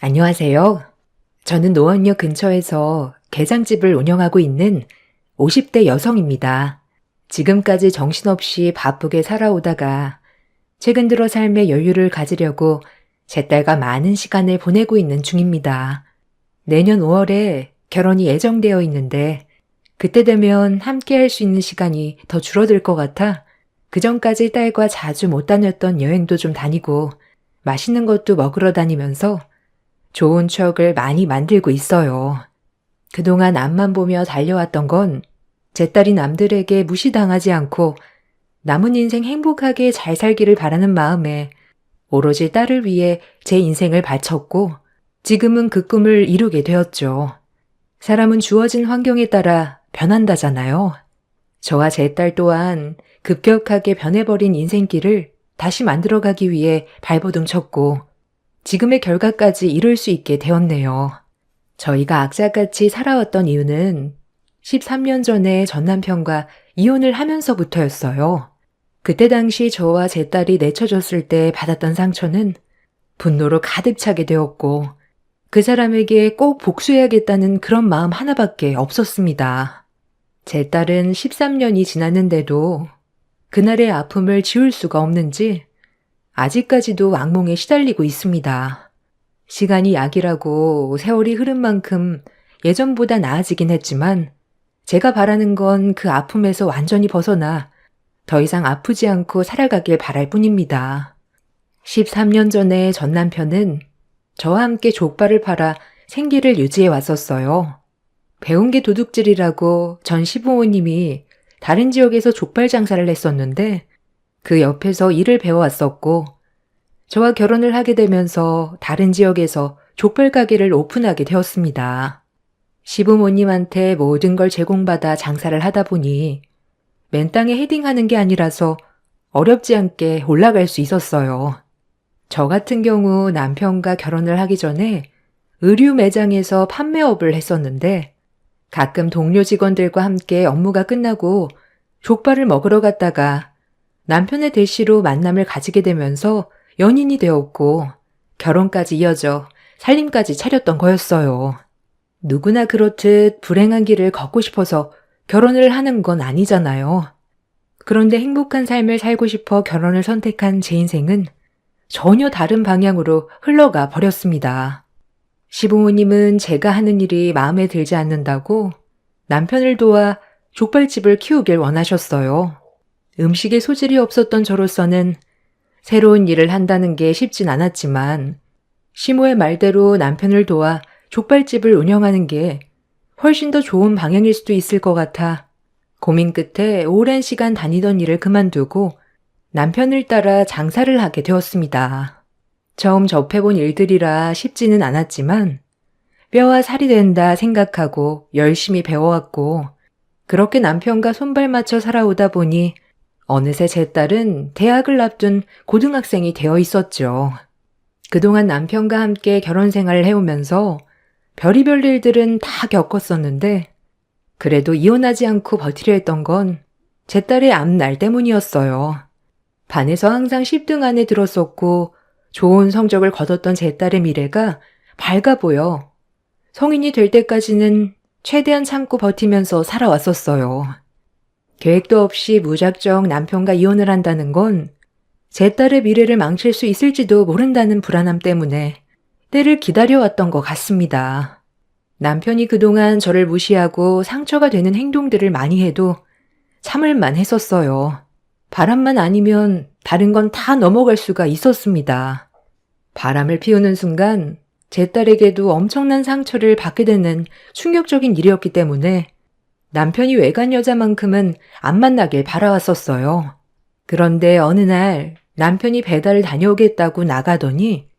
안녕하세요. 저는 노원역 근처에서 게장집을 운영하고 있는 50대 여성입니다. 지금까지 정신없이 바쁘게 살아오다가 최근 들어 삶의 여유를 가지려고 제 딸과 많은 시간을 보내고 있는 중입니다. 내년 5월에 결혼이 예정되어 있는데 그때 되면 함께 할 수 있는 시간이 더 줄어들 것 같아 그 전까지 딸과 자주 못 다녔던 여행도 좀 다니고 맛있는 것도 먹으러 다니면서 좋은 추억을 많이 만들고 있어요. 그동안 앞만 보며 달려왔던 건 제 딸이 남들에게 무시당하지 않고 남은 인생 행복하게 잘 살기를 바라는 마음에 오로지 딸을 위해 제 인생을 바쳤고 지금은 그 꿈을 이루게 되었죠. 사람은 주어진 환경에 따라 변한다잖아요. 저와 제 딸 또한 급격하게 변해버린 인생길을 다시 만들어가기 위해 발버둥 쳤고 지금의 결과까지 이룰 수 있게 되었네요. 저희가 악착같이 살아왔던 이유는 13년 전에 전 남편과 이혼을 하면서부터였어요. 그때 당시 저와 제 딸이 내쳐졌을 때 받았던 상처는 분노로 가득 차게 되었고 그 사람에게 꼭 복수해야겠다는 그런 마음 하나밖에 없었습니다. 제 딸은 13년이 지났는데도 그날의 아픔을 지울 수가 없는지 아직까지도 악몽에 시달리고 있습니다. 시간이 약이라고 세월이 흐른 만큼 예전보다 나아지긴 했지만 제가 바라는 건 그 아픔에서 완전히 벗어나 더 이상 아프지 않고 살아가길 바랄 뿐입니다. 13년 전에 전 남편은 저와 함께 족발을 팔아 생계를 유지해 왔었어요. 배운 게 도둑질이라고 전 시부모님이 다른 지역에서 족발 장사를 했었는데 그 옆에서 일을 배워왔었고 저와 결혼을 하게 되면서 다른 지역에서 족발 가게를 오픈하게 되었습니다. 시부모님한테 모든 걸 제공받아 장사를 하다 보니 맨 땅에 헤딩하는 게 아니라서 어렵지 않게 올라갈 수 있었어요. 저 같은 경우 남편과 결혼을 하기 전에 의류 매장에서 판매업을 했었는데 가끔 동료 직원들과 함께 업무가 끝나고 족발을 먹으러 갔다가 남편의 대시로 만남을 가지게 되면서 연인이 되었고 결혼까지 이어져 살림까지 차렸던 거였어요. 누구나 그렇듯 불행한 길을 걷고 싶어서 결혼을 하는 건 아니잖아요. 그런데 행복한 삶을 살고 싶어 결혼을 선택한 제 인생은 전혀 다른 방향으로 흘러가 버렸습니다. 시부모님은 제가 하는 일이 마음에 들지 않는다고 남편을 도와 족발집을 키우길 원하셨어요. 음식에 소질이 없었던 저로서는 새로운 일을 한다는 게 쉽진 않았지만 시모의 말대로 남편을 도와 족발집을 운영하는 게 훨씬 더 좋은 방향일 수도 있을 것 같아 고민 끝에 오랜 시간 다니던 일을 그만두고 남편을 따라 장사를 하게 되었습니다. 처음 접해본 일들이라 쉽지는 않았지만 뼈와 살이 된다 생각하고 열심히 배워왔고 그렇게 남편과 손발 맞춰 살아오다 보니 어느새 제 딸은 대학을 앞둔 고등학생이 되어 있었죠. 그동안 남편과 함께 결혼 생활을 해오면서 별의별 일들은 다 겪었었는데 그래도 이혼하지 않고 버티려 했던 건 제 딸의 앞날 때문이었어요. 반에서 항상 10등 안에 들었었고 좋은 성적을 거뒀던 제 딸의 미래가 밝아 보여 성인이 될 때까지는 최대한 참고 버티면서 살아왔었어요. 계획도 없이 무작정 남편과 이혼을 한다는 건 제 딸의 미래를 망칠 수 있을지도 모른다는 불안함 때문에 때를 기다려왔던 것 같습니다. 남편이 그동안 저를 무시하고 상처가 되는 행동들을 많이 해도 참을만 했었어요. 바람만 아니면 다른 건 다 넘어갈 수가 있었습니다. 바람을 피우는 순간 제 딸에게도 엄청난 상처를 받게 되는 충격적인 일이었기 때문에 남편이 외간 여자만큼은 안 만나길 바라왔었어요. 그런데 어느 날 남편이 배달을 다녀오겠다고 나가더니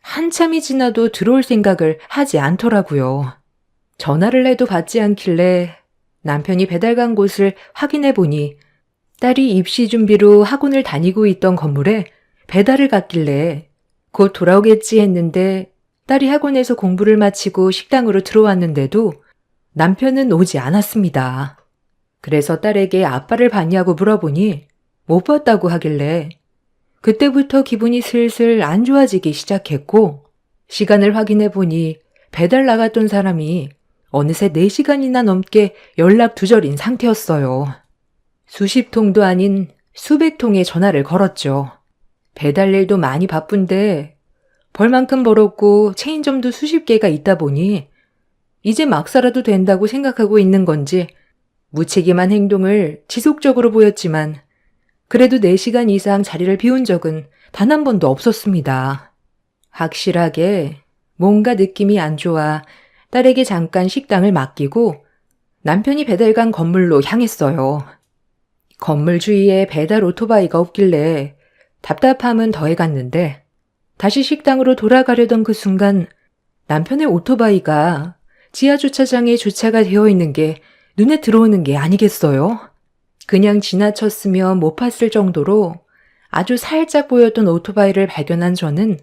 한참이 지나도 들어올 생각을 하지 않더라고요. 전화를 해도 받지 않길래 남편이 배달 간 곳을 확인해 보니 딸이 입시 준비로 학원을 다니고 있던 건물에 배달을 갔길래 곧 돌아오겠지 했는데 딸이 학원에서 공부를 마치고 식당으로 들어왔는데도 남편은 오지 않았습니다. 그래서 딸에게 아빠를 봤냐고 물어보니 못 봤다고 하길래 그때부터 기분이 슬슬 안 좋아지기 시작했고 시간을 확인해 보니 배달 나갔던 사람이 어느새 4시간이나 넘게 연락 두절인 상태였어요. 수십 통도 아닌 수백 통의 전화를 걸었죠. 배달 일도 많이 바쁜데 벌만큼 벌었고 체인점도 수십 개가 있다 보니 이제 막 살아도 된다고 생각하고 있는 건지 무책임한 행동을 지속적으로 보였지만 그래도 4시간 이상 자리를 비운 적은 단 한 번도 없었습니다. 확실하게 뭔가 느낌이 안 좋아 딸에게 잠깐 식당을 맡기고 남편이 배달 간 건물로 향했어요. 건물 주위에 배달 오토바이가 없길래 답답함은 더해갔는데 다시 식당으로 돌아가려던 그 순간 남편의 오토바이가 지하 주차장에 주차가 되어 있는 게 눈에 들어오는 게 아니겠어요? 그냥 지나쳤으면 못 봤을 정도로 아주 살짝 보였던 오토바이를 발견한 저는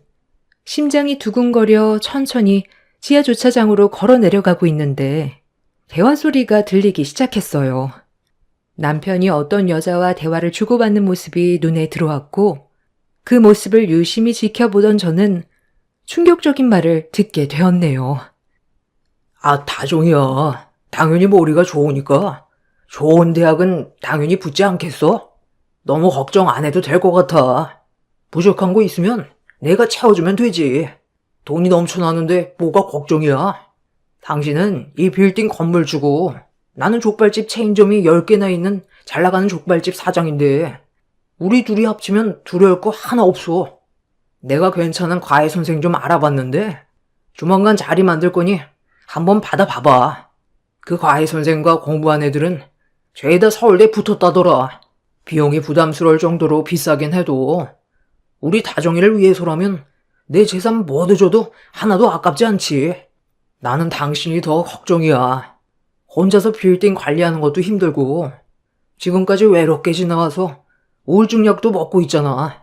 심장이 두근거려 천천히 지하 주차장으로 걸어 내려가고 있는데 대화 소리가 들리기 시작했어요. 남편이 어떤 여자와 대화를 주고받는 모습이 눈에 들어왔고 그 모습을 유심히 지켜보던 저는 충격적인 말을 듣게 되었네요. 아, 다종이야. 당연히 머리가 좋으니까 좋은 대학은 당연히 붙지 않겠어? 너무 걱정 안 해도 될 것 같아. 부족한 거 있으면 내가 채워주면 되지. 돈이 넘쳐나는데 뭐가 걱정이야? 당신은 이 빌딩 건물 주고 나는 족발집 체인점이 10개나 있는 잘나가는 족발집 사장인데 우리 둘이 합치면 두려울 거 하나 없어. 내가 괜찮은 과외 선생 좀 알아봤는데 조만간 자리 만들 거니 한번 받아봐봐. 그 과외 선생과 공부한 애들은 죄다 서울대 붙었다더라. 비용이 부담스러울 정도로 비싸긴 해도 우리 다정이를 위해서라면 내 재산 모두 줘도 하나도 아깝지 않지. 나는 당신이 더 걱정이야. 혼자서 빌딩 관리하는 것도 힘들고 지금까지 외롭게 지나와서 우울증 약도 먹고 있잖아.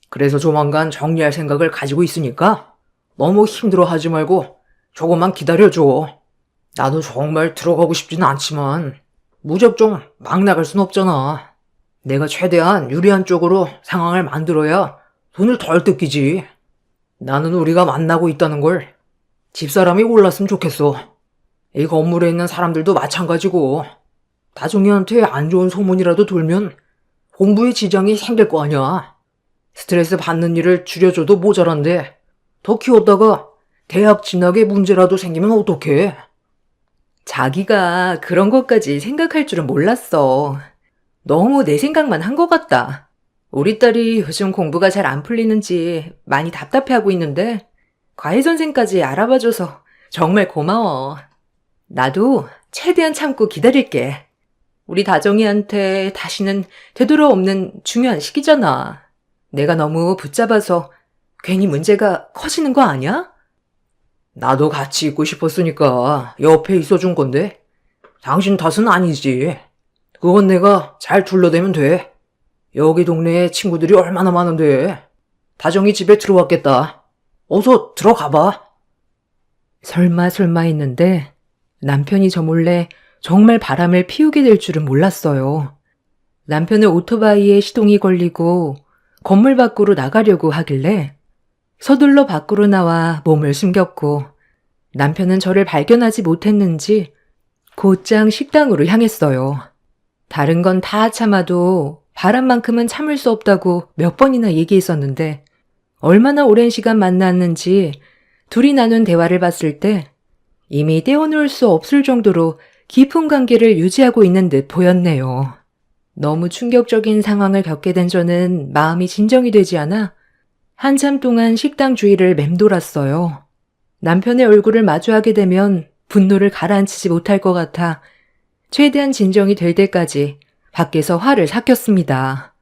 그래서 조만간 정리할 생각을 가지고 있으니까 너무 힘들어하지 말고 조금만 기다려줘. 나도 정말 들어가고 싶지는 않지만 무작정 막 나갈 순 없잖아. 내가 최대한 유리한 쪽으로 상황을 만들어야 돈을 덜 뜯기지. 나는 우리가 만나고 있다는 걸 집사람이 몰랐으면 좋겠어. 이 건물에 있는 사람들도 마찬가지고 다종이한테 안 좋은 소문이라도 돌면 공부에 지장이 생길 거 아니야. 스트레스 받는 일을 줄여줘도 모자란데 더 키웠다가 대학 진학에 문제라도 생기면 어떡해? 자기가 그런 것까지 생각할 줄은 몰랐어. 너무 내 생각만 한 것 같다. 우리 딸이 요즘 공부가 잘 안 풀리는지 많이 답답해하고 있는데 과외 선생까지 알아봐줘서 정말 고마워. 나도 최대한 참고 기다릴게. 우리 다정이한테 다시는 되돌아 없는 중요한 시기잖아. 내가 너무 붙잡아서 괜히 문제가 커지는 거 아니야? 나도 같이 있고 싶었으니까 옆에 있어준 건데 당신 탓은 아니지. 그건 내가 잘 둘러대면 돼. 여기 동네에 친구들이 얼마나 많은데. 다정이 집에 들어왔겠다. 어서 들어가봐. 설마 했는데 남편이 저 몰래 정말 바람을 피우게 될 줄은 몰랐어요. 남편은 오토바이에 시동이 걸리고 건물 밖으로 나가려고 하길래 서둘러 밖으로 나와 몸을 숨겼고 남편은 저를 발견하지 못했는지 곧장 식당으로 향했어요. 다른 건 다 참아도 바람만큼은 참을 수 없다고 몇 번이나 얘기했었는데 얼마나 오랜 시간 만났는지 둘이 나눈 대화를 봤을 때 이미 떼어놓을 수 없을 정도로 깊은 관계를 유지하고 있는 듯 보였네요. 너무 충격적인 상황을 겪게 된 저는 마음이 진정이 되지 않아 한참 동안 식당 주위를 맴돌았어요. 남편의 얼굴을 마주하게 되면 분노를 가라앉히지 못할 것 같아 최대한 진정이 될 때까지 밖에서 화를 삭혔습니다.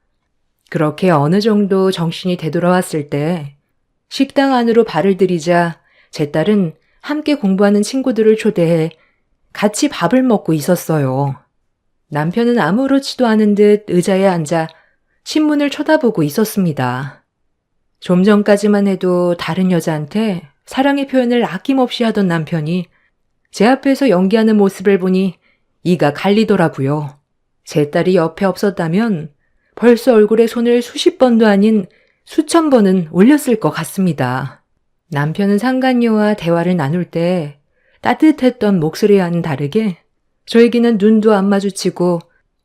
그렇게 어느 정도 정신이 되돌아왔을 때 식당 안으로 발을 들이자 제 딸은 함께 공부하는 친구들을 초대해 같이 밥을 먹고 있었어요. 남편은 아무렇지도 않은 듯 의자에 앉아 신문을 쳐다보고 있었습니다. 좀 전까지만 해도 다른 여자한테 사랑의 표현을 아낌없이 하던 남편이 제 앞에서 연기하는 모습을 보니 이가 갈리더라고요. 제 딸이 옆에 없었다면 벌써 얼굴에 손을 수십 번도 아닌 수천 번은 올렸을 것 같습니다. 남편은 상간녀와 대화를 나눌 때 따뜻했던 목소리와는 다르게 저에게는 눈도 안 마주치고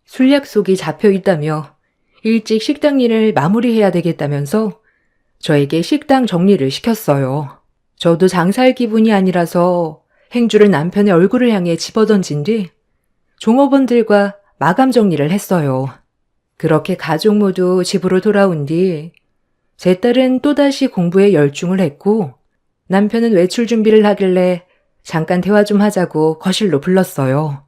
술 약속이 잡혀 있다며 일찍 식당 일을 마무리해야 되겠다면서 저에게 식당 정리를 시켰어요. 저도 장사할 기분이 아니라서 행주를 남편의 얼굴을 향해 집어던진 뒤 종업원들과 마감 정리를 했어요. 그렇게 가족 모두 집으로 돌아온 뒤 제 딸은 또다시 공부에 열중을 했고 남편은 외출 준비를 하길래 잠깐 대화 좀 하자고 거실로 불렀어요.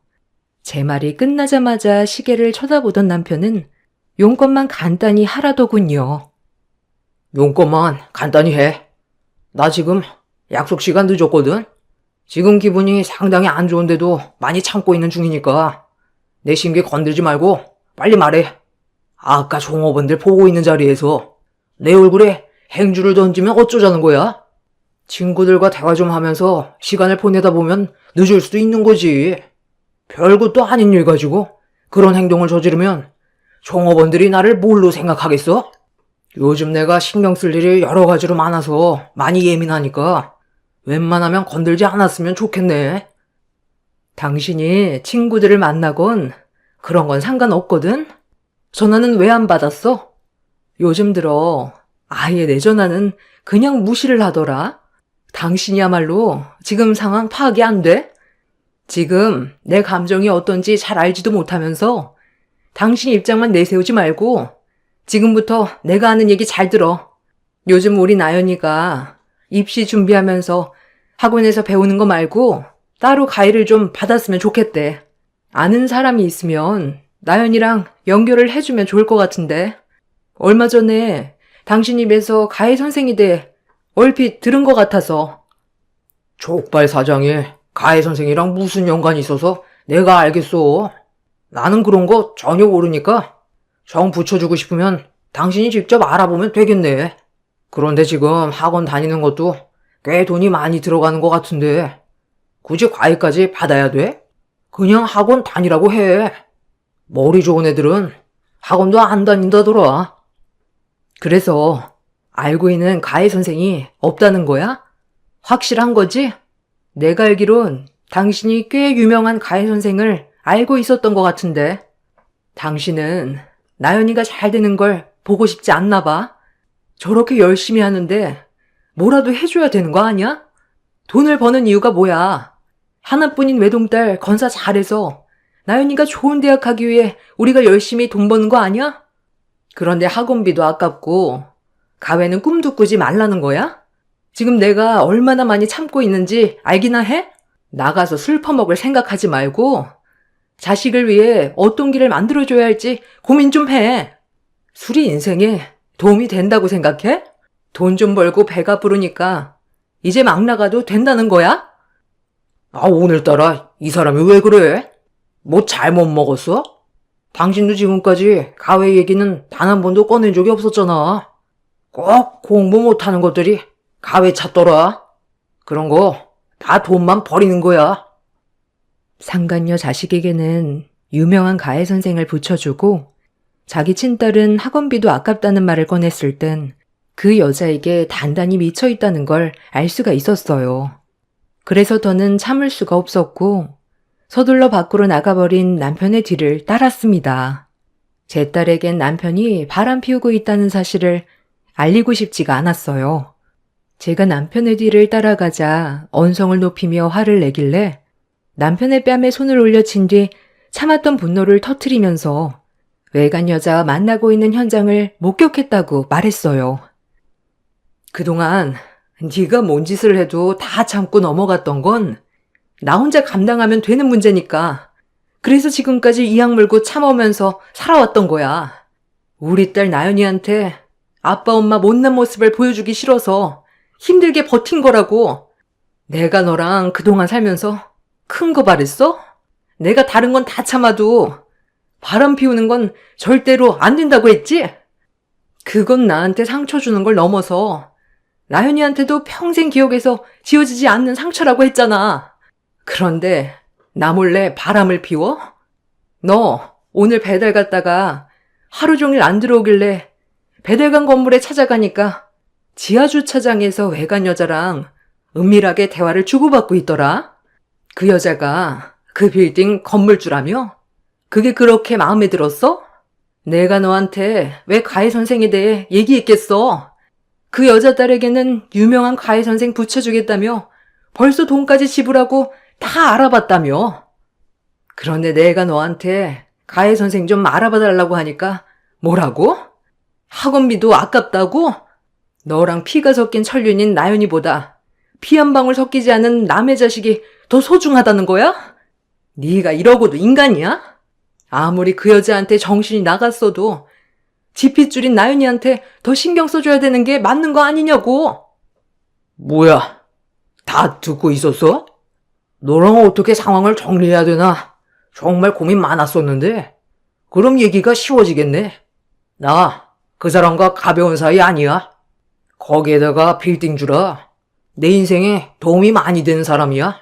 제 말이 끝나자마자 시계를 쳐다보던 남편은 용건만 간단히 하라더군요. 용건만 간단히 해. 나 지금 약속 시간 늦었거든. 지금 기분이 상당히 안 좋은데도 많이 참고 있는 중이니까 내 심기 건들지 말고 빨리 말해. 아까 종업원들 보고 있는 자리에서 내 얼굴에 행주를 던지면 어쩌자는 거야? 친구들과 대화 좀 하면서 시간을 보내다 보면 늦을 수도 있는 거지. 별것도 아닌 일 가지고 그런 행동을 저지르면 종업원들이 나를 뭘로 생각하겠어? 요즘 내가 신경 쓸 일이 여러 가지로 많아서 많이 예민하니까 웬만하면 건들지 않았으면 좋겠네. 당신이 친구들을 만나건 그런 건 상관없거든? 전화는 왜 안 받았어? 요즘 들어 아예 내 전화는 그냥 무시를 하더라. 당신이야말로 지금 상황 파악이 안 돼? 지금 내 감정이 어떤지 잘 알지도 못하면서 당신 입장만 내세우지 말고 지금부터 내가 하는 얘기 잘 들어. 요즘 우리 나연이가 입시 준비하면서 학원에서 배우는 거 말고 따로 가이를 좀 받았으면 좋겠대. 아는 사람이 있으면 나연이랑 연결을 해주면 좋을 것 같은데. 얼마 전에 당신 입에서 가해 선생이 돼 얼핏 들은 것 같아서. 족발 사장이 가해 선생이랑 무슨 연관이 있어서 내가 알겠어. 나는 그런 거 전혀 모르니까 정 붙여주고 싶으면 당신이 직접 알아보면 되겠네. 그런데 지금 학원 다니는 것도 꽤 돈이 많이 들어가는 것 같은데 굳이 과외까지 받아야 돼? 그냥 학원 다니라고 해. 머리 좋은 애들은 학원도 안 다닌다더라. 그래서 알고 있는 가해 선생이 없다는 거야? 확실한 거지? 내가 알기론 당신이 꽤 유명한 가해 선생을 알고 있었던 것 같은데. 당신은 나연이가 잘 되는 걸 보고 싶지 않나 봐. 저렇게 열심히 하는데 뭐라도 해줘야 되는 거 아니야? 돈을 버는 이유가 뭐야? 하나뿐인 외동딸 건사 잘해서 나연이가 좋은 대학 가기 위해 우리가 열심히 돈 버는 거 아니야? 그런데 학원비도 아깝고 가외는 꿈도 꾸지 말라는 거야? 지금 내가 얼마나 많이 참고 있는지 알기나 해? 나가서 술 퍼먹을 생각하지 말고 자식을 위해 어떤 길을 만들어줘야 할지 고민 좀 해. 술이 인생에 도움이 된다고 생각해? 돈 좀 벌고 배가 부르니까 이제 막 나가도 된다는 거야? 아, 오늘따라 이 사람이 왜 그래? 뭐 잘못 먹었어? 당신도 지금까지 가외 얘기는 단 한 번도 꺼낸 적이 없었잖아. 꼭 공부 못하는 것들이 가외 찾더라. 그런 거 다 돈만 버리는 거야. 상간녀 자식에게는 유명한 가해 선생을 붙여주고 자기 친딸은 학원비도 아깝다는 말을 꺼냈을 땐 그 여자에게 단단히 미쳐 있다는 걸 알 수가 있었어요. 그래서 더는 참을 수가 없었고 서둘러 밖으로 나가버린 남편의 뒤를 따랐습니다. 제 딸에겐 남편이 바람 피우고 있다는 사실을 알리고 싶지가 않았어요. 제가 남편의 뒤를 따라가자 언성을 높이며 화를 내길래 남편의 뺨에 손을 올려친 뒤 참았던 분노를 터트리면서 외간 여자와 만나고 있는 현장을 목격했다고 말했어요. 그동안 네가 뭔 짓을 해도 다 참고 넘어갔던 건 나 혼자 감당하면 되는 문제니까. 그래서 지금까지 이악 물고 참으면서 살아왔던 거야. 우리 딸 나연이한테 아빠 엄마 못난 모습을 보여주기 싫어서 힘들게 버틴 거라고. 내가 너랑 그동안 살면서 큰 거 바랬어? 내가 다른 건 다 참아도 바람 피우는 건 절대로 안 된다고 했지? 그건 나한테 상처 주는 걸 넘어서 나연이한테도 평생 기억에서 지워지지 않는 상처라고 했잖아. 그런데 나 몰래 바람을 피워? 너 오늘 배달 갔다가 하루 종일 안 들어오길래 배달간 건물에 찾아가니까 지하주차장에서 외간 여자랑 은밀하게 대화를 주고받고 있더라. 그 여자가 그 빌딩 건물주라며? 그게 그렇게 마음에 들었어? 내가 너한테 왜 가해 선생에 대해 얘기했겠어? 그 여자 딸에게는 유명한 가해 선생 붙여주겠다며 벌써 돈까지 지불하고 다 알아봤다며. 그런데 내가 너한테 가해 선생 좀 알아봐달라고 하니까 뭐라고? 학원비도 아깝다고? 너랑 피가 섞인 천륜인 나연이보다 피 한 방울 섞이지 않은 남의 자식이 더 소중하다는 거야? 네가 이러고도 인간이야? 아무리 그 여자한테 정신이 나갔어도 지핏줄인 나연이한테 더 신경 써줘야 되는 게 맞는 거 아니냐고. 뭐야? 다 듣고 있었어? 너랑 어떻게 상황을 정리해야 되나? 정말 고민 많았었는데. 그럼 얘기가 쉬워지겠네. 나 그 사람과 가벼운 사이 아니야. 거기에다가 빌딩 주라. 내 인생에 도움이 많이 되는 사람이야.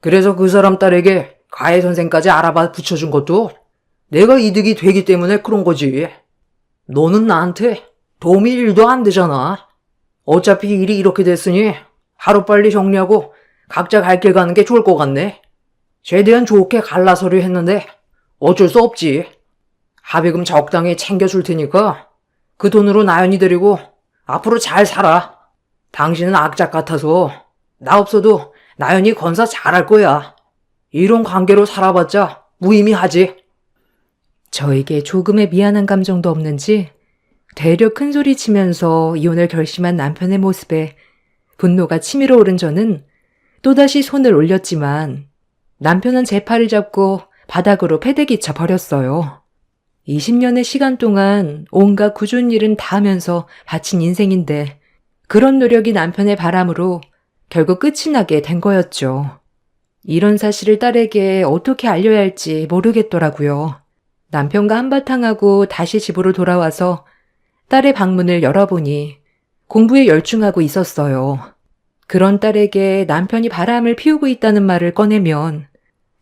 그래서 그 사람 딸에게 가해 선생까지 알아봐 붙여준 것도 내가 이득이 되기 때문에 그런 거지. 너는 나한테 도움이 1도 안 되잖아. 어차피 일이 이렇게 됐으니 하루빨리 정리하고 각자 갈 길 가는 게 좋을 것 같네. 최대한 좋게 갈라서려 했는데 어쩔 수 없지. 합의금 적당히 챙겨줄 테니까 그 돈으로 나연이 데리고 앞으로 잘 살아. 당신은 악착 같아서 나 없어도 나연이 건사 잘할 거야. 이런 관계로 살아봤자 무의미하지. 저에게 조금의 미안한 감정도 없는지 되려 큰 소리 치면서 이혼을 결심한 남편의 모습에 분노가 치밀어 오른 저는 또다시 손을 올렸지만 남편은 제 팔을 잡고 바닥으로 패대기쳐 버렸어요. 20년의 시간 동안 온갖 꾸준한 일은 다 하면서 바친 인생인데 그런 노력이 남편의 바람으로 결국 끝이 나게 된 거였죠. 이런 사실을 딸에게 어떻게 알려야 할지 모르겠더라고요. 남편과 한바탕 하고 다시 집으로 돌아와서 딸의 방문을 열어보니 공부에 열중하고 있었어요. 그런 딸에게 남편이 바람을 피우고 있다는 말을 꺼내면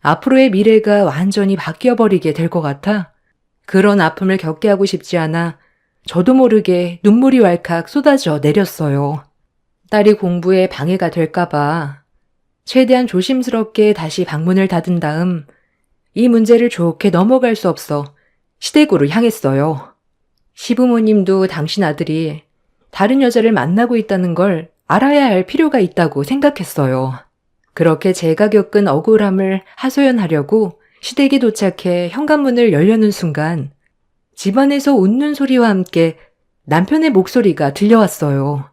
앞으로의 미래가 완전히 바뀌어버리게 될 것 같아 그런 아픔을 겪게 하고 싶지 않아 저도 모르게 눈물이 왈칵 쏟아져 내렸어요. 딸이 공부에 방해가 될까봐 최대한 조심스럽게 다시 방문을 닫은 다음 이 문제를 좋게 넘어갈 수 없어 시댁으로 향했어요. 시부모님도 당신 아들이 다른 여자를 만나고 있다는 걸 알아야 할 필요가 있다고 생각했어요. 그렇게 제가 겪은 억울함을 하소연하려고 시댁에 도착해 현관문을 열려는 순간 집안에서 웃는 소리와 함께 남편의 목소리가 들려왔어요.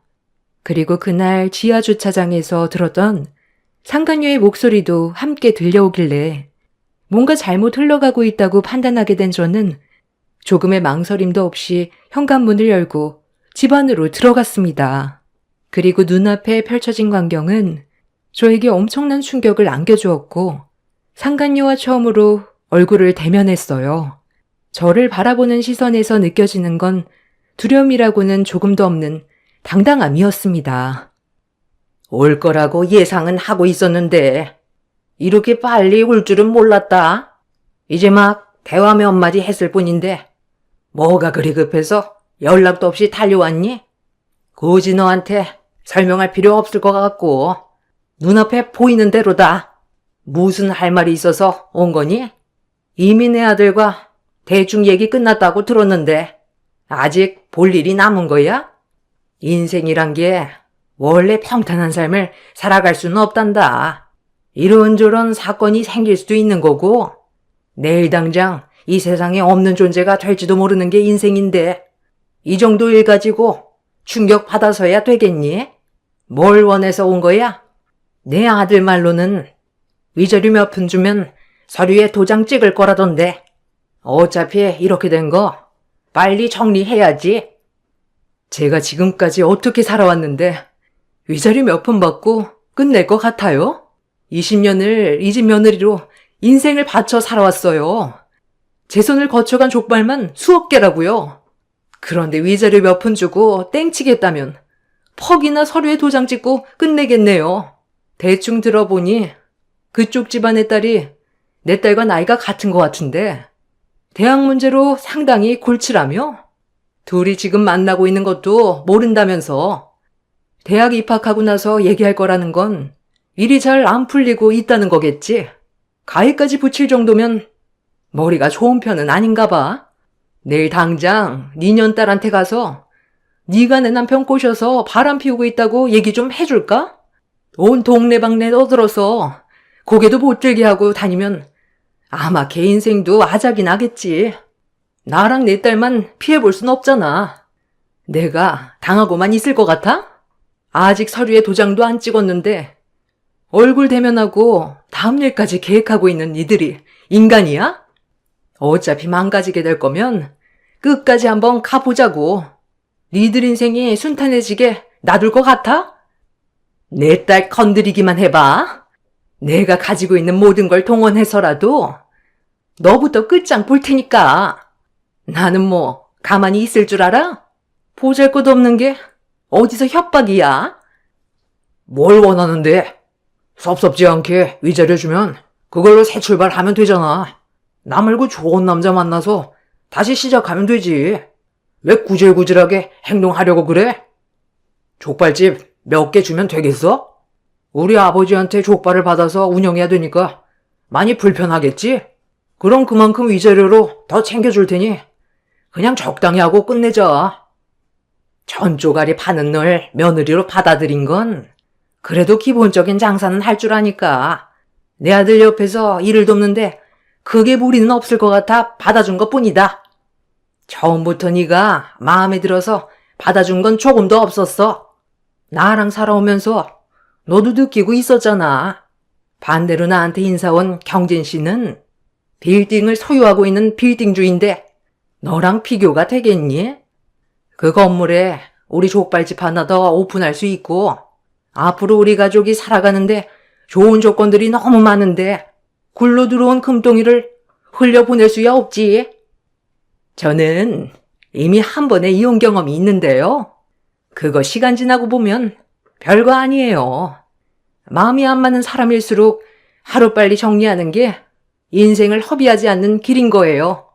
그리고 그날 지하주차장에서 들었던 상간녀의 목소리도 함께 들려오길래 뭔가 잘못 흘러가고 있다고 판단하게 된 저는 조금의 망설임도 없이 현관문을 열고 집 안으로 들어갔습니다. 그리고 눈앞에 펼쳐진 광경은 저에게 엄청난 충격을 안겨주었고 상간녀와 처음으로 얼굴을 대면했어요. 저를 바라보는 시선에서 느껴지는 건 두려움이라고는 조금도 없는 당당함이었습니다. 올 거라고 예상은 하고 있었는데 이렇게 빨리 올 줄은 몰랐다. 이제 막 대화 몇 마디 했을 뿐인데 뭐가 그리 급해서 연락도 없이 달려왔니? 굳이 너한테 설명할 필요 없을 것 같고 눈앞에 보이는 대로다. 무슨 할 말이 있어서 온 거니? 이미 내 아들과 대충 얘기 끝났다고 들었는데 아직 볼 일이 남은 거야? 인생이란 게 원래 평탄한 삶을 살아갈 수는 없단다. 이런저런 사건이 생길 수도 있는 거고 내일 당장 이 세상에 없는 존재가 될지도 모르는 게 인생인데 이 정도 일 가지고 충격받아서야 되겠니? 뭘 원해서 온 거야? 내 아들 말로는 위자료 몇 푼 주면 서류에 도장 찍을 거라던데 어차피 이렇게 된 거 빨리 정리해야지. 제가 지금까지 어떻게 살아왔는데 위자료 몇 푼 받고 끝낼 것 같아요? 20년을 이 집 며느리로 인생을 바쳐 살아왔어요. 제 손을 거쳐간 족발만 수억 개라고요. 그런데 위자료 몇 푼 주고 땡치겠다면 퍽이나 서류에 도장 찍고 끝내겠네요. 대충 들어보니 그쪽 집안의 딸이 내 딸과 나이가 같은 것 같은데 대학 문제로 상당히 골치라며? 둘이 지금 만나고 있는 것도 모른다면서 대학 입학하고 나서 얘기할 거라는 건 일이 잘 안 풀리고 있다는 거겠지. 가위까지 붙일 정도면 머리가 좋은 편은 아닌가 봐. 내일 당장 니년 딸한테 가서 네가 내 남편 꼬셔서 바람 피우고 있다고 얘기 좀 해줄까? 온 동네방네 떠들어서 고개도 못 들게 하고 다니면 아마 걔 인생도 아작이 나겠지. 나랑 내 딸만 피해볼 순 없잖아. 내가 당하고만 있을 것 같아? 아직 서류에 도장도 안 찍었는데 얼굴 대면하고 다음 일까지 계획하고 있는 니들이 인간이야? 어차피 망가지게 될 거면 끝까지 한번 가보자고. 니들 인생이 순탄해지게 놔둘 것 같아? 내 딸 건드리기만 해봐. 내가 가지고 있는 모든 걸 동원해서라도 너부터 끝장 볼 테니까. 나는 뭐 가만히 있을 줄 알아? 보잘것없는 게 어디서 협박이야? 뭘 원하는데? 섭섭지 않게 위자료 주면 그걸로 새 출발하면 되잖아. 나 말고 좋은 남자 만나서 다시 시작하면 되지. 왜 구질구질하게 행동하려고 그래? 족발집 몇 개 주면 되겠어? 우리 아버지한테 족발을 받아서 운영해야 되니까 많이 불편하겠지? 그럼 그만큼 위자료로 더 챙겨줄 테니 그냥 적당히 하고 끝내자. 전조가리 파는 널 며느리로 받아들인 건 그래도 기본적인 장사는 할 줄 아니까. 내 아들 옆에서 일을 돕는데 크게 무리는 없을 것 같아 받아준 것뿐이다. 처음부터 네가 마음에 들어서 받아준 건 조금도 없었어. 나랑 살아오면서 너도 느끼고 있었잖아. 반대로 나한테 인사온 경진 씨는 빌딩을 소유하고 있는 빌딩주인데 너랑 비교가 되겠니? 그 건물에 우리 족발집 하나 더 오픈할 수 있고 앞으로 우리 가족이 살아가는데 좋은 조건들이 너무 많은데 굴러 들어온 금덩이를 흘려보낼 수야 없지. 저는 이미 한 번의 이혼 경험이 있는데요. 그거 시간 지나고 보면 별거 아니에요. 마음이 안 맞는 사람일수록 하루빨리 정리하는 게 인생을 허비하지 않는 길인 거예요.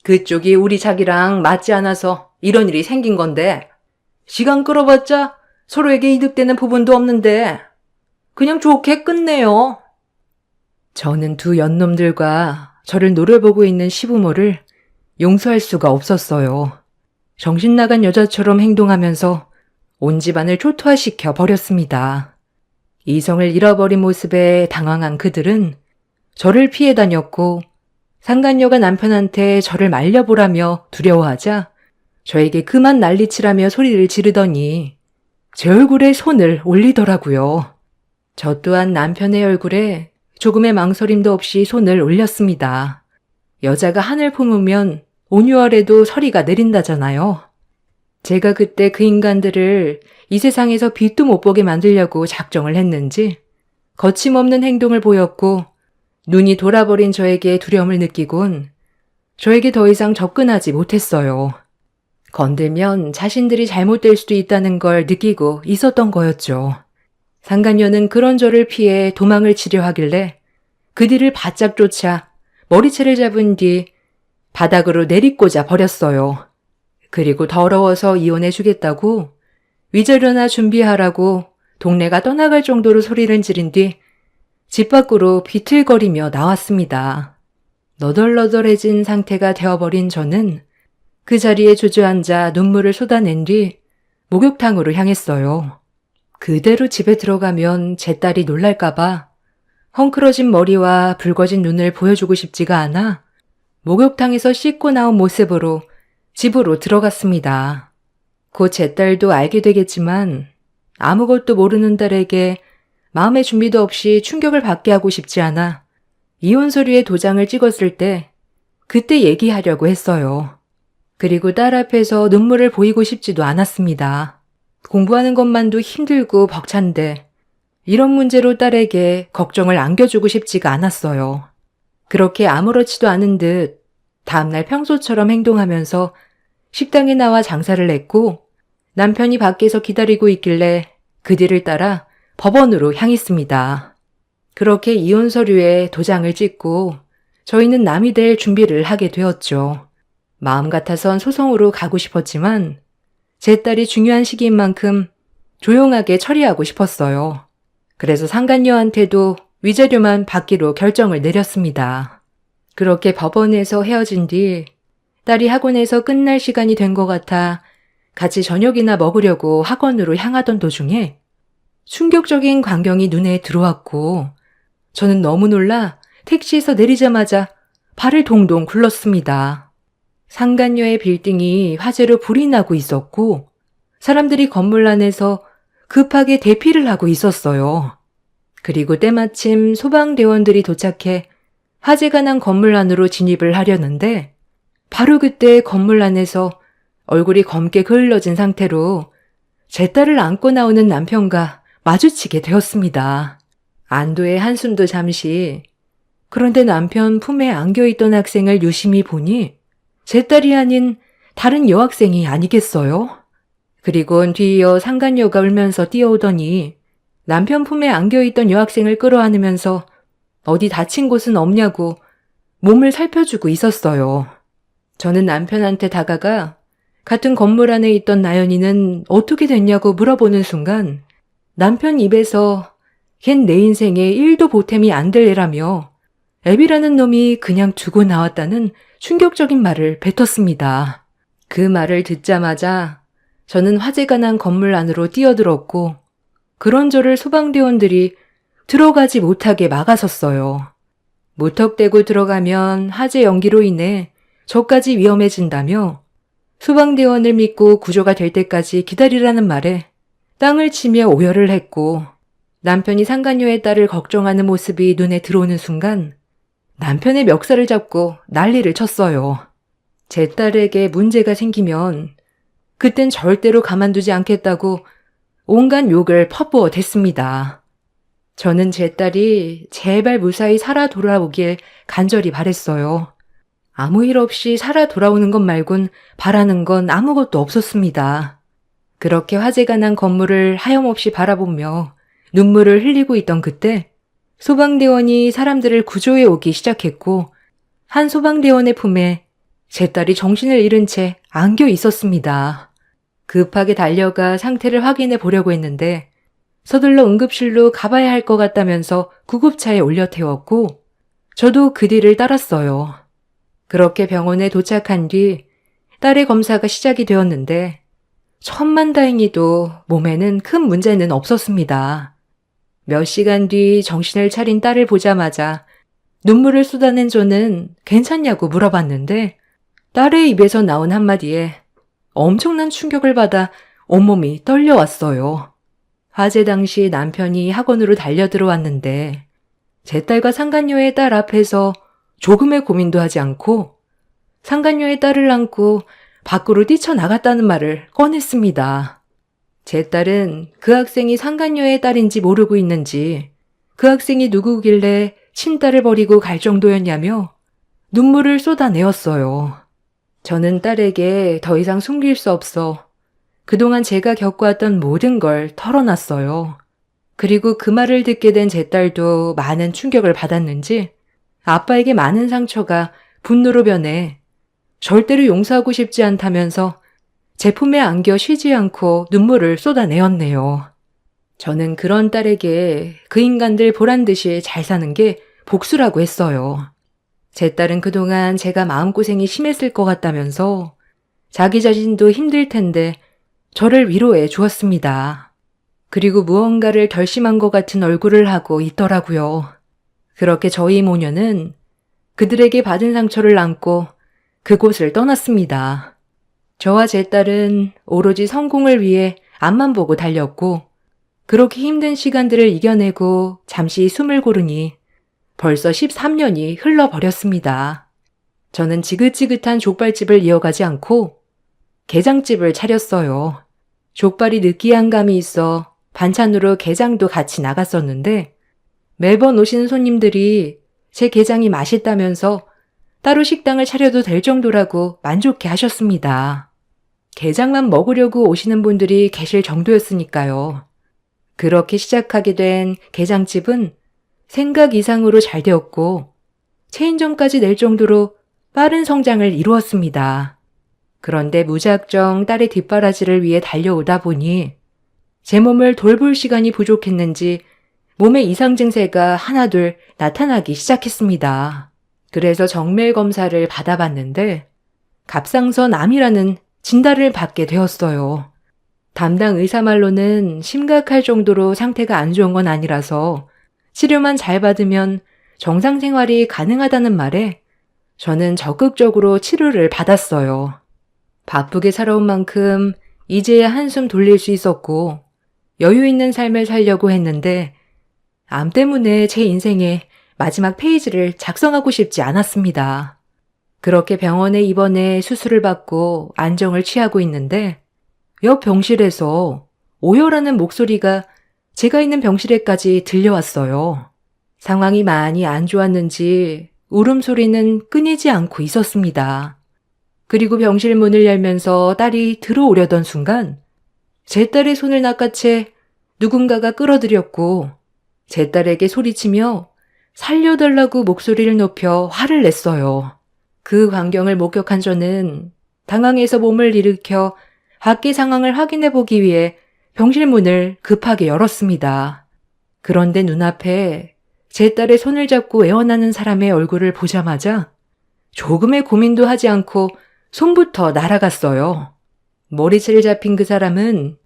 그쪽이 우리 자기랑 맞지 않아서 이런 일이 생긴 건데 시간 끌어봤자 서로에게 이득되는 부분도 없는데 그냥 좋게 끝내요. 저는 두 연놈들과 저를 노려보고 있는 시부모를 용서할 수가 없었어요. 정신 나간 여자처럼 행동하면서 온 집안을 초토화시켜 버렸습니다. 이성을 잃어버린 모습에 당황한 그들은 저를 피해 다녔고 상간녀가 남편한테 저를 말려보라며 두려워하자 저에게 그만 난리치라며 소리를 지르더니 제 얼굴에 손을 올리더라고요. 저 또한 남편의 얼굴에 조금의 망설임도 없이 손을 올렸습니다. 여자가 한을 품으면 온유월에도 서리가 내린다잖아요. 제가 그때 그 인간들을 이 세상에서 빛도 못 보게 만들려고 작정을 했는지 거침없는 행동을 보였고 눈이 돌아버린 저에게 두려움을 느끼곤 저에게 더 이상 접근하지 못했어요. 건들면 자신들이 잘못될 수도 있다는 걸 느끼고 있었던 거였죠. 상간녀는 그런 저를 피해 도망을 치려 하길래 그 뒤를 바짝 쫓아 머리채를 잡은 뒤 바닥으로 내리꽂아 버렸어요. 그리고 더러워서 이혼해 주겠다고 위자료나 준비하라고 동네가 떠나갈 정도로 소리를 지른 뒤 집 밖으로 비틀거리며 나왔습니다. 너덜너덜해진 상태가 되어버린 저는 그 자리에 주저앉아 눈물을 쏟아낸 뒤 목욕탕으로 향했어요. 그대로 집에 들어가면 제 딸이 놀랄까봐 헝클어진 머리와 붉어진 눈을 보여주고 싶지가 않아 목욕탕에서 씻고 나온 모습으로 집으로 들어갔습니다. 곧 제 딸도 알게 되겠지만 아무것도 모르는 딸에게 마음의 준비도 없이 충격을 받게 하고 싶지 않아 이혼 서류에 도장을 찍었을 때 그때 얘기하려고 했어요. 그리고 딸 앞에서 눈물을 보이고 싶지도 않았습니다. 공부하는 것만도 힘들고 벅찬데 이런 문제로 딸에게 걱정을 안겨주고 싶지가 않았어요. 그렇게 아무렇지도 않은 듯 다음날 평소처럼 행동하면서 식당에 나와 장사를 했고 남편이 밖에서 기다리고 있길래 그 뒤를 따라 법원으로 향했습니다. 그렇게 이혼 서류에 도장을 찍고 저희는 남이 될 준비를 하게 되었죠. 마음 같아선 소송으로 가고 싶었지만 제 딸이 중요한 시기인 만큼 조용하게 처리하고 싶었어요. 그래서 상간녀한테도 위자료만 받기로 결정을 내렸습니다. 그렇게 법원에서 헤어진 뒤 딸이 학원에서 끝날 시간이 된 것 같아 같이 저녁이나 먹으려고 학원으로 향하던 도중에 충격적인 광경이 눈에 들어왔고 저는 너무 놀라 택시에서 내리자마자 발을 동동 굴렀습니다. 상간녀의 빌딩이 화재로 불이 나고 있었고 사람들이 건물 안에서 급하게 대피를 하고 있었어요. 그리고 때마침 소방대원들이 도착해 화재가 난 건물 안으로 진입을 하려는데 바로 그때 건물 안에서 얼굴이 검게 그을러진 상태로 제 딸을 안고 나오는 남편과 마주치게 되었습니다. 안도의 한숨도 잠시. 그런데 남편 품에 안겨있던 학생을 유심히 보니 제 딸이 아닌 다른 여학생이 아니겠어요? 그리곤 뒤이어 상간녀가 울면서 뛰어오더니 남편 품에 안겨있던 여학생을 끌어안으면서 어디 다친 곳은 없냐고 몸을 살펴주고 있었어요. 저는 남편한테 다가가 같은 건물 안에 있던 나연이는 어떻게 됐냐고 물어보는 순간 남편 입에서 걘 내 인생에 1도 보탬이 안 될 애라며 애비라는 놈이 그냥 두고 나왔다는 충격적인 말을 뱉었습니다. 그 말을 듣자마자 저는 화재가 난 건물 안으로 뛰어들었고 그런 저를 소방대원들이 들어가지 못하게 막아섰어요. 무턱대고 들어가면 화재 연기로 인해 저까지 위험해진다며 소방대원을 믿고 구조가 될 때까지 기다리라는 말에 땅을 치며 오열을 했고 남편이 상간녀의 딸을 걱정하는 모습이 눈에 들어오는 순간 남편의 멱살을 잡고 난리를 쳤어요. 제 딸에게 문제가 생기면 그땐 절대로 가만두지 않겠다고 온갖 욕을 퍼부어 댔습니다. 저는 제 딸이 제발 무사히 살아 돌아오길 간절히 바랬어요. 아무 일 없이 살아 돌아오는 것 말곤 바라는 건 아무것도 없었습니다. 그렇게 화재가 난 건물을 하염없이 바라보며 눈물을 흘리고 있던 그때 소방대원이 사람들을 구조해 오기 시작했고 한 소방대원의 품에 제 딸이 정신을 잃은 채 안겨 있었습니다. 급하게 달려가 상태를 확인해 보려고 했는데 서둘러 응급실로 가봐야 할 것 같다면서 구급차에 올려 태웠고 저도 그 뒤를 따랐어요. 그렇게 병원에 도착한 뒤 딸의 검사가 시작이 되었는데 천만다행히도 몸에는 큰 문제는 없었습니다. 몇 시간 뒤 정신을 차린 딸을 보자마자 눈물을 쏟아낸 저는 괜찮냐고 물어봤는데 딸의 입에서 나온 한마디에 엄청난 충격을 받아 온몸이 떨려왔어요. 화재 당시 남편이 학원으로 달려들어왔는데 제 딸과 상간녀의 딸 앞에서 조금의 고민도 하지 않고 상간녀의 딸을 안고 밖으로 뛰쳐나갔다는 말을 꺼냈습니다. 제 딸은 그 학생이 상간녀의 딸인지 모르고 있는지 그 학생이 누구길래 친딸을 버리고 갈 정도였냐며 눈물을 쏟아내었어요. 저는 딸에게 더 이상 숨길 수 없어 그동안 제가 겪어왔던 모든 걸 털어놨어요. 그리고 그 말을 듣게 된 제 딸도 많은 충격을 받았는지 아빠에게 많은 상처가 분노로 변해 절대로 용서하고 싶지 않다면서 제 품에 안겨 쉬지 않고 눈물을 쏟아내었네요. 저는 그런 딸에게 그 인간들 보란듯이 잘 사는 게 복수라고 했어요. 제 딸은 그동안 제가 마음고생이 심했을 것 같다면서 자기 자신도 힘들 텐데 저를 위로해 주었습니다. 그리고 무언가를 결심한 것 같은 얼굴을 하고 있더라고요. 그렇게 저희 모녀는 그들에게 받은 상처를 안고 그곳을 떠났습니다. 저와 제 딸은 오로지 성공을 위해 앞만 보고 달렸고 그렇게 힘든 시간들을 이겨내고 잠시 숨을 고르니 벌써 13년이 흘러버렸습니다. 저는 지긋지긋한 족발집을 이어가지 않고 게장집을 차렸어요. 족발이 느끼한 감이 있어 반찬으로 게장도 같이 나갔었는데 매번 오시는 손님들이 제 게장이 맛있다면서 따로 식당을 차려도 될 정도라고 만족해 하셨습니다. 게장만 먹으려고 오시는 분들이 계실 정도였으니까요. 그렇게 시작하게 된 게장집은 생각 이상으로 잘 되었고 체인점까지 낼 정도로 빠른 성장을 이루었습니다. 그런데 무작정 딸의 뒷바라지를 위해 달려오다 보니 제 몸을 돌볼 시간이 부족했는지 몸의 이상 증세가 하나둘 나타나기 시작했습니다. 그래서 정밀 검사를 받아봤는데 갑상선 암이라는 진단을 받게 되었어요. 담당 의사 말로는 심각할 정도로 상태가 안 좋은 건 아니라서 치료만 잘 받으면 정상 생활이 가능하다는 말에 저는 적극적으로 치료를 받았어요. 바쁘게 살아온 만큼 이제야 한숨 돌릴 수 있었고 여유 있는 삶을 살려고 했는데 암 때문에 제 인생의 마지막 페이지를 작성하고 싶지 않았습니다. 그렇게 병원에 입원해 수술을 받고 안정을 취하고 있는데 옆 병실에서 오열하는 목소리가 제가 있는 병실에까지 들려왔어요. 상황이 많이 안 좋았는지 울음소리는 끊이지 않고 있었습니다. 그리고 병실 문을 열면서 딸이 들어오려던 순간 제 딸의 손을 낚아채 누군가가 끌어들였고 제 딸에게 소리치며 살려달라고 목소리를 높여 화를 냈어요. 그 광경을 목격한 저는 당황해서 몸을 일으켜 밖의 상황을 확인해 보기 위해 병실 문을 급하게 열었습니다. 그런데 눈앞에 제 딸의 손을 잡고 애원하는 사람의 얼굴을 보자마자 조금의 고민도 하지 않고 손부터 날아갔어요. 머리채를 잡힌 그 사람은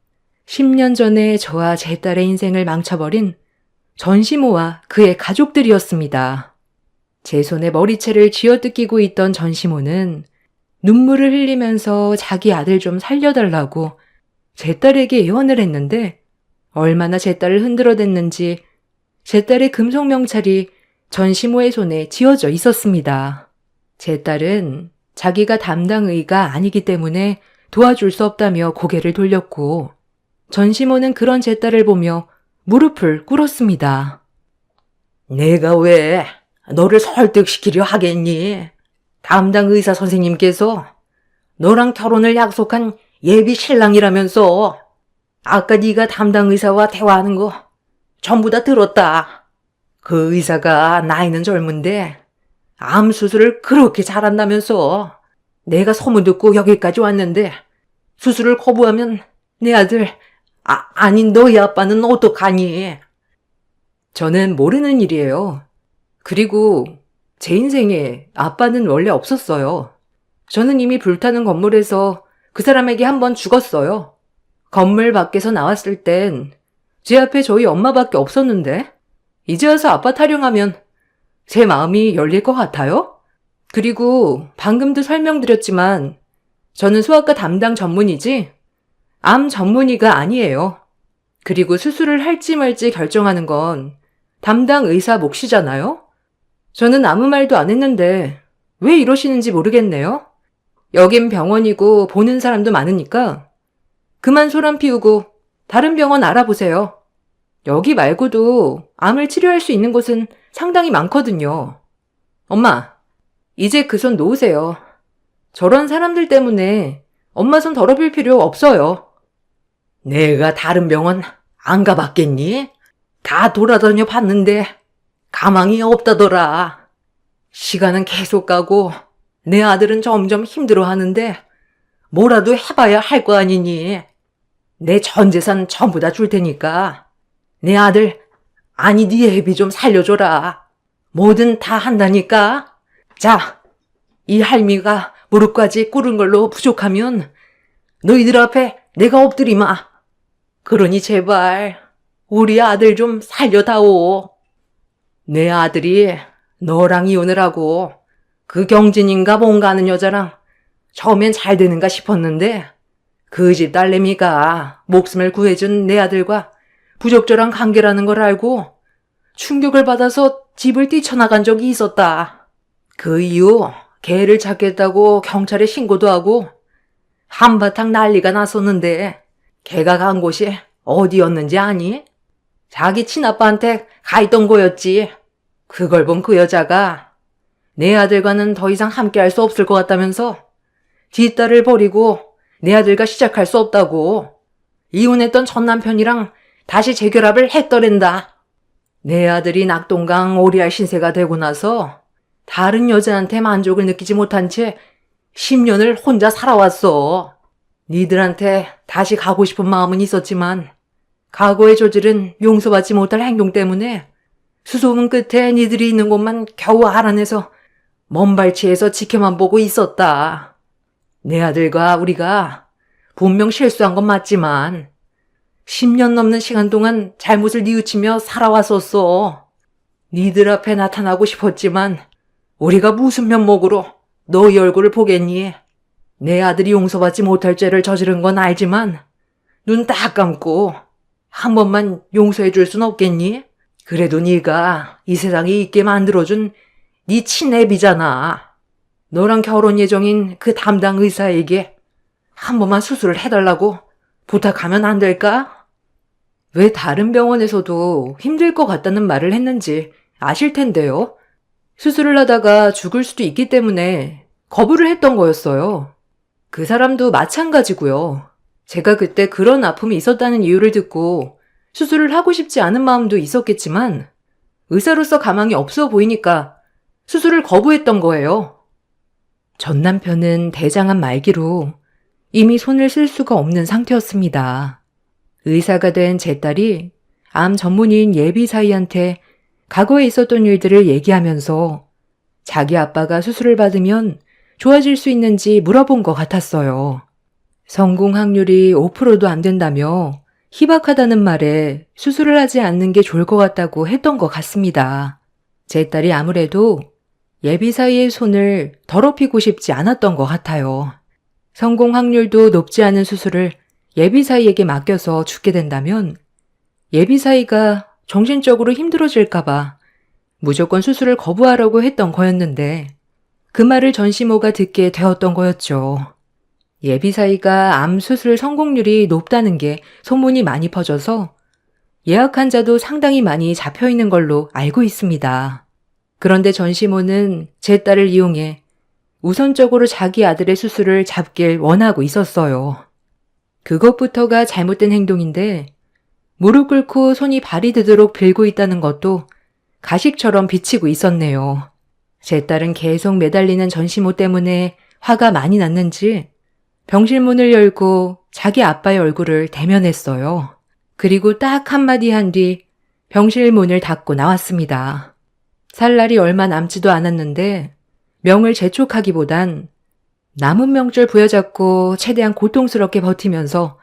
10년 전에 저와 제 딸의 인생을 망쳐버린 전시모와 그의 가족들이었습니다. 제 손에 머리채를 쥐어뜯기고 있던 전시모는 눈물을 흘리면서 자기 아들 좀 살려달라고 제 딸에게 애원을 했는데 얼마나 제 딸을 흔들어댔는지 제 딸의 금속 명찰이 전시모의 손에 쥐어져 있었습니다. 제 딸은 자기가 담당의가 아니기 때문에 도와줄 수 없다며 고개를 돌렸고 전시모는 그런 제 딸을 보며 무릎을 꿇었습니다. 내가 왜 너를 설득시키려 하겠니? 담당 의사 선생님께서 너랑 결혼을 약속한 예비 신랑이라면서 아까 네가 담당 의사와 대화하는 거 전부 다 들었다. 그 의사가 나이는 젊은데 암 수술을 그렇게 잘한다면서 내가 소문 듣고 여기까지 왔는데 수술을 거부하면 내 아들, 아니 너희 아빠는 어떡하니? 저는 모르는 일이에요. 그리고 제 인생에 아빠는 원래 없었어요. 저는 이미 불타는 건물에서 그 사람에게 한 번 죽었어요. 건물 밖에서 나왔을 땐 제 앞에 저희 엄마밖에 없었는데 이제 와서 아빠 타령하면 제 마음이 열릴 것 같아요? 그리고 방금도 설명드렸지만 저는 소아과 담당 전문의지 암 전문의가 아니에요. 그리고 수술을 할지 말지 결정하는 건 담당 의사 몫이잖아요? 저는 아무 말도 안 했는데 왜 이러시는지 모르겠네요. 여긴 병원이고 보는 사람도 많으니까 그만 소란 피우고 다른 병원 알아보세요. 여기 말고도 암을 치료할 수 있는 곳은 상당히 많거든요. 엄마, 이제 그 손 놓으세요. 저런 사람들 때문에 엄마 손 더러빌 필요 없어요. 내가 다른 병원 안 가봤겠니? 다 돌아다녀 봤는데 가망이 없다더라. 시간은 계속 가고 내 아들은 점점 힘들어하는데 뭐라도 해봐야 할 거 아니니? 내 전 재산 전부 다 줄 테니까 내 아들, 아니 네 애비 좀 살려줘라. 뭐든 다 한다니까. 자, 이 할미가 무릎까지 꿇은 걸로 부족하면 너희들 앞에 내가 엎드리마. 그러니 제발 우리 아들 좀 살려다오. 내 아들이 너랑 이혼을 하고 그 경진인가 뭔가 하는 여자랑 처음엔 잘 되는가 싶었는데 그 집 딸내미가 목숨을 구해준 내 아들과 부적절한 관계라는 걸 알고 충격을 받아서 집을 뛰쳐나간 적이 있었다. 그 이후 개를 찾겠다고 경찰에 신고도 하고 한바탕 난리가 났었는데 개가 간 곳이 어디였는지 아니? 자기 친아빠한테 가 있던 거였지. 그걸 본 그 여자가 내 아들과는 더 이상 함께할 수 없을 것 같다면서 뒷딸을 버리고 내 아들과 시작할 수 없다고 이혼했던 전 남편이랑 다시 재결합을 했더랜다. 내 아들이 낙동강 오리알 신세가 되고 나서 다른 여자한테 만족을 느끼지 못한 채 10년을 혼자 살아왔어. 니들한테 다시 가고 싶은 마음은 있었지만 과거에 저지른 용서받지 못할 행동 때문에 수소문 끝에 니들이 있는 곳만 겨우 알아내서 먼발치에서 지켜만 보고 있었다. 내 아들과 우리가 분명 실수한 건 맞지만 10년 넘는 시간 동안 잘못을 뉘우치며 살아왔었어. 니들 앞에 나타나고 싶었지만 우리가 무슨 면목으로 너희 얼굴을 보겠니? 내 아들이 용서받지 못할 죄를 저지른 건 알지만 눈 딱 감고 한 번만 용서해 줄 순 없겠니? 그래도 네가 이 세상에 있게 만들어준 네 친애비잖아. 너랑 결혼 예정인 그 담당 의사에게 한 번만 수술을 해달라고 부탁하면 안 될까? 왜 다른 병원에서도 힘들 것 같다는 말을 했는지 아실 텐데요. 수술을 하다가 죽을 수도 있기 때문에 거부를 했던 거였어요. 그 사람도 마찬가지고요. 제가 그때 그런 아픔이 있었다는 이유를 듣고 수술을 하고 싶지 않은 마음도 있었겠지만 의사로서 가망이 없어 보이니까 수술을 거부했던 거예요. 전 남편은 대장암 말기로 이미 손을 쓸 수가 없는 상태였습니다. 의사가 된 제 딸이 암 전문의인 예비 사이한테 과거에 있었던 일들을 얘기하면서 자기 아빠가 수술을 받으면 좋아질 수 있는지 물어본 것 같았어요. 성공 확률이 5%도 안 된다며 희박하다는 말에 수술을 하지 않는 게 좋을 것 같다고 했던 것 같습니다. 제 딸이 아무래도 예비 사이의 손을 더럽히고 싶지 않았던 것 같아요. 성공 확률도 높지 않은 수술을 예비 사이에게 맡겨서 죽게 된다면 예비 사이가 정신적으로 힘들어질까봐 무조건 수술을 거부하라고 했던 거였는데 그 말을 전시모가 듣게 되었던 거였죠. 예비 사이가 암 수술 성공률이 높다는 게 소문이 많이 퍼져서 예약 환자도 상당히 많이 잡혀 있는 걸로 알고 있습니다. 그런데 전시모는 제 딸을 이용해 우선적으로 자기 아들의 수술을 잡길 원하고 있었어요. 그것부터가 잘못된 행동인데 무릎 꿇고 손이 발이 되도록 빌고 있다는 것도 가식처럼 비치고 있었네요. 제 딸은 계속 매달리는 전시모 때문에 화가 많이 났는지 병실 문을 열고 자기 아빠의 얼굴을 대면했어요. 그리고 딱 한마디 한 뒤 병실 문을 닫고 나왔습니다. 살 날이 얼마 남지도 않았는데 명을 재촉하기보단 남은 명절 부여잡고 최대한 고통스럽게 버티면서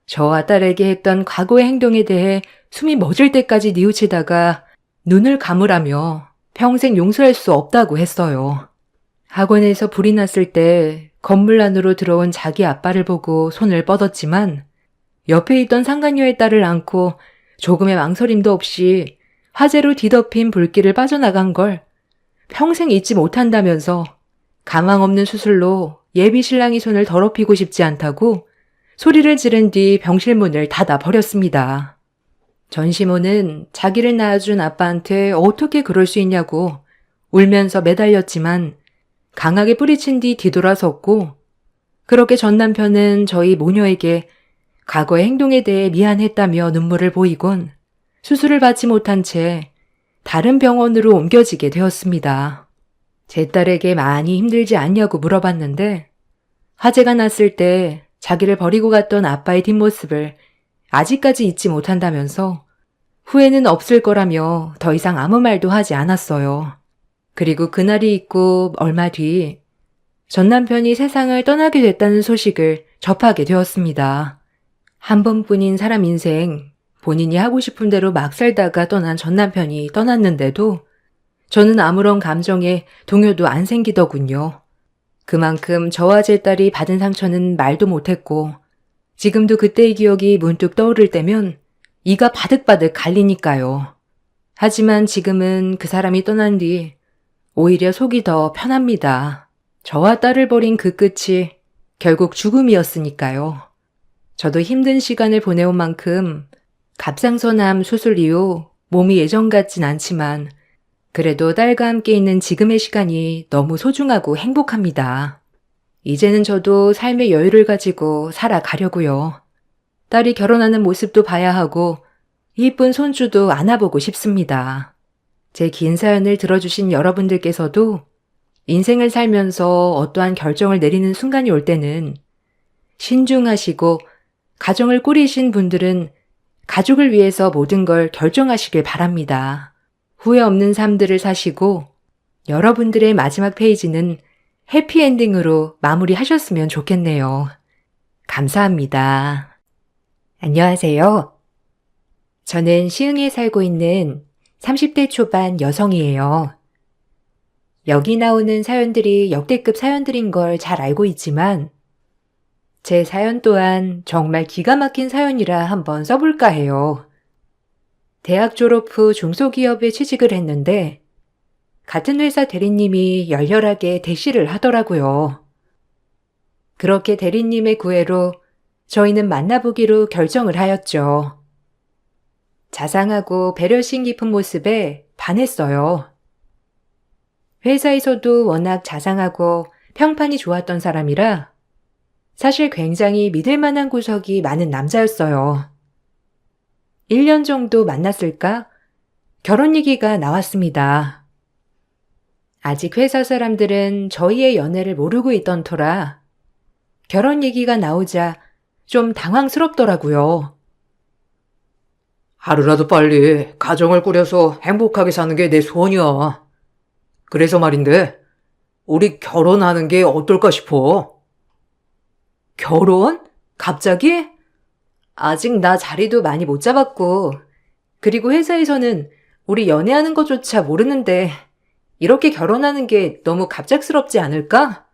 저와 딸에게 했던 과거의 행동에 대해 숨이 멎을 때까지 뉘우치다가 눈을 감으라며 평생 용서할 수 없다고 했어요. 학원에서 불이 났을 때 건물 안으로 들어온 자기 아빠를 보고 손을 뻗었지만 옆에 있던 상간녀의 딸을 안고 조금의 망설임도 없이 화재로 뒤덮인 불길을 빠져나간 걸 평생 잊지 못한다면서 가망 없는 수술로 예비 신랑이 손을 더럽히고 싶지 않다고 소리를 지른 뒤 병실 문을 닫아 버렸습니다. 전시모는 자기를 낳아준 아빠한테 어떻게 그럴 수 있냐고 울면서 매달렸지만 강하게 뿌리친 뒤 뒤돌아섰고 그렇게 전 남편은 저희 모녀에게 과거의 행동에 대해 미안했다며 눈물을 보이곤 수술을 받지 못한 채 다른 병원으로 옮겨지게 되었습니다. 제 딸에게 많이 힘들지 않냐고 물어봤는데 화재가 났을 때 자기를 버리고 갔던 아빠의 뒷모습을 아직까지 잊지 못한다면서 후회는 없을 거라며 더 이상 아무 말도 하지 않았어요. 그리고 그날이 있고 얼마 뒤 전 남편이 세상을 떠나게 됐다는 소식을 접하게 되었습니다. 한 번뿐인 사람 인생, 본인이 하고 싶은 대로 막 살다가 떠난 전 남편이 떠났는데도 저는 아무런 감정에 동요도 안 생기더군요. 그만큼 저와 제 딸이 받은 상처는 말도 못했고 지금도 그때의 기억이 문득 떠오를 때면 이가 바득바득 갈리니까요. 하지만 지금은 그 사람이 떠난 뒤 오히려 속이 더 편합니다. 저와 딸을 버린 그 끝이 결국 죽음이었으니까요. 저도 힘든 시간을 보내온 만큼 갑상선암 수술 이후 몸이 예전 같진 않지만 그래도 딸과 함께 있는 지금의 시간이 너무 소중하고 행복합니다. 이제는 저도 삶의 여유를 가지고 살아가려고요. 딸이 결혼하는 모습도 봐야 하고 이쁜 손주도 안아보고 싶습니다. 제 긴 사연을 들어주신 여러분들께서도 인생을 살면서 어떠한 결정을 내리는 순간이 올 때는 신중하시고 가정을 꾸리신 분들은 가족을 위해서 모든 걸 결정하시길 바랍니다. 후회 없는 삶들을 사시고 여러분들의 마지막 페이지는 해피엔딩으로 마무리하셨으면 좋겠네요. 감사합니다. 안녕하세요. 저는 시흥에 살고 있는 30대 초반 여성이에요. 여기 나오는 사연들이 역대급 사연들인 걸 잘 알고 있지만 제 사연 또한 정말 기가 막힌 사연이라 한번 써볼까 해요. 대학 졸업 후 중소기업에 취직을 했는데 같은 회사 대리님이 열렬하게 대시를 하더라고요. 그렇게 대리님의 구애로 저희는 만나보기로 결정을 하였죠. 자상하고 배려심 깊은 모습에 반했어요. 회사에서도 워낙 자상하고 평판이 좋았던 사람이라 사실 굉장히 믿을 만한 구석이 많은 남자였어요. 1년 정도 만났을까? 결혼 얘기가 나왔습니다. 아직 회사 사람들은 저희의 연애를 모르고 있던 터라 결혼 얘기가 나오자 좀 당황스럽더라고요. 하루라도 빨리 가정을 꾸려서 행복하게 사는 게 내 소원이야. 그래서 말인데, 우리 결혼하는 게 어떨까 싶어. 결혼? 갑자기? 아직 나 자리도 많이 못 잡았고, 그리고 회사에서는 우리 연애하는 것조차 모르는데 이렇게 결혼하는 게 너무 갑작스럽지 않을까?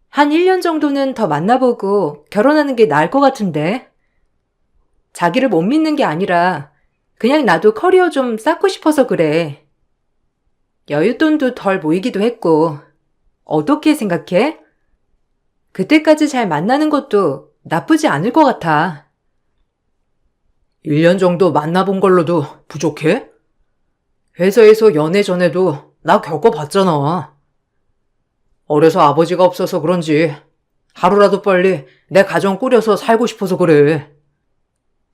한 1년 정도는 더 만나보고 결혼하는 게 나을 것 같은데. 자기를 못 믿는 게 아니라 그냥 나도 커리어 좀 쌓고 싶어서 그래. 여윳돈도 덜 모이기도 했고. 어떻게 생각해? 그때까지 잘 만나는 것도 나쁘지 않을 것 같아. 1년 정도 만나본 걸로도 부족해? 회사에서 연애 전에도 나 겪어봤잖아. 어려서 아버지가 없어서 그런지 하루라도 빨리 내 가정 꾸려서 살고 싶어서 그래.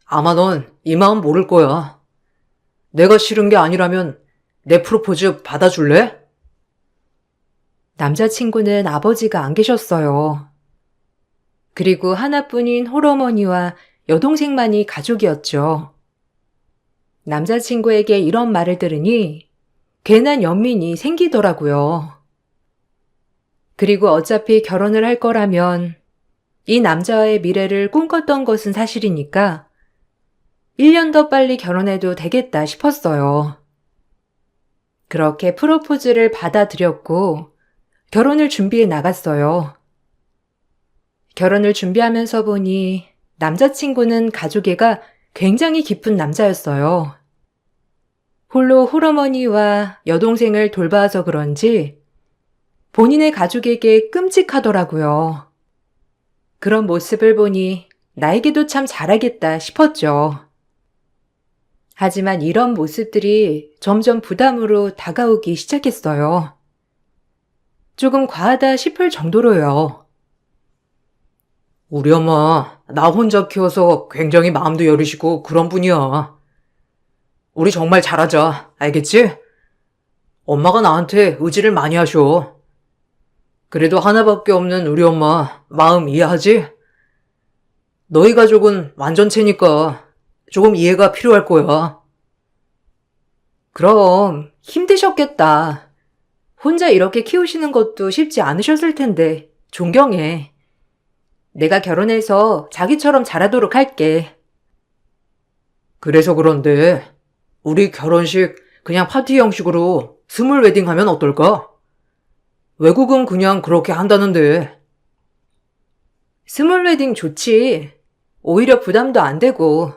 아마 넌 이 마음 모를 거야. 내가 싫은 게 아니라면 내 프로포즈 받아줄래? 남자친구는 아버지가 안 계셨어요. 그리고 하나뿐인 홀어머니와 여동생만이 가족이었죠. 남자친구에게 이런 말을 들으니 괜한 연민이 생기더라고요. 그리고 어차피 결혼을 할 거라면 이 남자와의 미래를 꿈꿨던 것은 사실이니까 1년 더 빨리 결혼해도 되겠다 싶었어요. 그렇게 프로포즈를 받아들였고 결혼을 준비해 나갔어요. 결혼을 준비하면서 보니 남자친구는 가족애가 굉장히 깊은 남자였어요. 홀로 홀어머니와 여동생을 돌봐서 그런지 본인의 가족에게 끔찍하더라고요. 그런 모습을 보니 나에게도 참 잘하겠다 싶었죠. 하지만 이런 모습들이 점점 부담으로 다가오기 시작했어요. 조금 과하다 싶을 정도로요. 우리 엄마 나 혼자 키워서 굉장히 마음도 여리시고 그런 분이야. 우리 정말 잘하자. 알겠지? 엄마가 나한테 의지를 많이 하셔. 그래도 하나밖에 없는 우리 엄마 마음 이해하지? 너희 가족은 완전체니까 조금 이해가 필요할 거야. 그럼 힘드셨겠다. 혼자 이렇게 키우시는 것도 쉽지 않으셨을 텐데 존경해. 내가 결혼해서 자기처럼 잘하도록 할게. 그래서 그런데 우리 결혼식 그냥 파티 형식으로 스몰 웨딩 하면 어떨까? 외국은 그냥 그렇게 한다는데. 스몰 웨딩 좋지. 오히려 부담도 안 되고.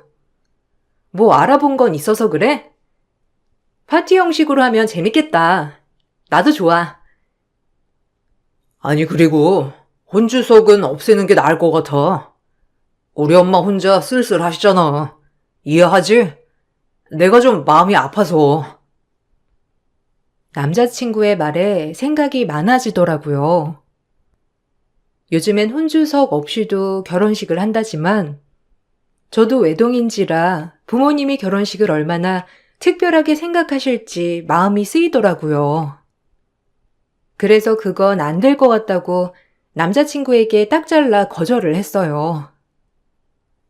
뭐 알아본 건 있어서 그래? 파티 형식으로 하면 재밌겠다. 나도 좋아. 아니 그리고 혼주석은 없애는 게 나을 것 같아. 우리 엄마 혼자 쓸쓸하시잖아. 이해하지? 내가 좀 마음이 아파서. 남자친구의 말에 생각이 많아지더라고요. 요즘엔 혼주석 없이도 결혼식을 한다지만 저도 외동인지라 부모님이 결혼식을 얼마나 특별하게 생각하실지 마음이 쓰이더라고요. 그래서 그건 안 될 것 같다고 남자친구에게 딱 잘라 거절을 했어요.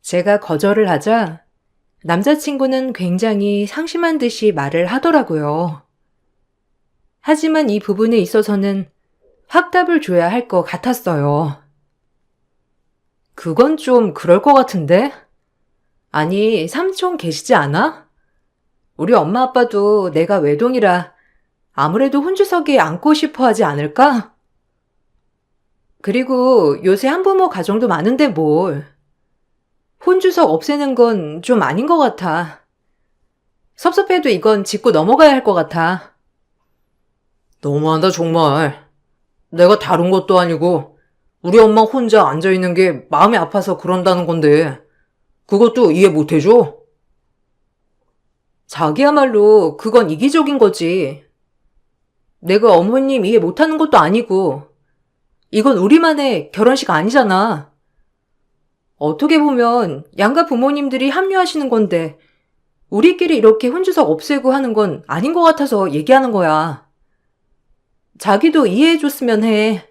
제가 거절을 하자 남자친구는 굉장히 상심한 듯이 말을 하더라고요. 하지만 이 부분에 있어서는 확답을 줘야 할 것 같았어요. 그건 좀 그럴 것 같은데? 아니, 삼촌 계시지 않아? 우리 엄마 아빠도 내가 외동이라 아무래도 혼주석에 앉고 싶어 하지 않을까? 그리고 요새 한부모 가정도 많은데 뭘. 혼주석 없애는 건 좀 아닌 것 같아. 섭섭해도 이건 짚고 넘어가야 할 것 같아. 너무한다, 정말. 내가 다른 것도 아니고, 우리 엄마 혼자 앉아있는 게 마음이 아파서 그런다는 건데, 그것도 이해 못 해줘? 자기야말로 그건 이기적인 거지. 내가 어머님 이해 못하는 것도 아니고, 이건 우리만의 결혼식 아니잖아. 어떻게 보면 양가 부모님들이 합류하시는 건데, 우리끼리 이렇게 혼주석 없애고 하는 건 아닌 것 같아서 얘기하는 거야. 자기도 이해해줬으면 해.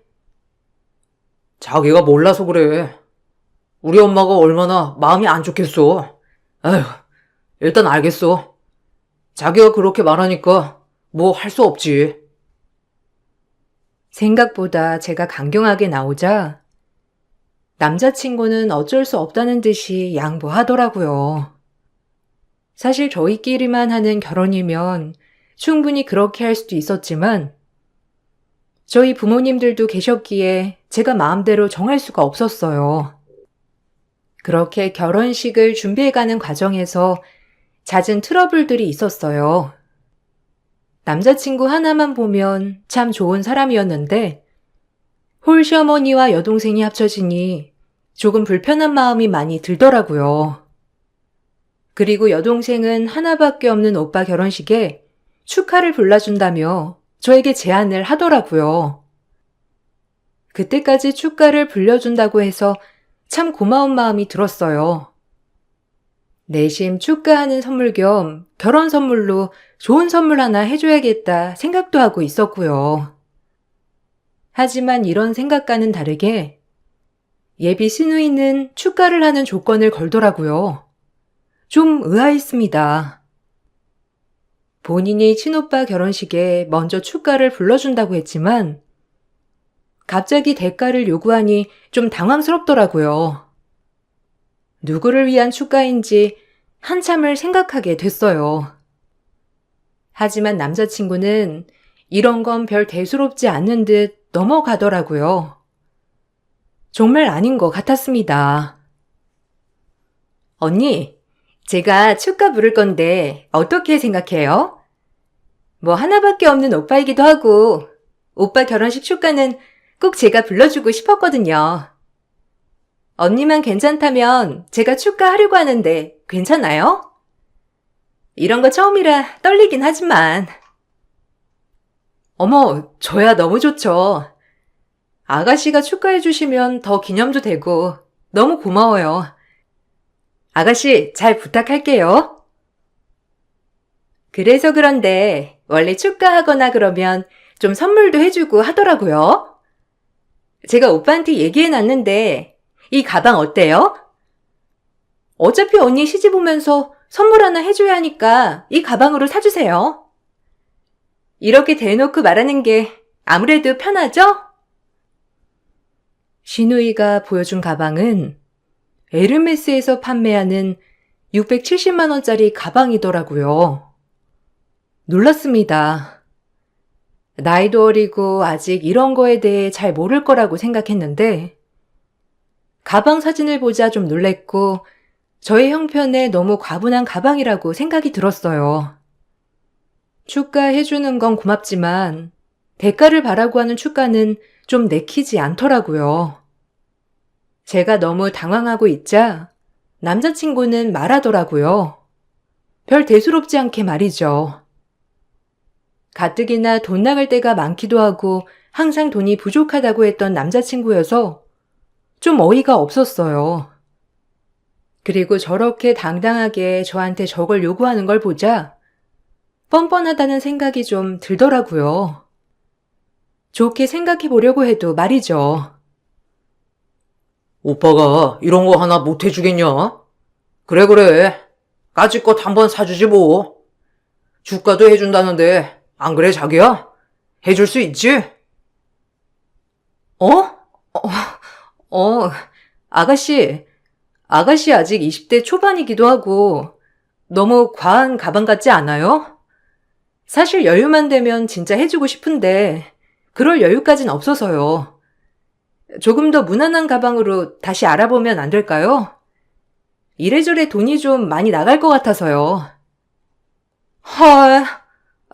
자기가 몰라서 그래. 우리 엄마가 얼마나 마음이 안 좋겠어. 아휴, 일단 알겠어. 자기가 그렇게 말하니까 뭐 할 수 없지. 생각보다 제가 강경하게 나오자 남자친구는 어쩔 수 없다는 듯이 양보하더라고요. 사실 저희끼리만 하는 결혼이면 충분히 그렇게 할 수도 있었지만 저희 부모님들도 계셨기에 제가 마음대로 정할 수가 없었어요. 그렇게 결혼식을 준비해가는 과정에서 잦은 트러블들이 있었어요. 남자친구 하나만 보면 참 좋은 사람이었는데 홀시어머니와 여동생이 합쳐지니 조금 불편한 마음이 많이 들더라고요. 그리고 여동생은 하나밖에 없는 오빠 결혼식에 축하를 불러준다며 저에게 제안을 하더라고요. 그때까지 축가를 불려준다고 해서 참 고마운 마음이 들었어요. 내심 축가하는 선물 겸 결혼 선물로 좋은 선물 하나 해줘야겠다 생각도 하고 있었고요. 하지만 이런 생각과는 다르게 예비 시누이는 축가를 하는 조건을 걸더라고요. 좀 의아했습니다. 본인이 친오빠 결혼식에 먼저 축가를 불러준다고 했지만 갑자기 대가를 요구하니 좀 당황스럽더라고요. 누구를 위한 축가인지 한참을 생각하게 됐어요. 하지만 남자친구는 이런 건 별 대수롭지 않은 듯 넘어가더라고요. 정말 아닌 것 같았습니다. 언니, 제가 축가 부를 건데 어떻게 생각해요? 뭐 하나밖에 없는 오빠이기도 하고 오빠 결혼식 축가는 꼭 제가 불러주고 싶었거든요. 언니만 괜찮다면 제가 축가하려고 하는데 괜찮아요? 이런 거 처음이라 떨리긴 하지만. 어머, 저야 너무 좋죠. 아가씨가 축하해 주시면 더 기념도 되고 너무 고마워요. 아가씨 잘 부탁할게요. 그래서 그런데 원래 축가하거나 그러면 좀 선물도 해주고 하더라고요. 제가 오빠한테 얘기해놨는데 이 가방 어때요? 어차피 언니 시집 오면서 선물 하나 해줘야 하니까 이 가방으로 사주세요. 이렇게 대놓고 말하는 게 아무래도 편하죠? 시누이가 보여준 가방은 에르메스에서 판매하는 670만 원짜리 가방이더라고요. 놀랐습니다. 나이도 어리고 아직 이런 거에 대해 잘 모를 거라고 생각했는데 가방 사진을 보자 좀 놀랬고 저의 형편에 너무 과분한 가방이라고 생각이 들었어요. 축가해주는 건 고맙지만 대가를 바라고 하는 축가는 좀 내키지 않더라고요. 제가 너무 당황하고 있자 남자친구는 말하더라고요. 별 대수롭지 않게 말이죠. 가뜩이나 돈 나갈 때가 많기도 하고 항상 돈이 부족하다고 했던 남자친구여서 좀 어이가 없었어요. 그리고 저렇게 당당하게 저한테 저걸 요구하는 걸 보자 뻔뻔하다는 생각이 좀 들더라고요. 좋게 생각해 보려고 해도 말이죠. 오빠가 이런 거 하나 못 해주겠냐? 그래. 까짓것 한번 사주지 뭐. 주가도 해준다는데 안 그래 자기야? 해줄 수 있지? 어? 어, 아가씨 아직 20대 초반이기도 하고 너무 과한 가방 같지 않아요? 사실 여유만 되면 진짜 해주고 싶은데 그럴 여유까진 없어서요. 조금 더 무난한 가방으로 다시 알아보면 안 될까요? 이래저래 돈이 좀 많이 나갈 것 같아서요. 헐,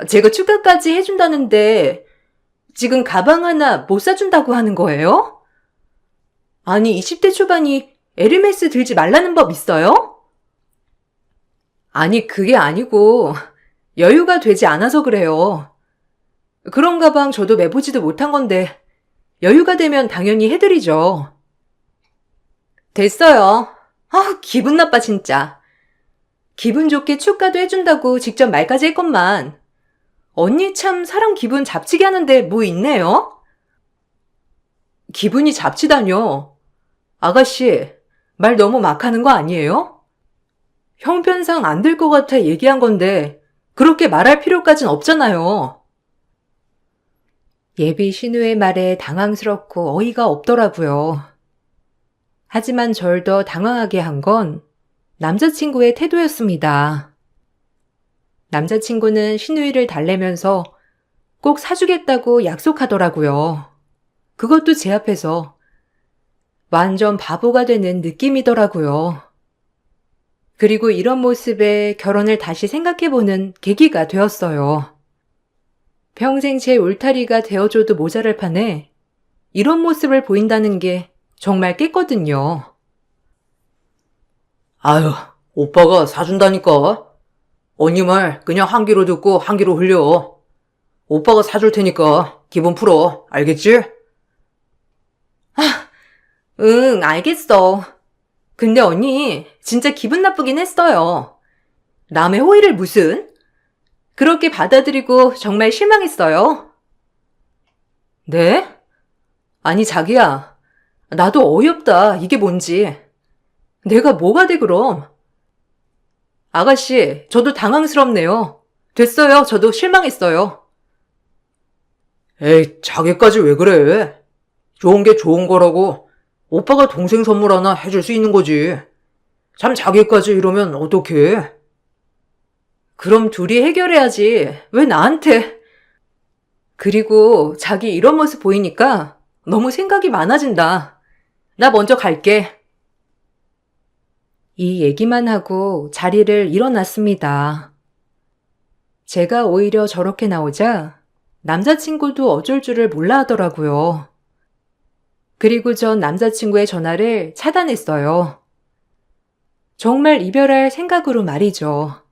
제가 추가까지 해준다는데 지금 가방 하나 못 사준다고 하는 거예요? 아니, 20대 초반이 에르메스 들지 말라는 법 있어요? 아니, 그게 아니고 여유가 되지 않아서 그래요. 그런 가방 저도 매보지도 못한 건데 여유가 되면 당연히 해드리죠. 됐어요. 기분 나빠 진짜. 기분 좋게 축가도 해준다고 직접 말까지 했건만 언니 참 사람 기분 잡치게 하는데 뭐 있네요? 기분이 잡치다뇨. 아가씨, 말 너무 막 하는 거 아니에요? 형편상 안 될 것 같아 얘기한 건데 그렇게 말할 필요까진 없잖아요. 예비 신우의 말에 당황스럽고 어이가 없더라고요. 하지만 절 더 당황하게 한 건 남자친구의 태도였습니다. 남자친구는 신우이를 달래면서 꼭 사주겠다고 약속하더라고요. 그것도 제 앞에서 완전 바보가 되는 느낌이더라고요. 그리고 이런 모습에 결혼을 다시 생각해보는 계기가 되었어요. 평생 제 울타리가 되어줘도 모자랄 판에 이런 모습을 보인다는 게 정말 깼거든요. 아유, 오빠가 사준다니까. 언니 말 그냥 한 귀로 듣고 한 귀로 흘려. 오빠가 사줄 테니까 기분 풀어. 알겠지? 응, 알겠어. 근데 언니, 진짜 기분 나쁘긴 했어요. 남의 호의를 무슨? 그렇게 받아들이고 정말 실망했어요. 네? 아니, 자기야. 나도 어이없다. 이게 뭔지. 내가 뭐가 돼, 그럼? 아가씨, 저도 당황스럽네요. 됐어요. 저도 실망했어요. 에이, 자기까지 왜 그래? 좋은 게 좋은 거라고 오빠가 동생 선물 하나 해줄 수 있는 거지. 참 자기까지 이러면 어떡해? 그럼 둘이 해결해야지. 왜 나한테? 그리고 자기 이런 모습 보이니까 너무 생각이 많아진다. 나 먼저 갈게. 이 얘기만 하고 자리를 일어났습니다. 제가 오히려 저렇게 나오자 남자친구도 어쩔 줄을 몰라 하더라고요. 그리고 전 남자친구의 전화를 차단했어요. 정말 이별할 생각으로 말이죠.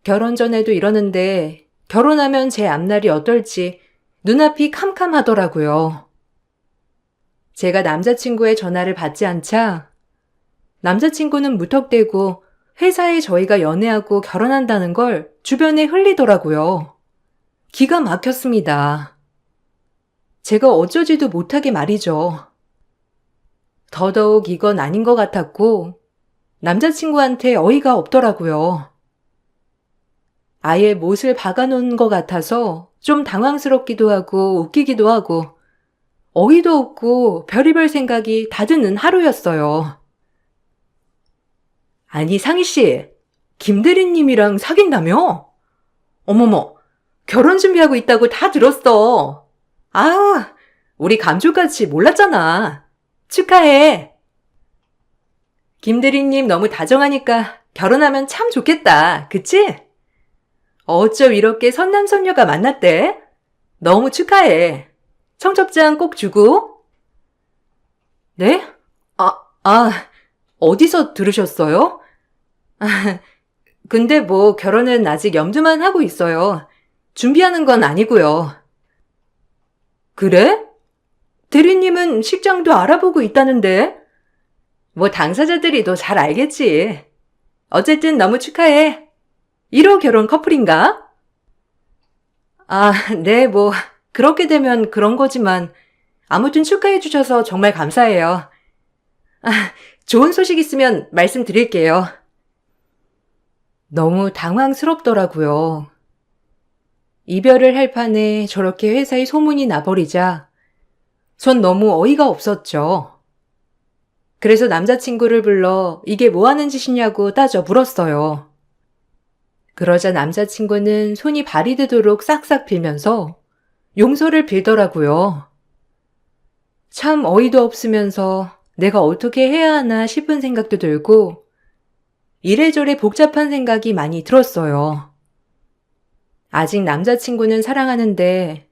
결혼 전에도 이러는데 결혼하면 제 앞날이 어떨지 눈앞이 캄캄하더라고요. 제가 남자친구의 전화를 받지 않자 남자친구는 무턱대고 회사에 저희가 연애하고 결혼한다는 걸 주변에 흘리더라고요. 기가 막혔습니다. 제가 어쩌지도 못하게 말이죠. 더더욱 이건 아닌 것 같았고 남자친구한테 어이가 없더라고요. 아예 못을 박아놓은 것 같아서 좀 당황스럽기도 하고 웃기기도 하고 어이도 없고 별의별 생각이 다 드는 하루였어요. 아니 상희 씨, 김대리님이랑 사귄다며? 어머머, 결혼 준비하고 있다고 다 들었어. 아, 우리 감쪽같이 몰랐잖아. 축하해. 김대리님 너무 다정하니까 결혼하면 참 좋겠다. 그치? 어쩜 이렇게 선남선녀가 만났대? 너무 축하해. 청첩장 꼭 주고. 네? 어디서 들으셨어요? 근데 뭐 결혼은 아직 염두만 하고 있어요. 준비하는 건 아니고요. 그래? 대리님은 식장도 알아보고 있다는데? 뭐 당사자들이 더 잘 알겠지. 어쨌든 너무 축하해. 1호 결혼 커플인가? 네, 뭐 그렇게 되면 그런 거지만 아무튼 축하해 주셔서 정말 감사해요. 좋은 소식 있으면 말씀드릴게요. 너무 당황스럽더라고요. 이별을 할 판에 저렇게 회사에 소문이 나버리자 전 너무 어이가 없었죠. 그래서 남자친구를 불러 이게 뭐 하는 짓이냐고 따져 물었어요. 그러자 남자친구는 손이 발이 되도록 싹싹 빌면서 용서를 빌더라고요. 참 어이도 없으면서 내가 어떻게 해야 하나 싶은 생각도 들고 이래저래 복잡한 생각이 많이 들었어요. 아직 남자친구는 사랑하는데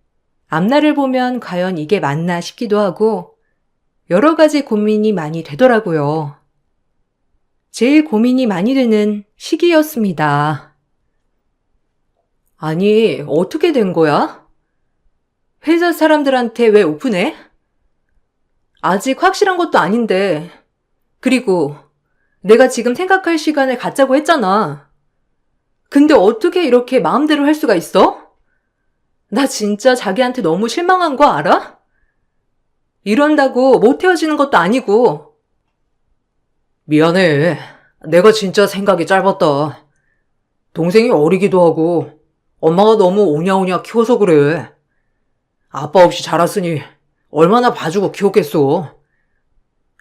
앞날을 보면 과연 이게 맞나 싶기도 하고 여러 가지 고민이 많이 되더라고요. 제일 고민이 많이 되는 시기였습니다. 아니, 어떻게 된 거야? 회사 사람들한테 왜 오픈해? 아직 확실한 것도 아닌데. 그리고 내가 지금 생각할 시간을 갖자고 했잖아. 근데 어떻게 이렇게 마음대로 할 수가 있어? 나 진짜 자기한테 너무 실망한 거 알아? 이런다고 못 헤어지는 것도 아니고. 미안해. 내가 진짜 생각이 짧았다. 동생이 어리기도 하고 엄마가 너무 오냐오냐 키워서 그래. 아빠 없이 자랐으니 얼마나 봐주고 키웠겠어.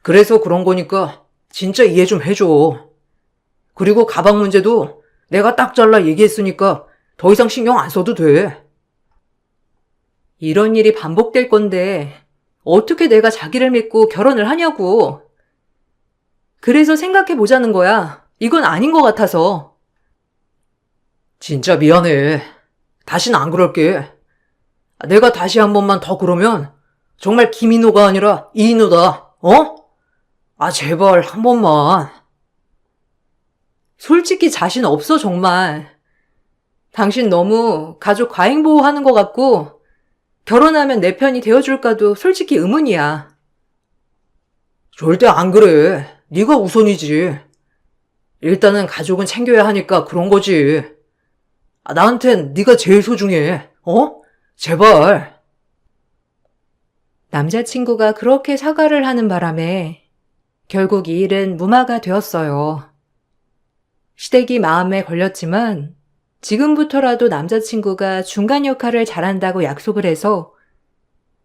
그래서 그런 거니까 진짜 이해 좀 해줘. 그리고 가방 문제도 내가 딱 잘라 얘기했으니까 더 이상 신경 안 써도 돼. 이런 일이 반복될 건데 어떻게 내가 자기를 믿고 결혼을 하냐고. 그래서 생각해 보자는 거야. 이건 아닌 것 같아서. 진짜 미안해. 다신 안 그럴게. 내가 다시 한 번만 더 그러면 정말 김인호가 아니라 이인호다. 어? 아, 제발 한 번만. 솔직히 자신 없어, 정말. 당신 너무 가족 과잉보호하는 것 같고 결혼하면 내 편이 되어줄까도 솔직히 의문이야. 절대 안 그래. 네가 우선이지. 일단은 가족은 챙겨야 하니까 그런 거지. 아, 나한텐 네가 제일 소중해. 어? 제발. 남자친구가 그렇게 사과를 하는 바람에 결국 이 일은 무마가 되었어요. 시댁이 마음에 걸렸지만 지금부터라도 남자친구가 중간 역할을 잘한다고 약속을 해서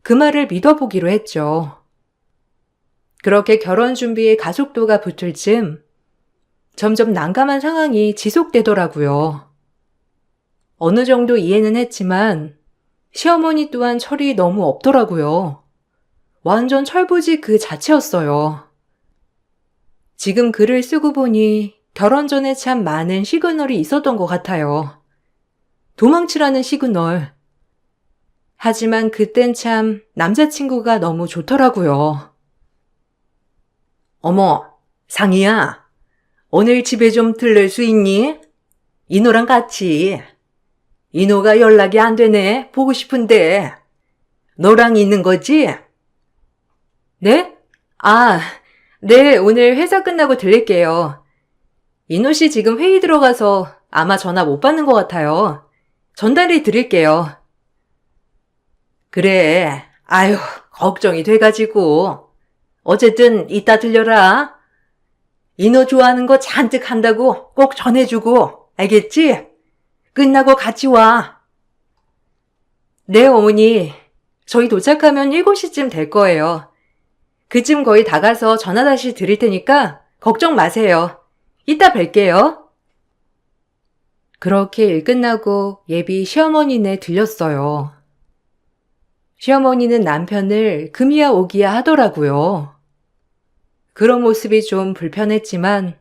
그 말을 믿어보기로 했죠. 그렇게 결혼 준비에 가속도가 붙을 즈음 점점 난감한 상황이 지속되더라고요. 어느 정도 이해는 했지만 시어머니 또한 철이 너무 없더라고요. 완전 철부지 그 자체였어요. 지금 글을 쓰고 보니 결혼 전에 참 많은 시그널이 있었던 것 같아요. 도망치라는 시그널. 하지만 그땐 참 남자친구가 너무 좋더라고요. 어머, 상희야. 오늘 집에 좀 들를 수 있니? 인호랑 같이. 인호가 연락이 안 되네. 보고 싶은데. 너랑 있는 거지? 네? 아, 네, 오늘 회사 끝나고 들릴게요. 인호 씨 지금 회의 들어가서 아마 전화 못 받는 것 같아요. 전달해 드릴게요. 그래. 아유, 걱정이 돼가지고. 어쨌든 이따 들려라. 인호 좋아하는 거 잔뜩 한다고 꼭 전해주고. 알겠지? 끝나고 같이 와. 네, 어머니. 저희 도착하면 7시쯤 될 거예요. 그쯤 거의 다 가서 전화 다시 드릴 테니까 걱정 마세요. 이따 뵐게요. 그렇게 일 끝나고 예비 시어머니네 들렸어요. 시어머니는 남편을 금이야 오기야 하더라고요. 그런 모습이 좀 불편했지만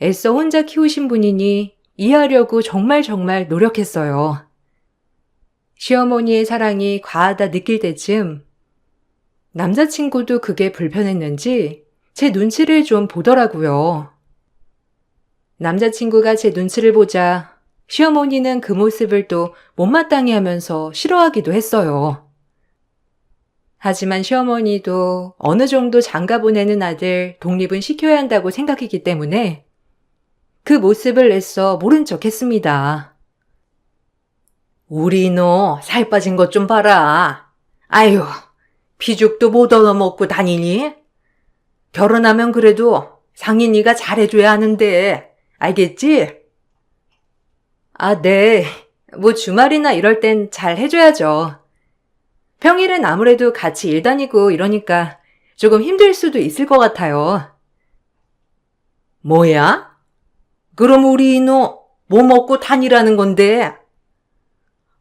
애써 혼자 키우신 분이니 이해하려고 정말 노력했어요. 시어머니의 사랑이 과하다 느낄 때쯤 남자친구도 그게 불편했는지 제 눈치를 좀 보더라고요. 남자친구가 제 눈치를 보자 시어머니는 그 모습을 또 못마땅해 하면서 싫어하기도 했어요. 하지만 시어머니도 어느 정도 장가 보내는 아들 독립은 시켜야 한다고 생각했기 때문에 그 모습을 애써 모른 척 했습니다. 우리 너 살 빠진 것 좀 봐라. 아유, 피죽도 못 얻어먹고 다니니? 결혼하면 그래도 상인이가 잘해줘야 하는데, 알겠지? 아, 네. 뭐 주말이나 이럴 땐 잘 해줘야죠. 평일엔 아무래도 같이 일 다니고 이러니까 조금 힘들 수도 있을 것 같아요. 뭐야? 그럼 우리 이노 뭐 먹고 다니라는 건데?